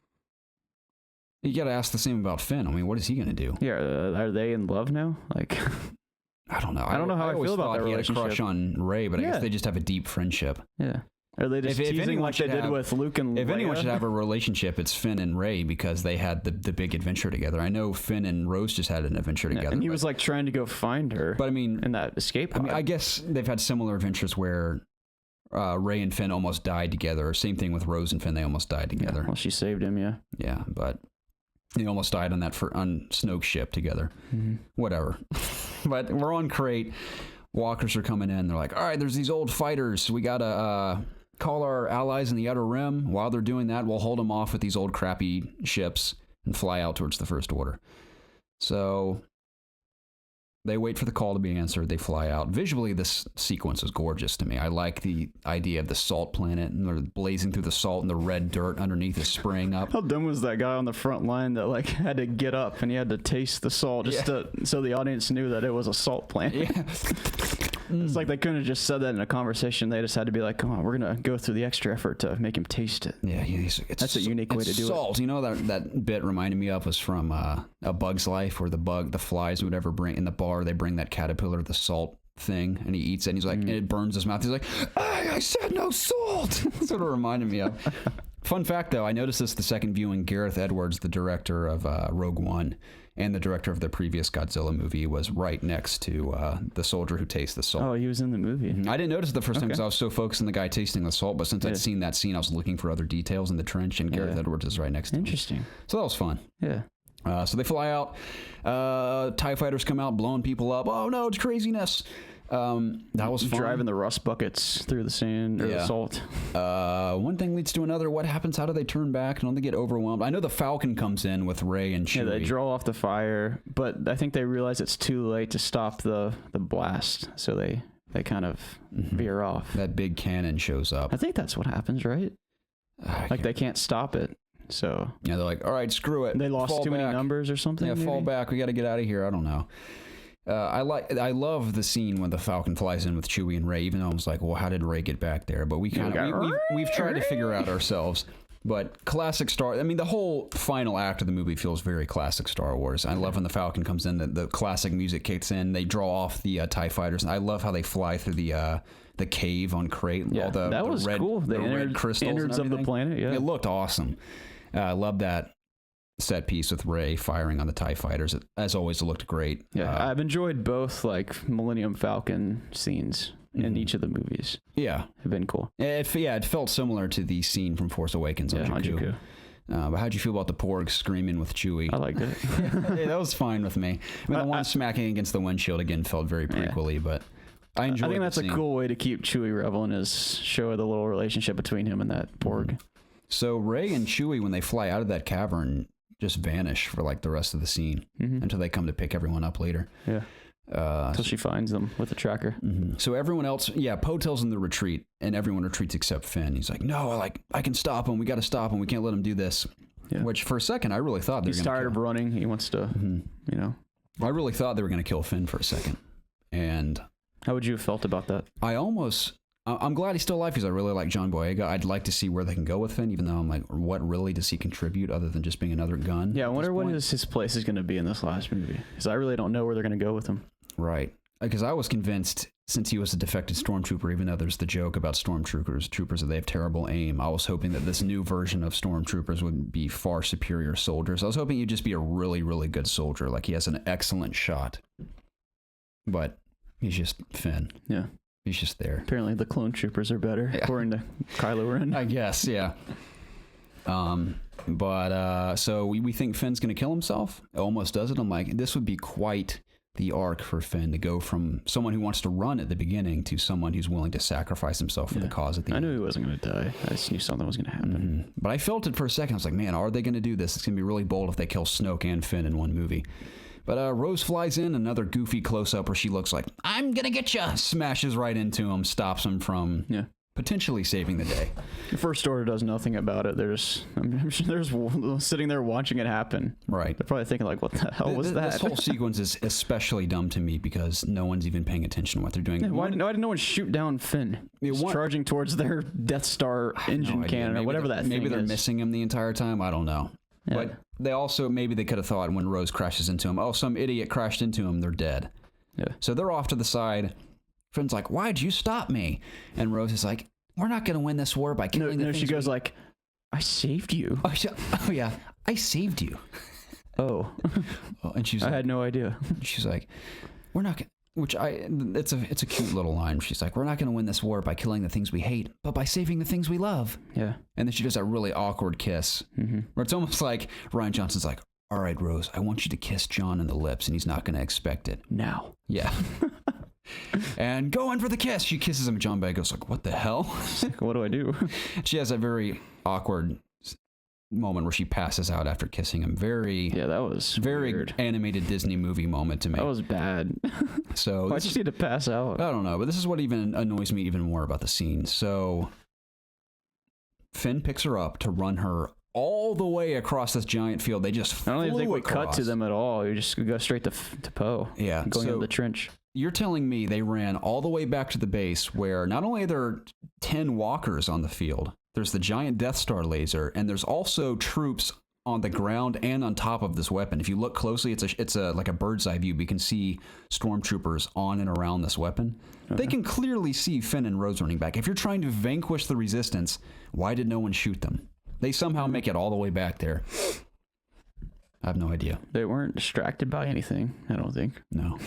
You got to ask the same about Finn. I mean, what is he going to do? Yeah, are they in love now? Like, I don't know. I don't know how I feel about their He relationship. had a crush on Rey, but I guess they just have a deep friendship. Yeah. Are they just teasing like they did with Luke and Leia? If anyone should have a relationship, it's Finn and Rey because they had the big adventure together. I know Finn and Rose just had an adventure together. And he was like trying to go find her. But I mean, in that escape pod. I mean, I guess they've had similar adventures where Rey and Finn almost died together. Same thing with Rose and Finn; they almost died together. Well, she saved him, Yeah, but they almost died on on Snoke's ship together. Whatever. But we're on Crait. Walkers are coming in. They're like, all right, there's these old fighters. We gotta call our allies in the Outer Rim. While they're doing that, we'll hold them off with these old crappy ships and fly out towards the First Order. So they wait for the call to be answered. They fly out. Visually, this sequence is gorgeous to me. I like the idea of the salt planet, and they're blazing through the salt, and the red dirt underneath is spraying up. How dumb was that guy on the front line that like had to get up and he had to taste the salt just so the audience knew that it was a salt planet? Yeah. It's like they couldn't have just said that in a conversation. They just had to be like, come on, we're going to go through the extra effort to make him taste it. Yeah, that's a unique way to do salt. it. You know, that bit reminded me of was from A Bug's Life, where the flies would ever bring in the bar, they bring that caterpillar the salt thing, and he eats it, and he's like, and it burns his mouth. He's like, I said no salt. That's what it reminded me of. Fun fact, though, I noticed this the second viewing. Gareth Edwards, the director of Rogue One, and the director of the previous Godzilla movie, was right next to the soldier who tastes the salt. Oh, he was in the movie. I didn't notice it the first time because I was so focused on the guy tasting the salt, but since I'd seen that scene, I was looking for other details in the trench, and Garrett Edwards is right next to him. Interesting. So that was fun. Yeah. So they fly out. TIE fighters come out, blowing people up. Oh no, it's craziness. That was fun. Driving the rust buckets through the sand or the salt. One thing leads to another. What happens? How do they turn back? Don't they get overwhelmed? I know the Falcon comes in with Rey and Chewie. Yeah, they draw off the fire, but I think they realize it's too late to stop the blast, so they kind of veer off. That big cannon shows up. I think that's what happens, right? Like they can't stop it. So yeah, they're like, all right, screw it. They lost too many numbers or something. Yeah, maybe? fall back. We got to get out of here. I don't know. I love the scene when the Falcon flies in with Chewie and Rey, even though I was like, well, how did Rey get back there? But we've tried to figure out ourselves. But classic Star, I mean, the whole final act of the movie feels very classic Star Wars. I love when the Falcon comes in, the classic music kicks in, they draw off the TIE fighters, and I love how they fly through the cave on Crait. Yeah, all the was red, cool. The red crystals innards of the planet, yeah. It looked awesome. I love that set piece with Rey firing on the TIE fighters. As always, it looked great. Yeah, I've enjoyed both like Millennium Falcon scenes in each of the movies. Yeah. Have been cool. It felt similar to the scene from Force Awakens on Jakku. But how'd you feel about the Porg screaming with Chewie? I liked it. Yeah, that was fine with me. I mean, the one smacking against the windshield again felt very prequely, but I enjoyed it. I think that's a cool way to keep Chewie reveling, is show the little relationship between him and that Porg. So Rey and Chewie, when they fly out of that cavern, just vanish for like the rest of the scene until they come to pick everyone up later. Yeah. Until she finds them with the tracker. So everyone else, Poe tells them to retreat, and everyone retreats except Finn. He's like, no, I can stop him. We got to stop him. We can't let him do this. Yeah. Which for a second, I really thought they were going to He's tired of running. He wants to, I really thought they were going to kill Finn for a second. And how would you have felt about that? I'm glad he's still alive because I really like John Boyega. I'd like to see where they can go with Finn, even though I'm like, what really does he contribute other than just being another gun? Yeah, I wonder what his place is going to be in this last movie, because I really don't know where they're going to go with him. Right. Because I was convinced, since he was a defected stormtrooper, even though there's the joke about stormtroopers that they have terrible aim, I was hoping that this new version of stormtroopers would be far superior soldiers. I was hoping he'd just be a really, really good soldier. Like, he has an excellent shot. But he's just Finn. Yeah. He's just there. Apparently the clone troopers are better, according to Kylo Ren. I guess, yeah. So we think Finn's going to kill himself. It almost does it. I'm like, this would be quite the arc for Finn to go from someone who wants to run at the beginning to someone who's willing to sacrifice himself for the cause at the end. I knew he wasn't going to die. I just knew something was going to happen. But I felt it for a second. I was like, man, are they going to do this? It's going to be really bold if they kill Snoke and Finn in one movie. But Rose flies in, another goofy close-up where she looks like, I'm going to get you, smashes right into him, stops him from potentially saving the day. The First Order does nothing about it. I'm sure there's sitting there watching it happen. Right. They're probably thinking like, what the hell was that? This whole sequence is especially dumb to me because no one's even paying attention to what they're doing. Yeah, why did no one shoot down Finn? He's charging towards their Death Star engine cannon or whatever that thing is. Maybe they're missing him the entire time. I don't know. Yeah. But they also, maybe they could have thought when Rose crashes into him, oh, some idiot crashed into him, they're dead. Yeah. So they're off to the side. Finn's like, why'd you stop me? And Rose is like, we're not going to win this war by killing the things. She goes like, I saved you. Oh yeah, I saved you. Oh. And she's like, I had no idea. She's like, we're not going it's a cute little line. She's like, we're not going to win this war by killing the things we hate, but by saving the things we love. Yeah. And then she does that really awkward kiss where it's almost like Rian Johnson's like, all right, Rose, I want you to kiss John in the lips, and he's not going to expect it. Now. Yeah. And go in for the kiss. She kisses him. John Boyega's like, what the hell? What do I do? She has a very awkward moment where she passes out after kissing him. That was very weird. Animated Disney movie moment to me. That was bad. So why'd you need to pass out? I don't know, but this is what even annoys me even more about the scene. So Finn picks her up to run her all the way across this giant field. They just flew across. I don't even think we cut to them at all. You just go straight to Poe. Yeah, going into the trench. You're telling me they ran all the way back to the base where not only are there 10 walkers on the field, there's the giant Death Star laser, and there's also troops on the ground and on top of this weapon. If you look closely, it's like a bird's eye view. We can see stormtroopers on and around this weapon. Okay. They can clearly see Finn and Rose running back. If you're trying to vanquish the resistance, why did no one shoot them? They somehow make it all the way back there. I have no idea. They weren't distracted by anything, I don't think. No.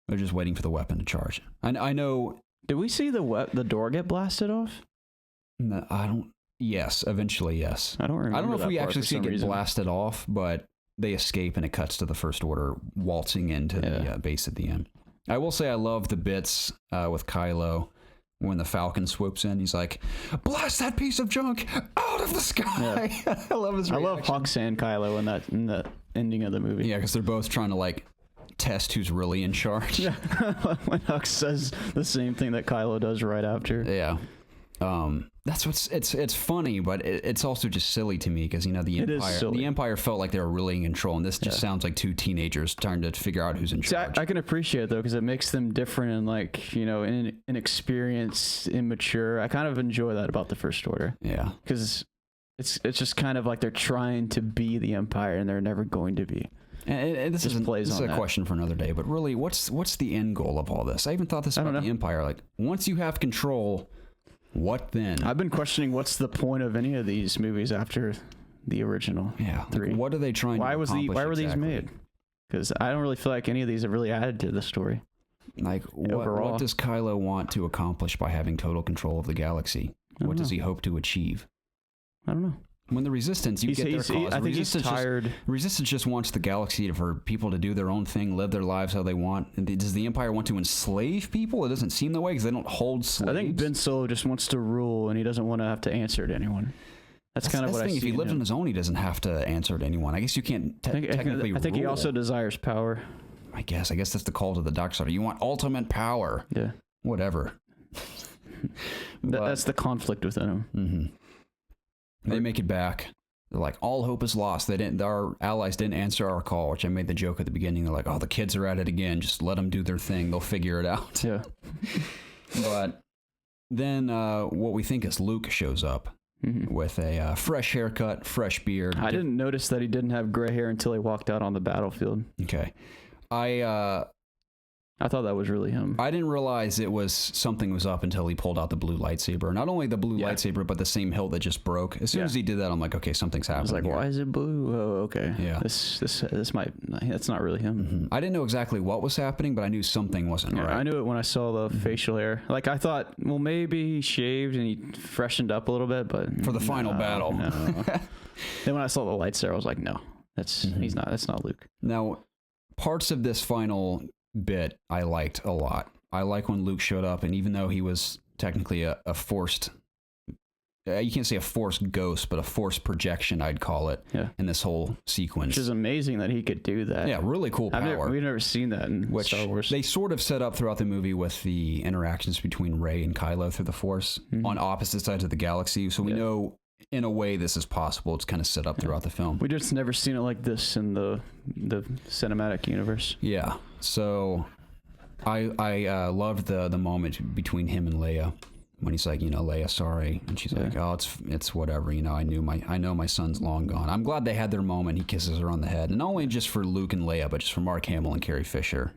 They're just waiting for the weapon to charge. I know... Did we see the door get blasted off? No, I don't... Yes, eventually, yes. I don't remember. I don't know if we actually see it get reason. blasted off, but they escape and it cuts to the First Order waltzing into the base at the end. I will say I love the bits with Kylo when the Falcon swoops in. He's like, blast that piece of junk out of the sky. Yeah. I love his reaction. I love Hux and Kylo in that ending of the movie. Yeah, because they're both trying to like test who's really in charge. Yeah. When Hux says the same thing that Kylo does right after. Yeah. That's what's it's funny, but it's also just silly to me because the Empire felt like they were really in control, and this just sounds like two teenagers trying to figure out who's in charge. I can appreciate it though because it makes them different and like inexperienced, immature. I kind of enjoy that about the First Order. Yeah, because it's just kind of like they're trying to be the Empire and they're never going to be. And this is a question for another day, but really, what's the end goal of all this? I even thought this about the Empire. Like once you have control. What then? I've been questioning what's the point of any of these movies after the original 3. Like what are they trying to accomplish? Why were these made? Because I don't really feel like any of these have really added to the story. Like what does Kylo want to accomplish by having total control of the galaxy? What does he hope to achieve? I don't know. When the Resistance, get their cause. I think he's tired. Resistance just wants the galaxy for people to do their own thing, live their lives how they want. And does the Empire want to enslave people? It doesn't seem that way because they don't hold slaves. I think Ben Solo just wants to rule, and he doesn't want to have to answer to anyone. That's kind of what I see. If he lived on his own, he doesn't have to answer to anyone. I guess you can't technically. I think he also desires power. I guess that's the call to the dark side. You want ultimate power. Yeah. Whatever. That's the conflict within him. Mm-hmm. They make it back. They're like, all hope is lost. Our allies didn't answer our call, which I made the joke at the beginning. They're like, oh, the kids are at it again. Just let them do their thing. They'll figure it out. Yeah. But then what we think is Luke shows up with a fresh haircut, fresh beard. I didn't notice that he didn't have gray hair until he walked out on the battlefield. Okay. I thought that was really him. I didn't realize something was up until he pulled out the blue lightsaber. Not only the blue lightsaber, but the same hilt that just broke. As soon as he did that, I'm like, okay, something's happening. I was like, why is it blue? Oh, okay. Yeah. This might. That's not really him. Mm-hmm. I didn't know exactly what was happening, but I knew something wasn't right. I knew it when I saw the facial hair. Like I thought, well, maybe he shaved and he freshened up a little bit, but for the final battle. No. Then when I saw the lightsaber, I was like, no, that's he's not. That's not Luke. Now, parts of this final bit I liked a lot. I like when Luke showed up, and even though he was technically a forced, you can't say a forced ghost, but a forced projection, I'd call it, in this whole sequence. Which is amazing that he could do that. Yeah, really cool power. We've never seen that in Star Wars. They sort of set up throughout the movie with the interactions between Rey and Kylo through the Force on opposite sides of the galaxy, so we know in a way this is possible. It's kind of set up throughout the film. We just never seen it like this in the cinematic universe. Yeah. So I loved the moment between him and Leia when he's like, Leia, sorry, and she's like, oh, it's whatever, I know my son's long gone. I'm glad they had their moment. He kisses her on the head, and not only just for Luke and Leia, but just for Mark Hamill and Carrie Fisher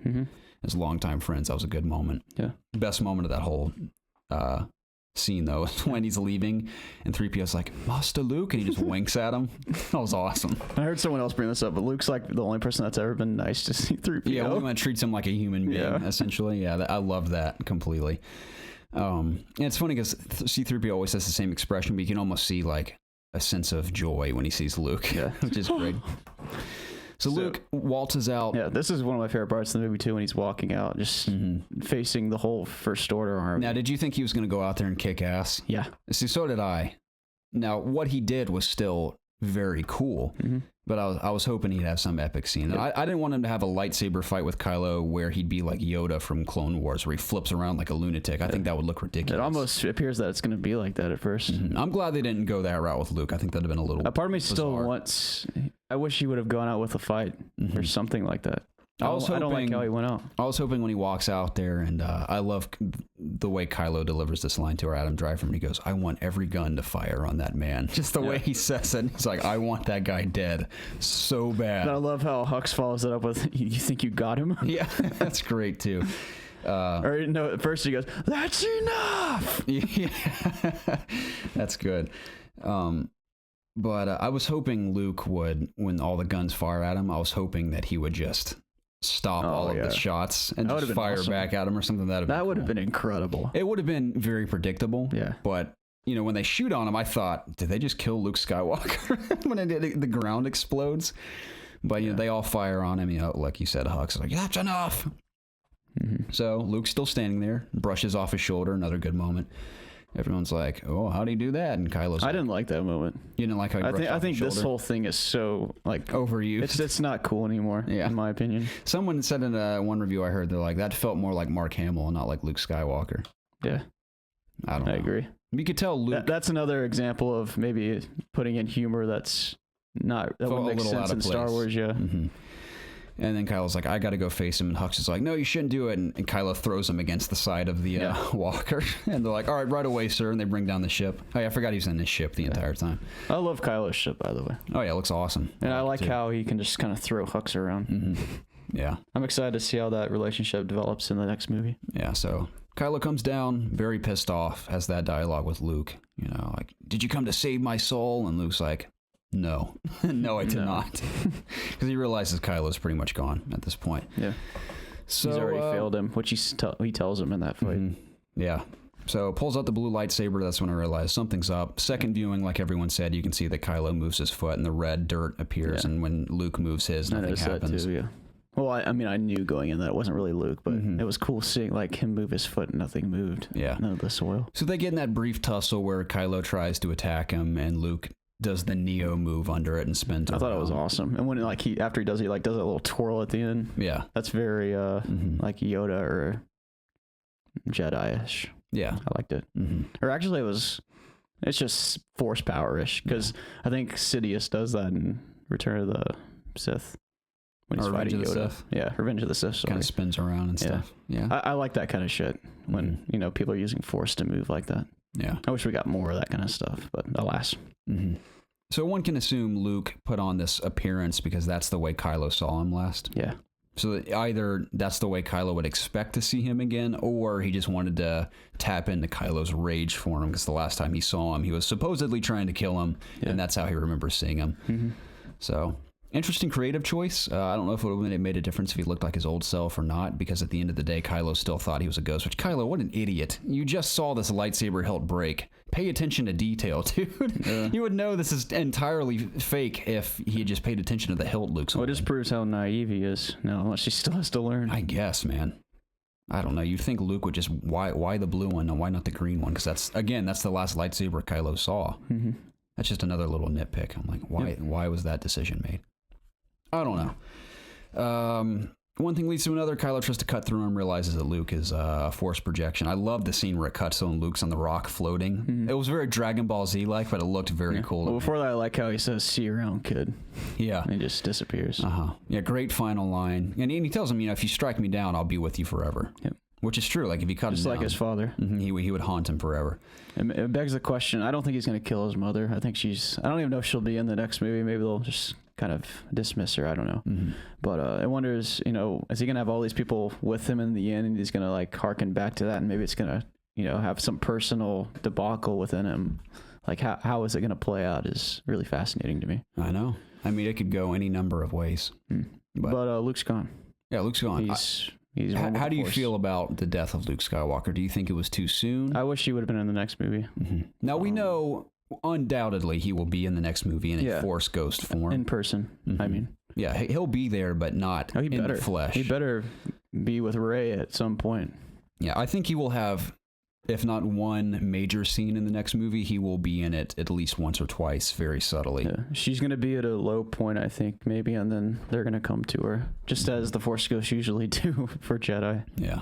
as longtime friends. That was a good moment. Yeah. Best moment of that whole scene though is when he's leaving and 3PO's like, Master Luke, and he just winks at him. That was awesome. I heard someone else bring this up, but Luke's like the only person that's ever been nice to see 3PO. Yeah, one treats him like a human being, essentially. Yeah, I love that completely. And it's funny because C-3PO always has the same expression, but you can almost see like a sense of joy when he sees Luke, which is great. So Luke waltzes out. Yeah, this is one of my favorite parts of the movie too, when he's walking out, just facing the whole First Order army. Now, did you think he was going to go out there and kick ass? Yeah. See, so did I. Now, what he did was still very cool, but I was hoping he'd have some epic scene. I didn't want him to have a lightsaber fight with Kylo where he'd be like Yoda from Clone Wars, where he flips around like a lunatic. I think that would look ridiculous. It almost appears that it's going to be like that at first. I'm glad they didn't go that route with Luke. I think that'd have been a little. A part of me bizarre. still wants. I wish he would have gone out with a fight or something like that. I don't like how he went out. I was hoping when he walks out there, and I love the way Kylo delivers this line to our Adam Driver, and he goes, I want every gun to fire on that man. Just the way he says it. He's like, I want that guy dead so bad. And I love how Hux follows it up with, you think you got him? Yeah, that's great too. Or no, at first he goes, that's enough! Yeah, that's good. But I was hoping Luke would, when all the guns fire at him, I was hoping that he would just stop all of the shots and just fire back at him or something. That would have been incredible. It would have been very predictable. Yeah. But, you know, when they shoot on him, I thought, did they just kill Luke Skywalker when the ground explodes? But, you know, they all fire on him. You know, like you said, Hux is like, that's enough. Mm-hmm. So Luke's still standing there, brushes off his shoulder. Another good moment. Everyone's like, "Oh, how'd he do that?" And Kylo's like, I didn't like that moment. You didn't like how he brushed off I think his shoulder? this whole thing is so like overused. It's not cool anymore, in my opinion. Someone said in one review I heard, they're like, that felt more like Mark Hamill and not like Luke Skywalker. Yeah, I don't know. I agree. You could tell Luke. That's another example of maybe putting in humor that would make sense in Star Wars. Yeah. Mm-hmm. And then Kylo's like, I got to go face him. And Hux is like, no, you shouldn't do it. And Kylo throws him against the side of the walker. And they're like, all right away, sir. And they bring down the ship. Oh, yeah, I forgot he was in this ship the entire time. I love Kylo's ship, by the way. Oh, yeah, it looks awesome. And I like how he can just kind of throw Hux around. Mm-hmm. Yeah. I'm excited to see how that relationship develops in the next movie. Yeah, so Kylo comes down, very pissed off, has that dialogue with Luke. You know, like, did you come to save my soul? And Luke's like, no. No, I did not. Because he realizes Kylo's pretty much gone at this point. Yeah. So, he's already failed him, which he tells him in that fight. Mm-hmm. Yeah. So pulls out the blue lightsaber. That's when I realized something's up. Second viewing, like everyone said, you can see that Kylo moves his foot and the red dirt appears. Yeah. And when Luke moves his, nothing happens. That too, yeah. Well, I mean, I knew going in that it wasn't really Luke, but it was cool seeing like him move his foot and nothing moved. Yeah. None of the soil. So they get in that brief tussle where Kylo tries to attack him and Luke does the Neo move under it and spins around. I thought it was awesome. And when after he does a little twirl at the end. Yeah. That's very like Yoda or Jedi-ish. Yeah. I liked it. Mm-hmm. Or actually it's just force power-ish because I think Sidious does that in Return of the Sith. When he's fighting Yoda. Yeah, Revenge of the Sith. Kind of spins around and stuff. Yeah. I like that kind of shit when, you know, people are using force to move like that. Yeah. I wish we got more of that kind of stuff, but alas. Mm-hmm. So one can assume Luke put on this appearance because that's the way Kylo saw him last. Yeah. So either that's the way Kylo would expect to see him again, or he just wanted to tap into Kylo's rage for him because the last time he saw him, he was supposedly trying to kill him, and that's how he remembers seeing him. Mm-hmm. So interesting creative choice. I don't know if it would have made a difference if he looked like his old self or not, because at the end of the day, Kylo still thought he was a ghost, which, Kylo, what an idiot. You just saw this lightsaber hilt break. Pay attention to detail, dude. Yeah. You would know this is entirely fake if he had just paid attention to the hilt, Luke. Well, it just proves how naive he is. No, she still has to learn. I guess, man. I don't know. You'd think Luke would just, why the blue one and why not the green one? Because that's the last lightsaber Kylo saw. Mm-hmm. That's just another little nitpick. I'm like, why was that decision made? I don't know. One thing leads to another. Kylo tries to cut through him, realizes that Luke is force projection. I love the scene where it cuts to him, Luke's on the rock floating. Mm-hmm. It was very Dragon Ball Z-like, but it looked very cool. Well, before that, I like how he says, "See you around, kid." Yeah. And he just disappears. Yeah, great final line. And he tells him, you know, if you strike me down, I'll be with you forever. Yep. Which is true. Like, if he cut him down. Just like his father. Mm-hmm, he would haunt him forever. It begs the question. I don't think he's going to kill his mother. I don't even know if she'll be in the next movie. Maybe they'll just kind of dismiss her. I don't know. Mm-hmm. But I wonder is he going to have all these people with him in the end, and he's going to like harken back to that, and maybe it's going to, you know, have some personal debacle within him. Like how is it going to play out is really fascinating to me. I know. I mean, it could go any number of ways. But Luke's gone. Yeah, Luke's gone. How do you feel about the death of Luke Skywalker? Do you think it was too soon? I wish he would have been in the next movie. Mm-hmm. Now, we know undoubtedly he will be in the next movie in a Force ghost form. In person, mm-hmm. I mean. Yeah, he'll be there, but not in the flesh. He better be with Rey at some point. Yeah, I think he will have, if not one major scene in the next movie, he will be in it at least once or twice, very subtly. Yeah. She's going to be at a low point, I think, maybe, and then they're going to come to her, just as the Force ghosts usually do for Jedi. Yeah.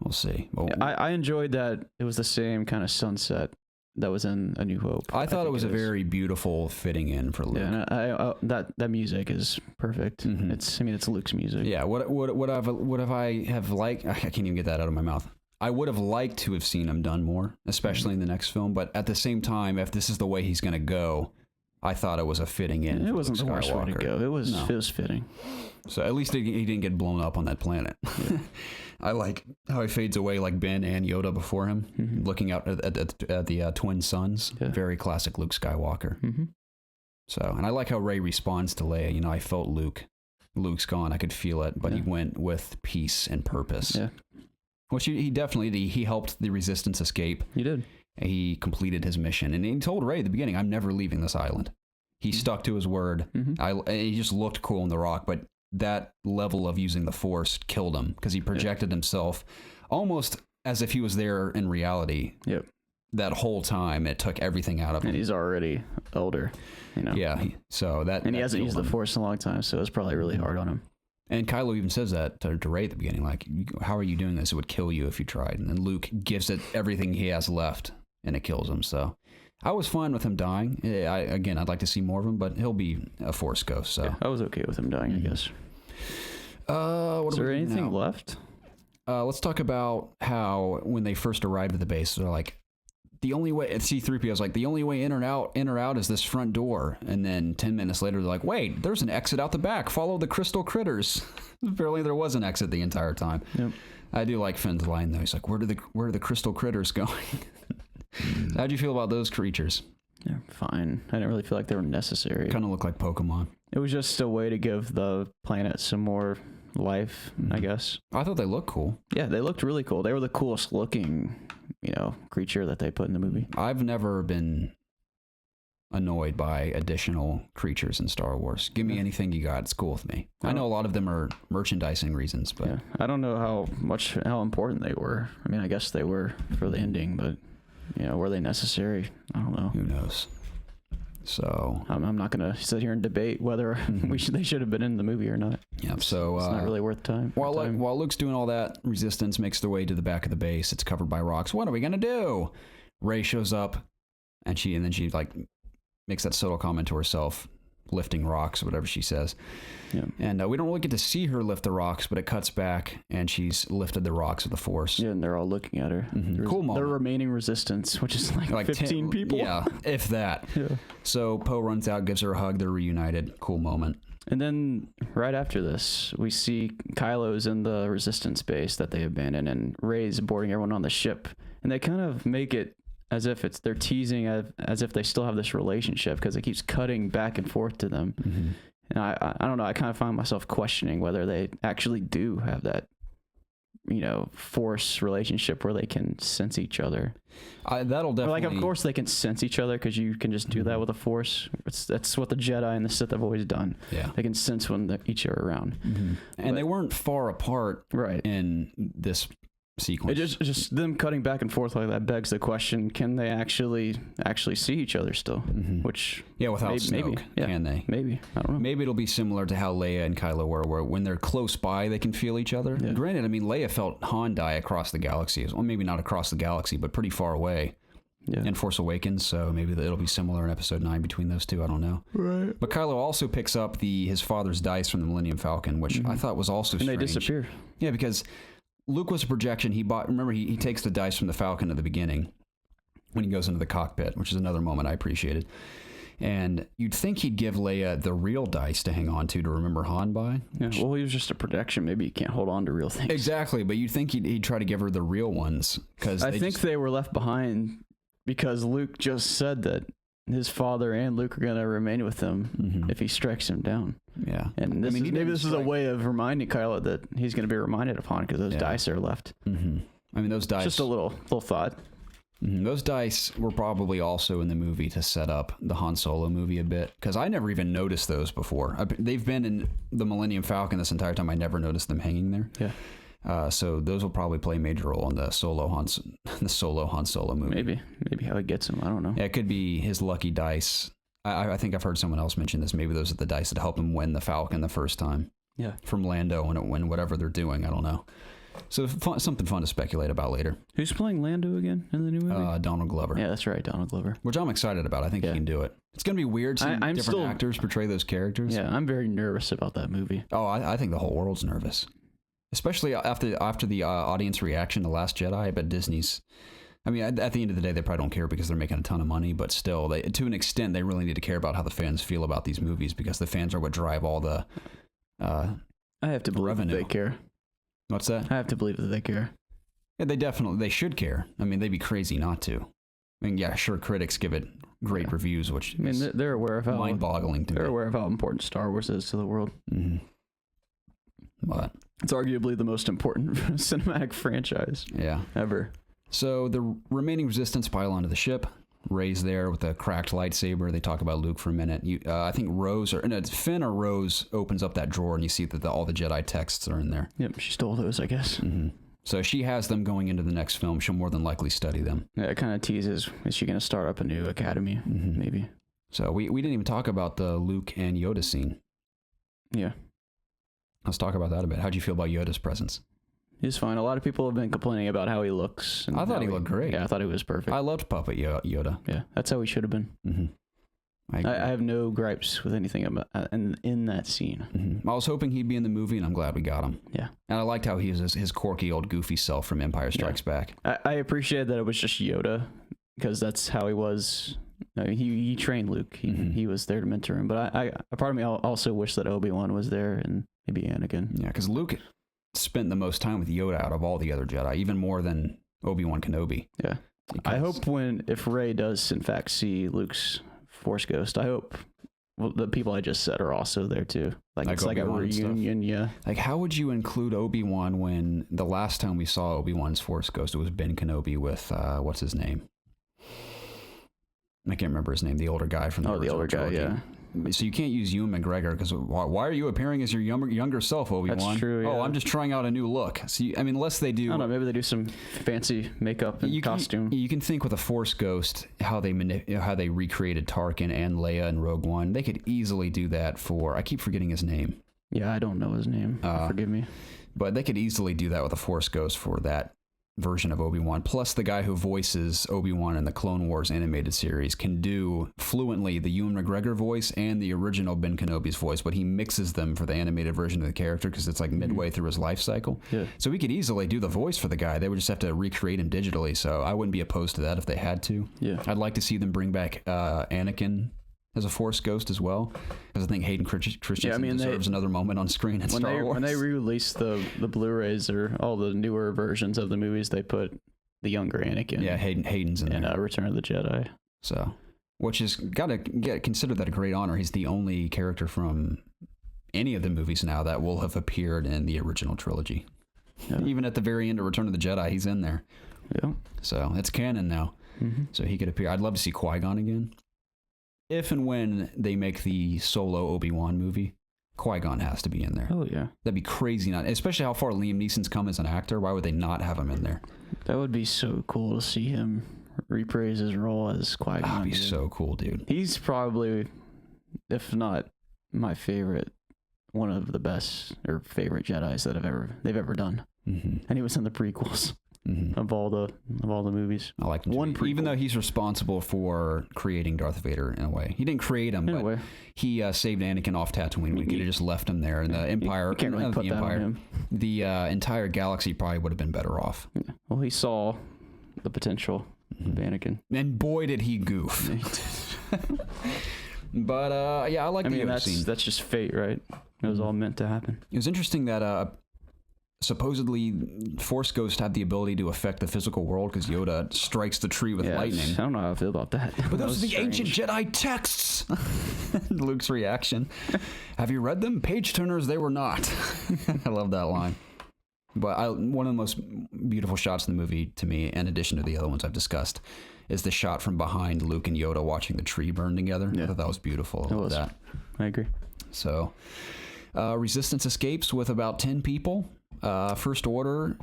We'll see. Well, I enjoyed that it was the same kind of sunset that was in A New Hope. I thought it was a very beautiful fitting in for Luke. Yeah, and that music is perfect. Mm-hmm. It's Luke's music. Yeah, what have liked? I can't even get that out of my mouth. I would have liked to have seen him done more, especially in the next film. But at the same time, if this is the way he's going to go, I thought it was a fitting in. It wasn't the worst way to go. It was fitting. So at least he didn't get blown up on that planet. I like how he fades away like Ben and Yoda before him, looking out at the twin suns. Yeah. Very classic Luke Skywalker. So, and I like how Rey responds to Leia. You know, I felt Luke's gone. I could feel it, but he went with peace and purpose. Yeah. Which he definitely did. He helped the Resistance escape. He did. He completed his mission. And he told Rey at the beginning, I'm never leaving this island. He stuck to his word. He just looked cool in the rock, but that level of using the Force killed him because he projected himself almost as if he was there in reality. Yep. That whole time, it took everything out of him. And he's already older, you know. Yeah, so that... And he hasn't used the Force in a long time, so it's probably really hard on him. And Kylo even says that to Rey at the beginning, like, how are you doing this? It would kill you if you tried. And then Luke gives it everything he has left, and it kills him, so... I was fine with him dying. I'd like to see more of him, but he'll be a Force ghost, so... Yeah, I was okay with him dying, I guess. Is there anything left? Let's talk about how, when they first arrived at the base, they're like, the only way, C-3PO's like, the only way in or out is this front door. And then 10 minutes later, they're like, wait, there's an exit out the back. Follow the crystal critters. Apparently there was an exit the entire time. Yep. I do like Finn's line, though. He's like, where are the crystal critters going? How'd you feel about those creatures? Yeah, fine. I didn't really feel like they were necessary. Kind of look like Pokemon. It was just a way to give the planet some more life, I guess. I thought they looked cool. Yeah, they looked really cool. They were the coolest looking, creature that they put in the movie. I've never been annoyed by additional creatures in Star Wars. Give me anything you got. It's cool with me. I know a lot of them are merchandising reasons, but... Yeah. I don't know how important they were. I mean, I guess they were for the ending, but, were they necessary? I don't know. Who knows? So... I'm not going to sit here and debate whether they should have been in the movie or not. Yeah, so... It's not really worth time. While Luke's doing all that, Resistance makes their way to the back of the base. It's covered by rocks. What are we going to do? Rey shows up, and she makes that subtle comment to herself, lifting rocks, whatever she says. Yeah. And we don't really get to see her lift the rocks, but it cuts back, and she's lifted the rocks with the Force. Yeah, and they're all looking at her. Cool moment. The remaining Resistance, which is like 15 people. Yeah, if that. Yeah. So Poe runs out, gives her a hug, they're reunited. Cool moment. And then right after this, we see Kylo's in the Resistance base that they abandoned, and Rey's boarding everyone on the ship. And they kind of make it as if they're teasing as if they still have this relationship, because it keeps cutting back and forth to them. And I don't know, I kind of find myself questioning whether they actually do have that, Force relationship where they can sense each other. That'll definitely... of course they can sense each other, because you can just do that with a Force. That's what the Jedi and the Sith have always done. Yeah. They can sense when each are around. And they weren't far apart in this sequence. It just them cutting back and forth like that begs the question: can they actually see each other still? Which without Snoke, can they? Maybe, I don't know. Maybe it'll be similar to how Leia and Kylo were, where when they're close by, they can feel each other. Yeah. Granted, I mean, Leia felt Han die across the galaxy. Well, maybe not across the galaxy, but pretty far away. Yeah. In Force Awakens, so maybe it'll be similar in Episode 9 between those two. I don't know. Right. But Kylo also picks up his father's dice from the Millennium Falcon, which I thought was also strange. And they disappear. Yeah, because Luke was a projection. Remember, he takes the dice from the Falcon at the beginning when he goes into the cockpit, which is another moment I appreciated. And you'd think he'd give Leia the real dice to hang on to remember Han by. Yeah, well, he was just a projection. Maybe you can't hold on to real things. Exactly, but you'd think he'd try to give her the real ones. I think they were left behind because Luke just said that his father and Luke are going to remain with him if he strikes him down. Yeah. And maybe this is a way of reminding Kylo that he's going to be reminded of Han, because those dice are left. I mean, those dice... Just a little thought. Those dice were probably also in the movie to set up the Han Solo movie a bit, because I never even noticed those before. They've been in the Millennium Falcon this entire time. I never noticed them hanging there. Yeah. So those will probably play a major role in the solo Han Solo movie. Maybe how he gets him. I don't know. Yeah, it could be his lucky dice. I think I've heard someone else mention this. Maybe those are the dice that help him win the Falcon the first time. Yeah. From Lando when whatever they're doing. I don't know. So something fun to speculate about later. Who's playing Lando again in the new movie? Donald Glover. Yeah, that's right, Donald Glover. Which I'm excited about. I think he can do it. It's going to be weird seeing different actors portray those characters. Yeah, I'm very nervous about that movie. Oh, I think the whole world's nervous. Especially after the audience reaction to Last Jedi. I bet Disney's... I mean, at the end of the day, they probably don't care because they're making a ton of money, but still, to an extent, they really need to care about how the fans feel about these movies, because the fans are what drive all the I have to believe revenue. They care. What's that? I have to believe that they care. Yeah, they should care. I mean, they'd be crazy not to. I mean, yeah, sure, critics give it great reviews, which I mean, they're aware of how mind-boggling to me. They're aware of how important Star Wars is to the world. Mm-hmm. But it's arguably the most important cinematic franchise ever. So the remaining Resistance pile onto the ship. Rey's there with a cracked lightsaber. They talk about Luke for a minute. I think Finn or Rose opens up that drawer and you see that all the Jedi texts are in there. Yep, she stole those, I guess. Mm-hmm. So she has them going into the next film. She'll more than likely study them. Yeah, it kind of teases, is she going to start up a new academy? Mm-hmm. Maybe. So we didn't even talk about the Luke and Yoda scene. Yeah. Let's talk about that a bit. How'd you feel about Yoda's presence? He's fine. A lot of people have been complaining about how he looks. I thought he looked great. Yeah, I thought he was perfect. I loved Puppet Yoda. Yeah, that's how he should have been. Mm-hmm. I have no gripes with anything about in that scene. Mm-hmm. I was hoping he'd be in the movie, and I'm glad we got him. Yeah. And I liked how he was his quirky old goofy self from Empire Strikes Back. I appreciate that it was just Yoda, because that's how he was. I mean, he trained Luke. He was there to mentor him. But a part of me also wish that Obi-Wan was there and maybe Anakin. Yeah, because Luke spent the most time with Yoda out of all the other Jedi, even more than Obi-Wan Kenobi. Yeah. I hope if Rey does in fact see Luke's Force Ghost, I hope the people I just said are also there too. Like it's like a reunion, yeah. Like, how would you include Obi-Wan when the last time we saw Obi-Wan's Force Ghost, it was Ben Kenobi with, what's his name? I can't remember his name, the older guy from the original trilogy. Yeah. So you can't use Ewan McGregor because why are you appearing as your younger self, Obi-Wan? That's true. Yeah. Oh, I'm just trying out a new look. So unless they do, I don't know. Maybe they do some fancy makeup and costume. You can think with a Force Ghost how they recreated Tarkin and Leia in Rogue One. They could easily do that for. I keep forgetting his name. Yeah, I don't know his name. Forgive me. But they could easily do that with a Force Ghost for that version of Obi-Wan. Plus, the guy who voices Obi-Wan in the Clone Wars animated series can do fluently the Ewan McGregor voice and the original Ben Kenobi's voice, but he mixes them for the animated version of the character because it's like midway through his life cycle. Yeah. So we could easily do the voice for the guy. They would just have to recreate him digitally. So I wouldn't be opposed to that if they had to. Yeah. I'd like to see them bring back Anakin as a Force Ghost as well, because I think Hayden Christensen deserves another moment on screen in Star Wars. When they re-released the Blu-rays or all the newer versions of the movies, they put the younger Anakin. Yeah, Hayden's in there. And Return of the Jedi. So, which is gotta consider that a great honor. He's the only character from any of the movies now that will have appeared in the original trilogy. Yeah. Even at the very end of Return of the Jedi, he's in there. Yeah. So it's canon now. Mm-hmm. So he could appear. I'd love to see Qui-Gon again. If and when they make the solo Obi-Wan movie, Qui-Gon has to be in there. Oh, yeah. That'd be crazy. Especially how far Liam Neeson's come as an actor. Why would they not have him in there? That would be so cool to see him reprise his role as Qui-Gon. That'd be so cool, dude. He's probably, if not my favorite, one of the best or favorite Jedis that they've ever done. Mm-hmm. And he was in the prequels. Mm-hmm. Of all the movies. I like him too. Even though he's responsible for creating Darth Vader in a way. He didn't create him, but he saved Anakin off Tatooine. We could have just left him there, and the Empire, you can't really put that on him. The entire galaxy probably would have been better off. Yeah. Well, he saw the potential of Anakin. And boy, did he goof. But yeah, I like the scene. That's just fate, right? It was all meant to happen. It was interesting that supposedly Force Ghost had the ability to affect the physical world because Yoda strikes the tree with lightning. I don't know how I feel about that. But those are the ancient Jedi texts. Luke's reaction. Have you read them? Page turners, they were not. I love that line. But one of the most beautiful shots in the movie to me, in addition to the other ones I've discussed, is the shot from behind Luke and Yoda watching the tree burn together. Yeah. I thought that was beautiful. I love that. I agree. So, Resistance escapes with about 10 people. First Order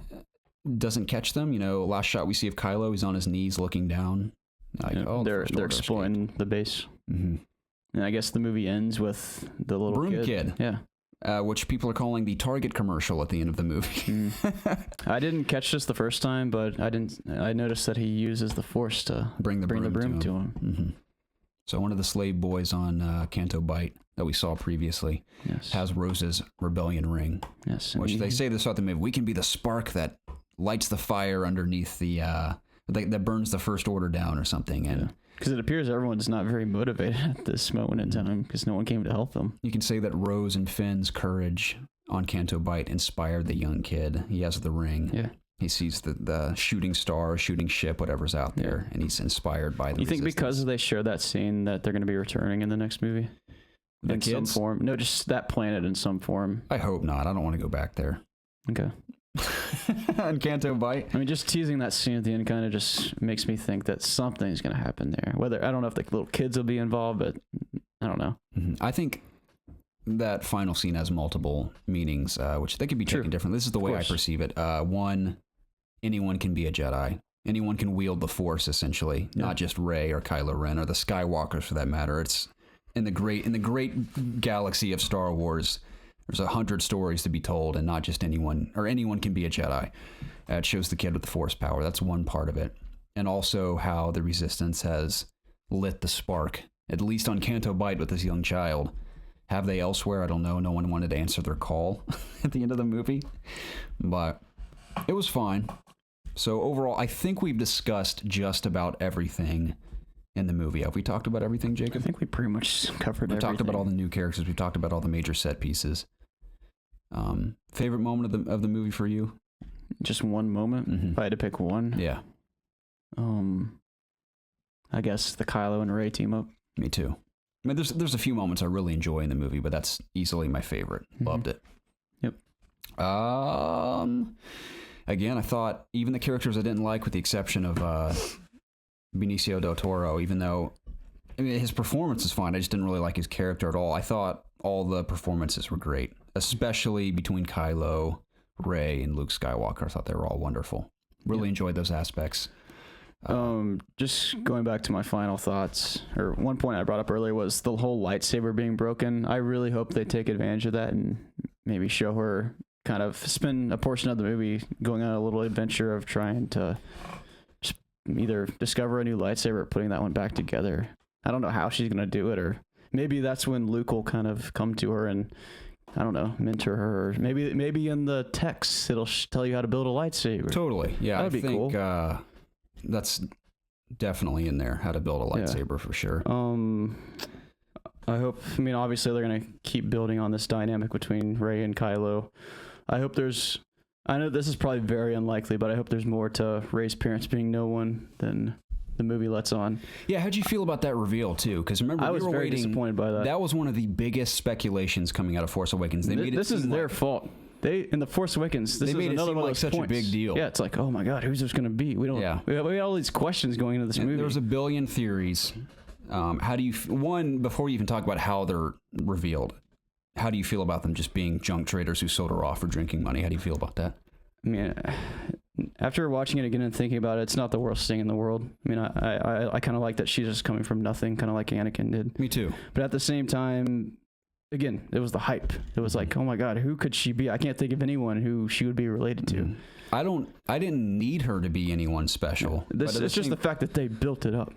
doesn't catch them. Last shot we see of Kylo, he's on his knees looking down. They're exploiting the base. Mm-hmm. And I guess the movie ends with the little Broom Kid. Yeah. Which people are calling the Target commercial at the end of the movie. I didn't catch this the first time, but I noticed that he uses the Force to bring the broom to him. Mm-hmm. So one of the slave boys on Canto Bight that we saw previously has Rose's rebellion ring. Yes. Which they say this throughout the movie. We can be the spark that lights the fire underneath that burns the First Order down or something. And because it appears everyone's not very motivated at this moment in time because no one came to help them. You can say that Rose and Finn's courage on Canto Bight inspired the young kid. He has the ring. Yeah. He sees the shooting star, shooting ship, whatever's out there, and he's inspired by the You think resistance. because they showed that scene that they're going to be returning in the next movie? The in some kids? form? No, just that planet in some form. I hope not. I don't want to go back there. Okay. On Canto Bight? I mean, just teasing that scene at the end kind of just makes me think that something's going to happen there. Whether, I don't know if the little kids will be involved, but I don't know. I think that final scene has multiple meanings, which they could be taken differently. This is the way I perceive it. One, anyone can be a Jedi. Anyone can wield the Force, essentially, not just Rey or Kylo Ren or the Skywalkers for that matter. It's in the great galaxy of Star Wars. There's 100 stories to be told, and not just anyone can be a Jedi. It shows the kid with the Force power. That's one part of it, and also how the Resistance has lit the spark, at least on Canto Bight with this young child. Have they elsewhere? I don't know. No one wanted to answer their call at the end of the movie, but it was fine. So overall, I think we've discussed just about everything in the movie. Have we talked about everything, Jacob? I think we pretty much covered everything. We've talked about all the new characters. We've talked about all the major set pieces. Favorite moment of the movie for you? Just one moment. Mm-hmm. If I had to pick one. Yeah. I guess the Kylo and Rey team up. Me too. I mean, there's a few moments I really enjoy in the movie, but that's easily my favorite. Loved it. Yep. Again, I thought even the characters I didn't like, with the exception of Benicio del Toro, even though his performance is fine, I just didn't really like his character at all. I thought all the performances were great, especially between Kylo, Rey, and Luke Skywalker. I thought they were all wonderful. Really enjoyed those aspects. Just going back to my final thoughts, or one point I brought up earlier was the whole lightsaber being broken. I really hope they take advantage of that and maybe show her, kind of spend a portion of the movie going on a little adventure of trying to just either discover a new lightsaber or putting that one back together. I don't know how she's going to do it, or maybe that's when Luke will kind of come to her and, I don't know, mentor her. Or maybe in the text it'll tell you how to build a lightsaber. Totally. Yeah, That'd be cool. That's definitely in there, how to build a lightsaber for sure. I hope, obviously they're going to keep building on this dynamic between Rey and Kylo. I know this is probably very unlikely, but I hope there's more to Rey's parents being no one than the movie lets on. Yeah, how'd you feel about that reveal too? Because remember, I was very disappointed by that. That was one of the biggest speculations coming out of Force Awakens. This is their fault. In the Force Awakens, this is another one of those such points. a big deal. Yeah, it's like, oh my god, who's this going to be? We don't. Yeah. We have all these questions going into this movie. There's a billion theories. How do you before you even talk about how they're revealed? How do you feel about them just being junk traders who sold her off for drinking money? How do you feel about that? After watching it again and thinking about it, it's not the worst thing in the world. I kind of like that she's just coming from nothing, kind of like Anakin did. Me too. But at the same time, again, it was the hype. It was like, oh my god, who could she be? I can't think of anyone who she would be related to. I didn't need her to be anyone special. It's just the fact that they built it up.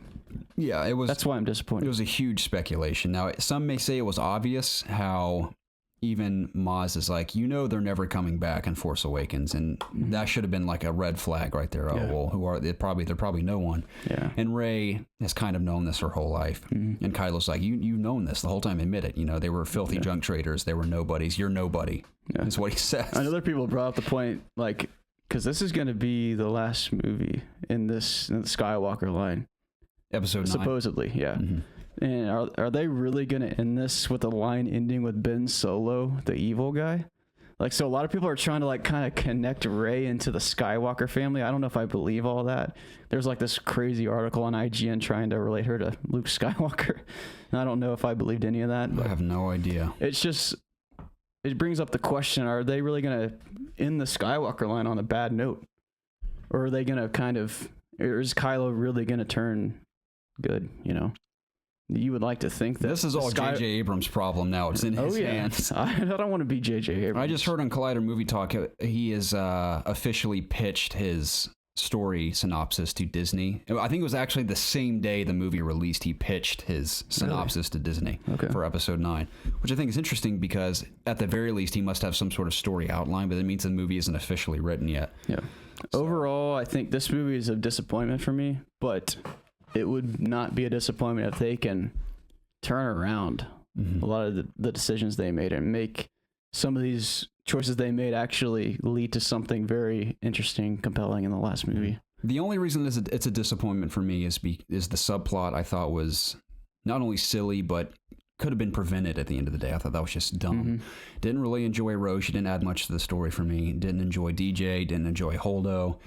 Yeah, it was. That's why I'm disappointed. It was a huge speculation. Now, some may say it was obvious how even Maz is like, they're never coming back in Force Awakens, and that should have been like a red flag right there. Yeah. Oh well, who are they? They're probably no one. Yeah. And Rey has kind of known this her whole life, and Kylo's like, you've known this the whole time. Admit it. They were filthy junk traders. They were nobodies. You're nobody. Yeah. That's what he says. And other people brought up the point, like, because this is going to be the last movie in the Skywalker line. Episode 9. Supposedly, yeah. And are they really going to end this with a line ending with Ben Solo, the evil guy? Like, so a lot of people are trying to like kind of connect Rey into the Skywalker family. I don't know if I believe all that. There's like this crazy article on IGN trying to relate her to Luke Skywalker. And I don't know if I believed any of that. I have no idea. It's just, it brings up the question, are they really going to end the Skywalker line on a bad note? Or are they going to or is Kylo really going to turn good, You would like to think that this is all J.J. Abrams' problem now. It's in his hands. I don't want to be J.J. Abrams. I just heard on Collider Movie Talk he has officially pitched his story synopsis to Disney. I think it was actually the same day the movie released. He pitched his synopsis to Disney for Episode 9, which I think is interesting because at the very least he must have some sort of story outline, but it means the movie isn't officially written yet. Yeah. So. Overall, I think this movie is a disappointment for me, but it would not be a disappointment if they can turn around a lot of the decisions they made and make some of these choices they made actually lead to something very interesting, compelling in the last movie. The only reason it's a disappointment for me is the subplot I thought was not only silly, but could have been prevented at the end of the day. I thought that was just dumb. Didn't really enjoy Rose. She didn't add much to the story for me. Didn't enjoy DJ. Didn't enjoy Holdo.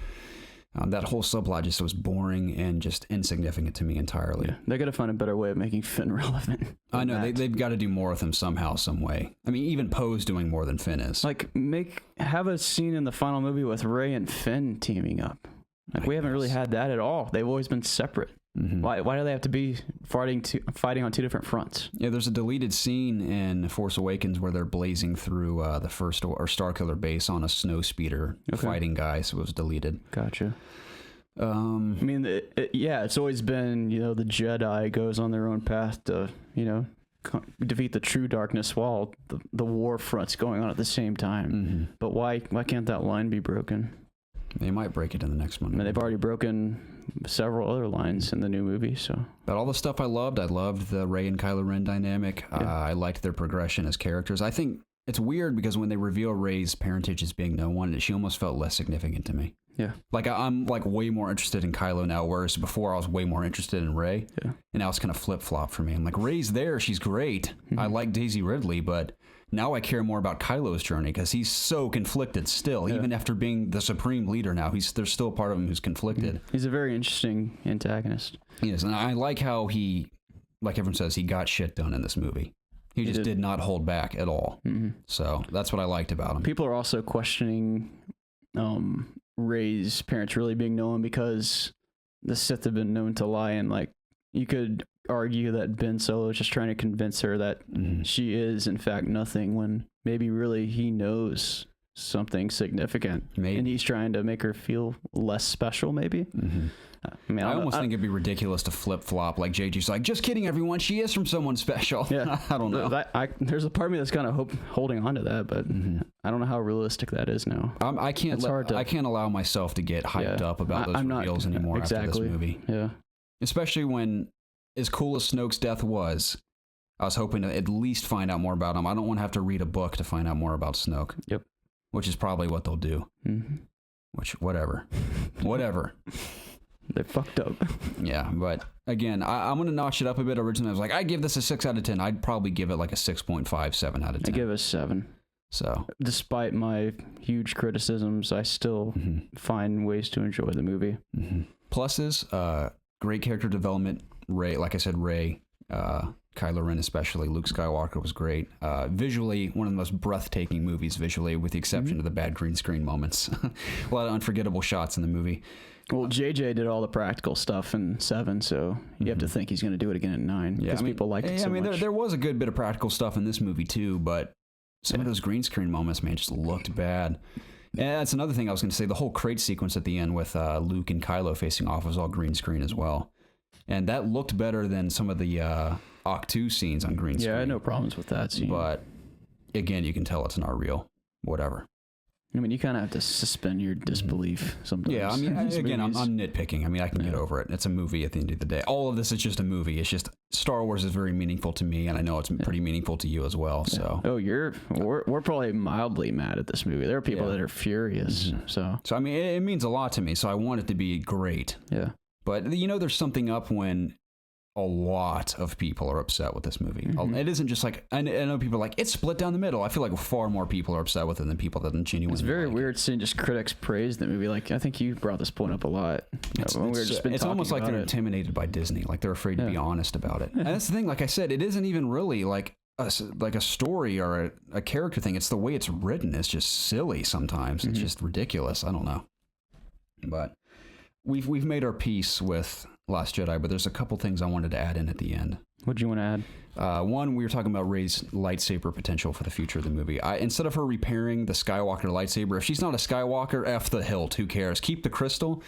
That whole subplot just was boring and just insignificant to me entirely. Yeah, they got to find a better way of making Finn relevant. I know they've got to do more with him somehow, some way. I mean, even Poe's doing more than Finn is. Like have a scene in the final movie with Rey and Finn teaming up. Like we haven't really had that at all. They've always been separate. Why do they have to be fighting on two different fronts? Yeah, there's a deleted scene in Force Awakens where they're blazing through the first or Starkiller base on a snow speeder fighting guys. So it was deleted. Gotcha. I mean, it's always been, the Jedi goes on their own path to, defeat the true darkness while the war front's going on at the same time. But why can't that line be broken? They might break it in the next one. I mean, they've already broken several other lines in the new movie, so. But all the stuff I loved the Rey and Kylo Ren dynamic. I liked their progression as characters. I think it's weird because when they reveal Rey's parentage as being no one, she almost felt less significant to me. Yeah. Like I'm like way more interested in Kylo now, whereas before I was way more interested in Rey. Yeah. And now it's kind of flip-flop for me. I'm like, Rey's there, she's great. I like Daisy Ridley, but now I care more about Kylo's journey because he's so conflicted still. Even after being the supreme leader now, there's still a part of him who's conflicted. He's a very interesting antagonist. Yes, and I like how he, like everyone says, he got shit done in this movie. He just did not hold back at all. So that's what I liked about him. People are also questioning Rey's parents really being known because the Sith have been known to lie, and like you could argue that Ben Solo is just trying to convince her that she is in fact nothing when maybe really he knows something significant. Maybe. And he's trying to make her feel less special maybe. I mean, I almost think it'd be ridiculous to flip-flop like JG's like, just kidding everyone, she is from someone special. Yeah. I don't know. There's a part of me that's kind of holding on to that, but I don't know how realistic that is now. I can't allow myself to get hyped up about those reveals anymore after this movie. Yeah. Especially when, as cool as Snoke's death was, I was hoping to at least find out more about him. I don't want to have to read a book to find out more about Snoke. Yep. Which is probably what they'll do. Which, whatever. They fucked up. Yeah, but again, I'm going to notch it up a bit. Originally, I was like, I'd give this a 6 out of 10. I'd probably give it like a 6.5, 7 out of 10. I give it a 7. So, despite my huge criticisms, I still find ways to enjoy the movie. Pluses, great character development. Rey, like I said, Rey, Kylo Ren especially, Luke Skywalker was great. Visually, one of the most breathtaking movies visually, with the exception of the bad green screen moments. A lot of unforgettable shots in the movie. Well, JJ did all the practical stuff in 7, so you have to think he's going to do it again in 9 because people liked it so much. There was a good bit of practical stuff in this movie too, but some of those green screen moments, man, just looked bad. And that's another thing I was going to say. The whole Crait sequence at the end with Luke and Kylo facing off was all green screen as well. And that looked better than some of the Ahch-To scenes on green screen. Yeah, I had no problems with that scene. But again, you can tell it's not real. Whatever. I mean, you kind of have to suspend your disbelief sometimes. Yeah, I mean, again, I'm nitpicking. I mean, I can get over it. It's a movie at the end of the day. All of this is just a movie. It's just Star Wars is very meaningful to me, and I know it's pretty meaningful to you as well. So, we're probably mildly mad at this movie. There are people that are furious. So I mean, it means a lot to me. So I want it to be great. Yeah, but there's something up when a lot of people are upset with this movie. It isn't just like, I know people are like, it's split down the middle. I feel like far more people are upset with it than people that genuinely It's very like weird seeing just critics praise the movie. Like, I think you brought this point up a lot. It's almost like they're intimidated by Disney. Like they're afraid to be honest about it. And that's the thing, like I said, it isn't even really like a story or a character thing. It's the way it's written. It's just silly sometimes. It's just ridiculous. I don't know. But we've made our peace with Last Jedi, but there's a couple things I wanted to add in at the end. What do you want to add? One, we were talking about Rey's lightsaber potential for the future of the movie. Instead of her repairing the Skywalker lightsaber, if she's not a Skywalker, F the hilt, who cares? Keep the crystal.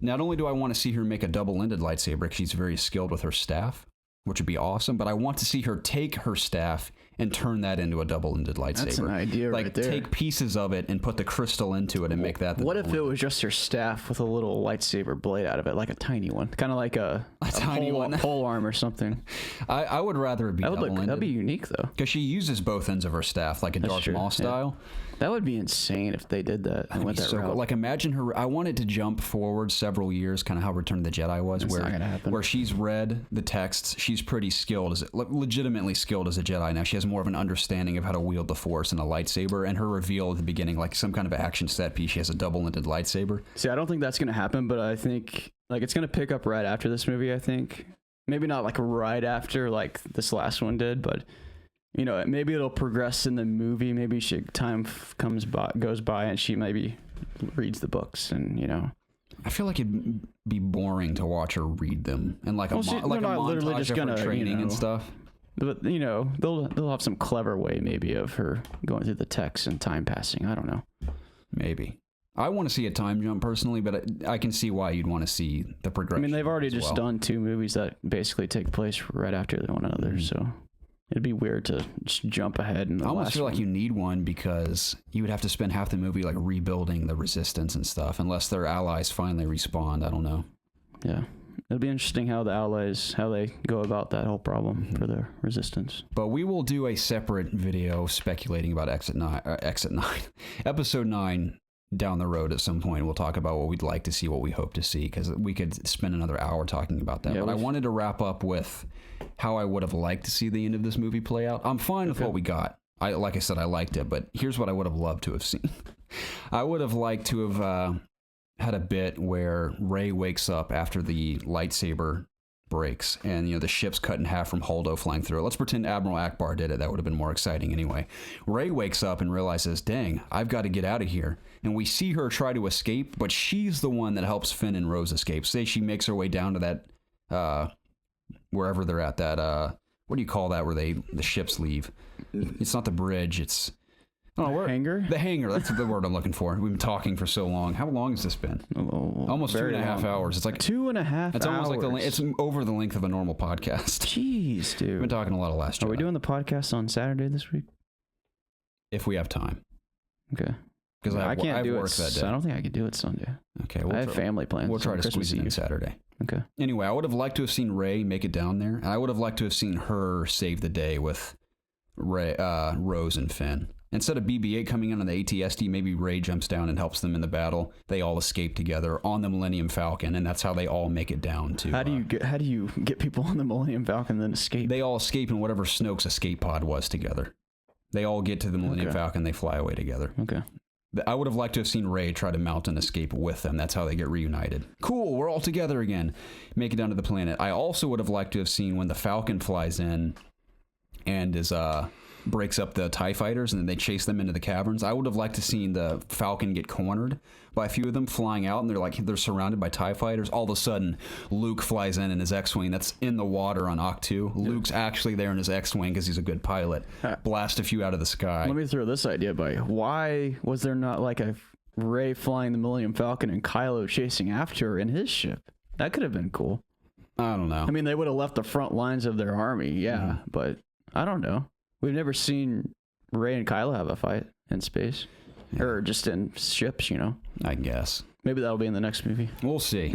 Not only do I want to see her make a double-ended lightsaber, because she's very skilled with her staff, which would be awesome, but I want to see her take her staff and turn that into a double-ended lightsaber. That's an idea like, right there. take pieces of it and put the crystal into it and make that. What if it was just her staff with a little lightsaber blade out of it, like a tiny one, kind of like a tiny pole arm or something? I would rather it be double-ended. That'd be unique though, because she uses both ends of her staff like a Darth Maul style. That would be insane if they did that and went that route. Like, imagine her. I want it to jump forward several years, kind of how Return of the Jedi was, It's not gonna happen. where she's read the texts. She's pretty skilled, legitimately skilled as a Jedi now. She has more of an understanding of how to wield the Force and a lightsaber. And her reveal at the beginning, like some kind of action set piece, she has a double-ended lightsaber. See, I don't think that's gonna happen, but I think like it's gonna pick up right after this movie. I think maybe not like right after like this last one did, but. You know, maybe it'll progress in the movie. Maybe time goes by, and she maybe reads the books, and you know. I feel like it'd be boring to watch her read them, and like a montage of her training and stuff. But you know, they'll have some clever way maybe of her going through the text and time passing. I don't know. Maybe. I want to see a time jump personally, but I can see why you'd want to see the progression. I mean, they've already just done 2 movies that basically take place right after one another, so. It'd be weird to just jump ahead. I almost feel like you need one because you would have to spend half the movie like rebuilding the resistance and stuff, unless their allies finally respawn. I don't know. Yeah, it'll be interesting how the allies go about that whole problem for the resistance. But we will do a separate video speculating about Episode 9 down the road at some point. We'll talk about what we'd like to see, what we hope to see, because we could spend another hour talking about that. Yeah, but I wanted to wrap up with how I would have liked to see the end of this movie play out. I'm fine with what we got. Like I said, I liked it, but here's what I would have loved to have seen. I would have liked to have had a bit where Rey wakes up after the lightsaber breaks and, you know, the ship's cut in half from Holdo flying through it. Let's pretend Admiral Ackbar did it. That would have been more exciting anyway. Rey wakes up and realizes, dang, I've got to get out of here. And we see her try to escape, but she's the one that helps Finn and Rose escape. Say she makes her way down to that, wherever they're at, that, what do you call that where the ships leave? It's not the bridge, it's... hangar? The hangar, that's the word I'm looking for. We've been talking for so long. How long has this been? Almost 2.5 hours. It's like 2.5 hours. It's almost like it's over the length of a normal podcast. Jeez, dude. We've been talking a lot of Last Jedi. Are we doing the podcast on Saturday this week? If we have time. Okay. Because I can't do work that day. I don't think I can do it Sunday. Okay. I have family plans. We'll try to squeeze it in Saturday. Okay. Anyway, I would have liked to have seen Rey make it down there, and I would have liked to have seen her save the day with Rose and Finn. Instead of BB-8 coming in on the AT-ST, maybe Rey jumps down and helps them in the battle. They all escape together on the Millennium Falcon, and that's how they all make it down to... How do you get people on the Millennium Falcon and then escape? They all escape in whatever Snoke's escape pod was together. They all get to the Millennium Falcon, they fly away together. Okay. I would have liked to have seen Rey try to mount an escape with them. That's how they get reunited. Cool, we're all together again. Make it down to the planet. I also would have liked to have seen when the Falcon flies in and breaks up the TIE fighters and then they chase them into the caverns. I would have liked to seen the Falcon get cornered by a few of them flying out, and they're surrounded by TIE fighters. All of a sudden, Luke flies in his X-Wing that's in the water on Ahch-To. Luke's actually there in his X-Wing because he's a good pilot. Blast a few out of the sky. Let me throw this idea by you. Why was there not like a Rey flying the Millennium Falcon and Kylo chasing after her in his ship? That could have been cool. I don't know. I mean, they would have left the front lines of their army, but I don't know. We've never seen Rey and Kylo have a fight in space. Or just in ships, you know. I guess. Maybe that'll be in the next movie. We'll see.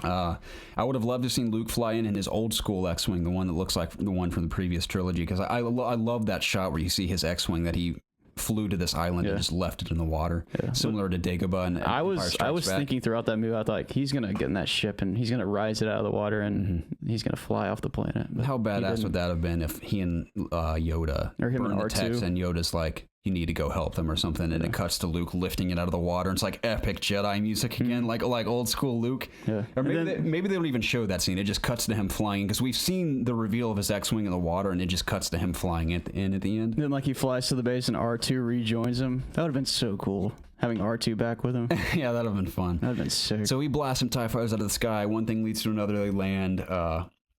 I would have loved to have seen Luke fly in his old school X-Wing, the one that looks like the one from the previous trilogy, because I love that shot where you see his X-Wing that he flew to this island and just left it in the water, similar to Dagobah. And I was thinking throughout that movie, I thought like, he's gonna get in that ship and he's gonna rise it out of the water and he's gonna fly off the planet. But how badass would that have been if he and Yoda or him and the text and Yoda's like, you need to go help them or something, and it cuts to Luke lifting it out of the water, and it's like epic Jedi music again, like old school Luke. Or maybe they don't even show that scene. It just cuts to him flying, because we've seen the reveal of his X-Wing in the water, and it just cuts to him flying at the end. And then like he flies to the base and R2 rejoins him. That would have been so cool, having R2 back with him. Yeah, that would have been fun. That would have been sick. So he blasts some TIE fighters out of the sky. One thing leads to another. They land.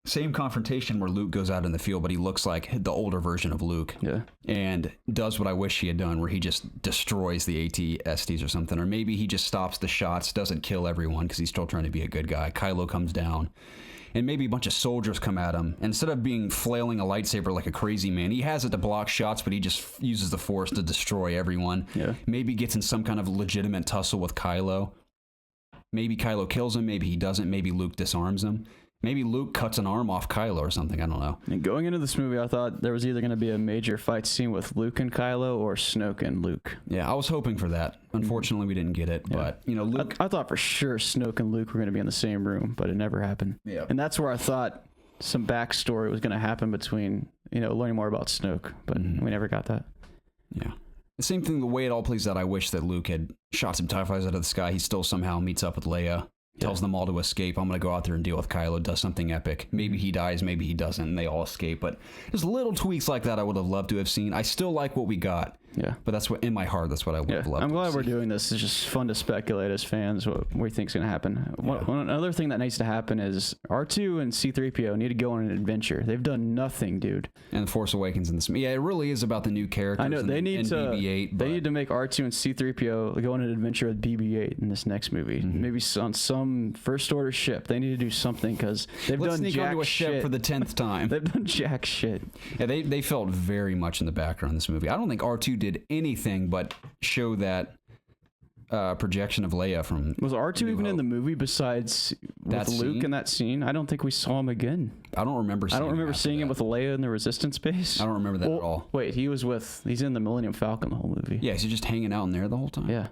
Same confrontation where Luke goes out in the field, but he looks like the older version of Luke. Yeah. And does what I wish he had done, where he just destroys the AT-STs or something. Or maybe he just stops the shots, doesn't kill everyone because he's still trying to be a good guy. Kylo comes down and maybe a bunch of soldiers come at him. And instead of being flailing a lightsaber like a crazy man, he has it to block shots, but he just uses the Force to destroy everyone. Yeah. Maybe gets in some kind of legitimate tussle with Kylo. Maybe Kylo kills him, maybe he doesn't, maybe Luke disarms him. Maybe Luke cuts an arm off Kylo or something, I don't know. And going into this movie, I thought there was either going to be a major fight scene with Luke and Kylo or Snoke and Luke. Yeah, I was hoping for that. Unfortunately, we didn't get it, but, you know, Luke... I thought for sure Snoke and Luke were going to be in the same room, but it never happened. Yeah. And that's where I thought some backstory was going to happen between, you know, learning more about Snoke, but we never got that. Yeah. The same thing, the way it all plays out, I wish that Luke had shot some TIE fighters out of the sky. He still somehow meets up with Leia. Tells them all to escape. I'm going to go out there and deal with Kylo. Does something epic. Maybe he dies, maybe he doesn't, and they all escape. But just little tweaks like that I would have loved to have seen. I still like what we got. Yeah. But that's what, in my heart, that's what I would have loved. I'm glad we're see. doing this. It's just fun to speculate as fans what we think's going to happen. Another thing that needs to happen is R2 and C-3PO need to go on an adventure. They've done nothing, dude. And The Force Awakens in this. Yeah, it really is about the new characters. I know they need to. BB-8, they need to make R2 and C-3PO go on an adventure with BB-8 in this next movie. Maybe on some First Order ship. They need to do something because they've Let's done sneak jack onto a shit ship for the 10th time. They've done jack shit. Yeah, they felt very much in the background in this movie. I don't think R2 did anything but show that projection of Leia from... Was R2 even in the movie besides with Luke in that scene? I don't think we saw him again. I don't remember seeing him with Leia in the Resistance base. I don't remember that at all. Wait, he's in the Millennium Falcon the whole movie. Yeah, is he just hanging out in there the whole time? Yeah.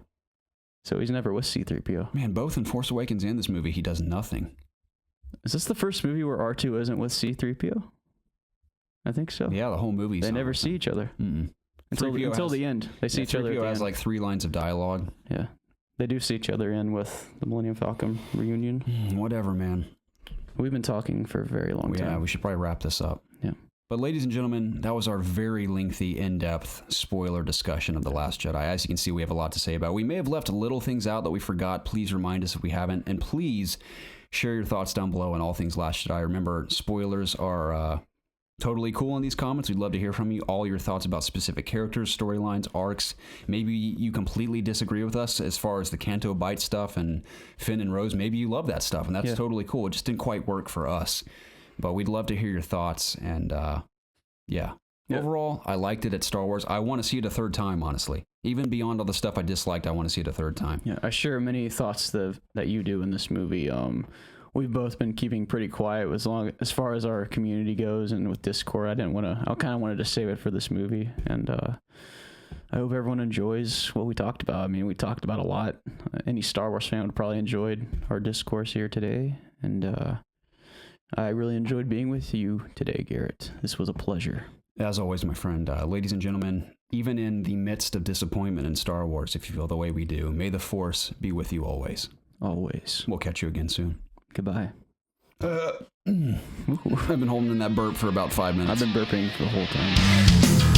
So he's never with C-3PO. Man, both in Force Awakens and this movie, he does nothing. Is this the first movie where R2 isn't with C-3PO? I think so. Yeah, the whole movie. They never see each other. Until the end. They see each other at the end. 3PO has like 3 lines of dialogue. Yeah. They do see each other in with the Millennium Falcon reunion. Whatever, man. We've been talking for a very long time. Yeah, we should probably wrap this up. Yeah. But ladies and gentlemen, that was our very lengthy, in-depth spoiler discussion of The Last Jedi. As you can see, we have a lot to say about it. We may have left little things out that we forgot. Please remind us if we haven't. And please share your thoughts down below on all things Last Jedi. Remember, spoilers are... totally cool in these comments. We'd love to hear from you. All your thoughts about specific characters, storylines, arcs. Maybe you completely disagree with us as far as the Canto Bight stuff and Finn and Rose. Maybe you love that stuff, and that's totally cool. It just didn't quite work for us. But we'd love to hear your thoughts. And overall, I liked it at Star Wars. I want to see it a third time, honestly. Even beyond all the stuff I disliked, I want to see it a third time. Yeah, I share many thoughts that you do in this movie. We've both been keeping pretty quiet as far as our community goes, and with Discord, I kind of wanted to save it for this movie, and I hope everyone enjoys what we talked about. I mean, we talked about a lot. Any Star Wars fan would probably enjoyed our discourse here today, and I really enjoyed being with you today, Garrett. This was a pleasure. As always, my friend, ladies and gentlemen, even in the midst of disappointment in Star Wars, if you feel the way we do, may the Force be with you always. Always. We'll catch you again soon. Goodbye. I've been holding in that burp for about 5 minutes. I've been burping for the whole time.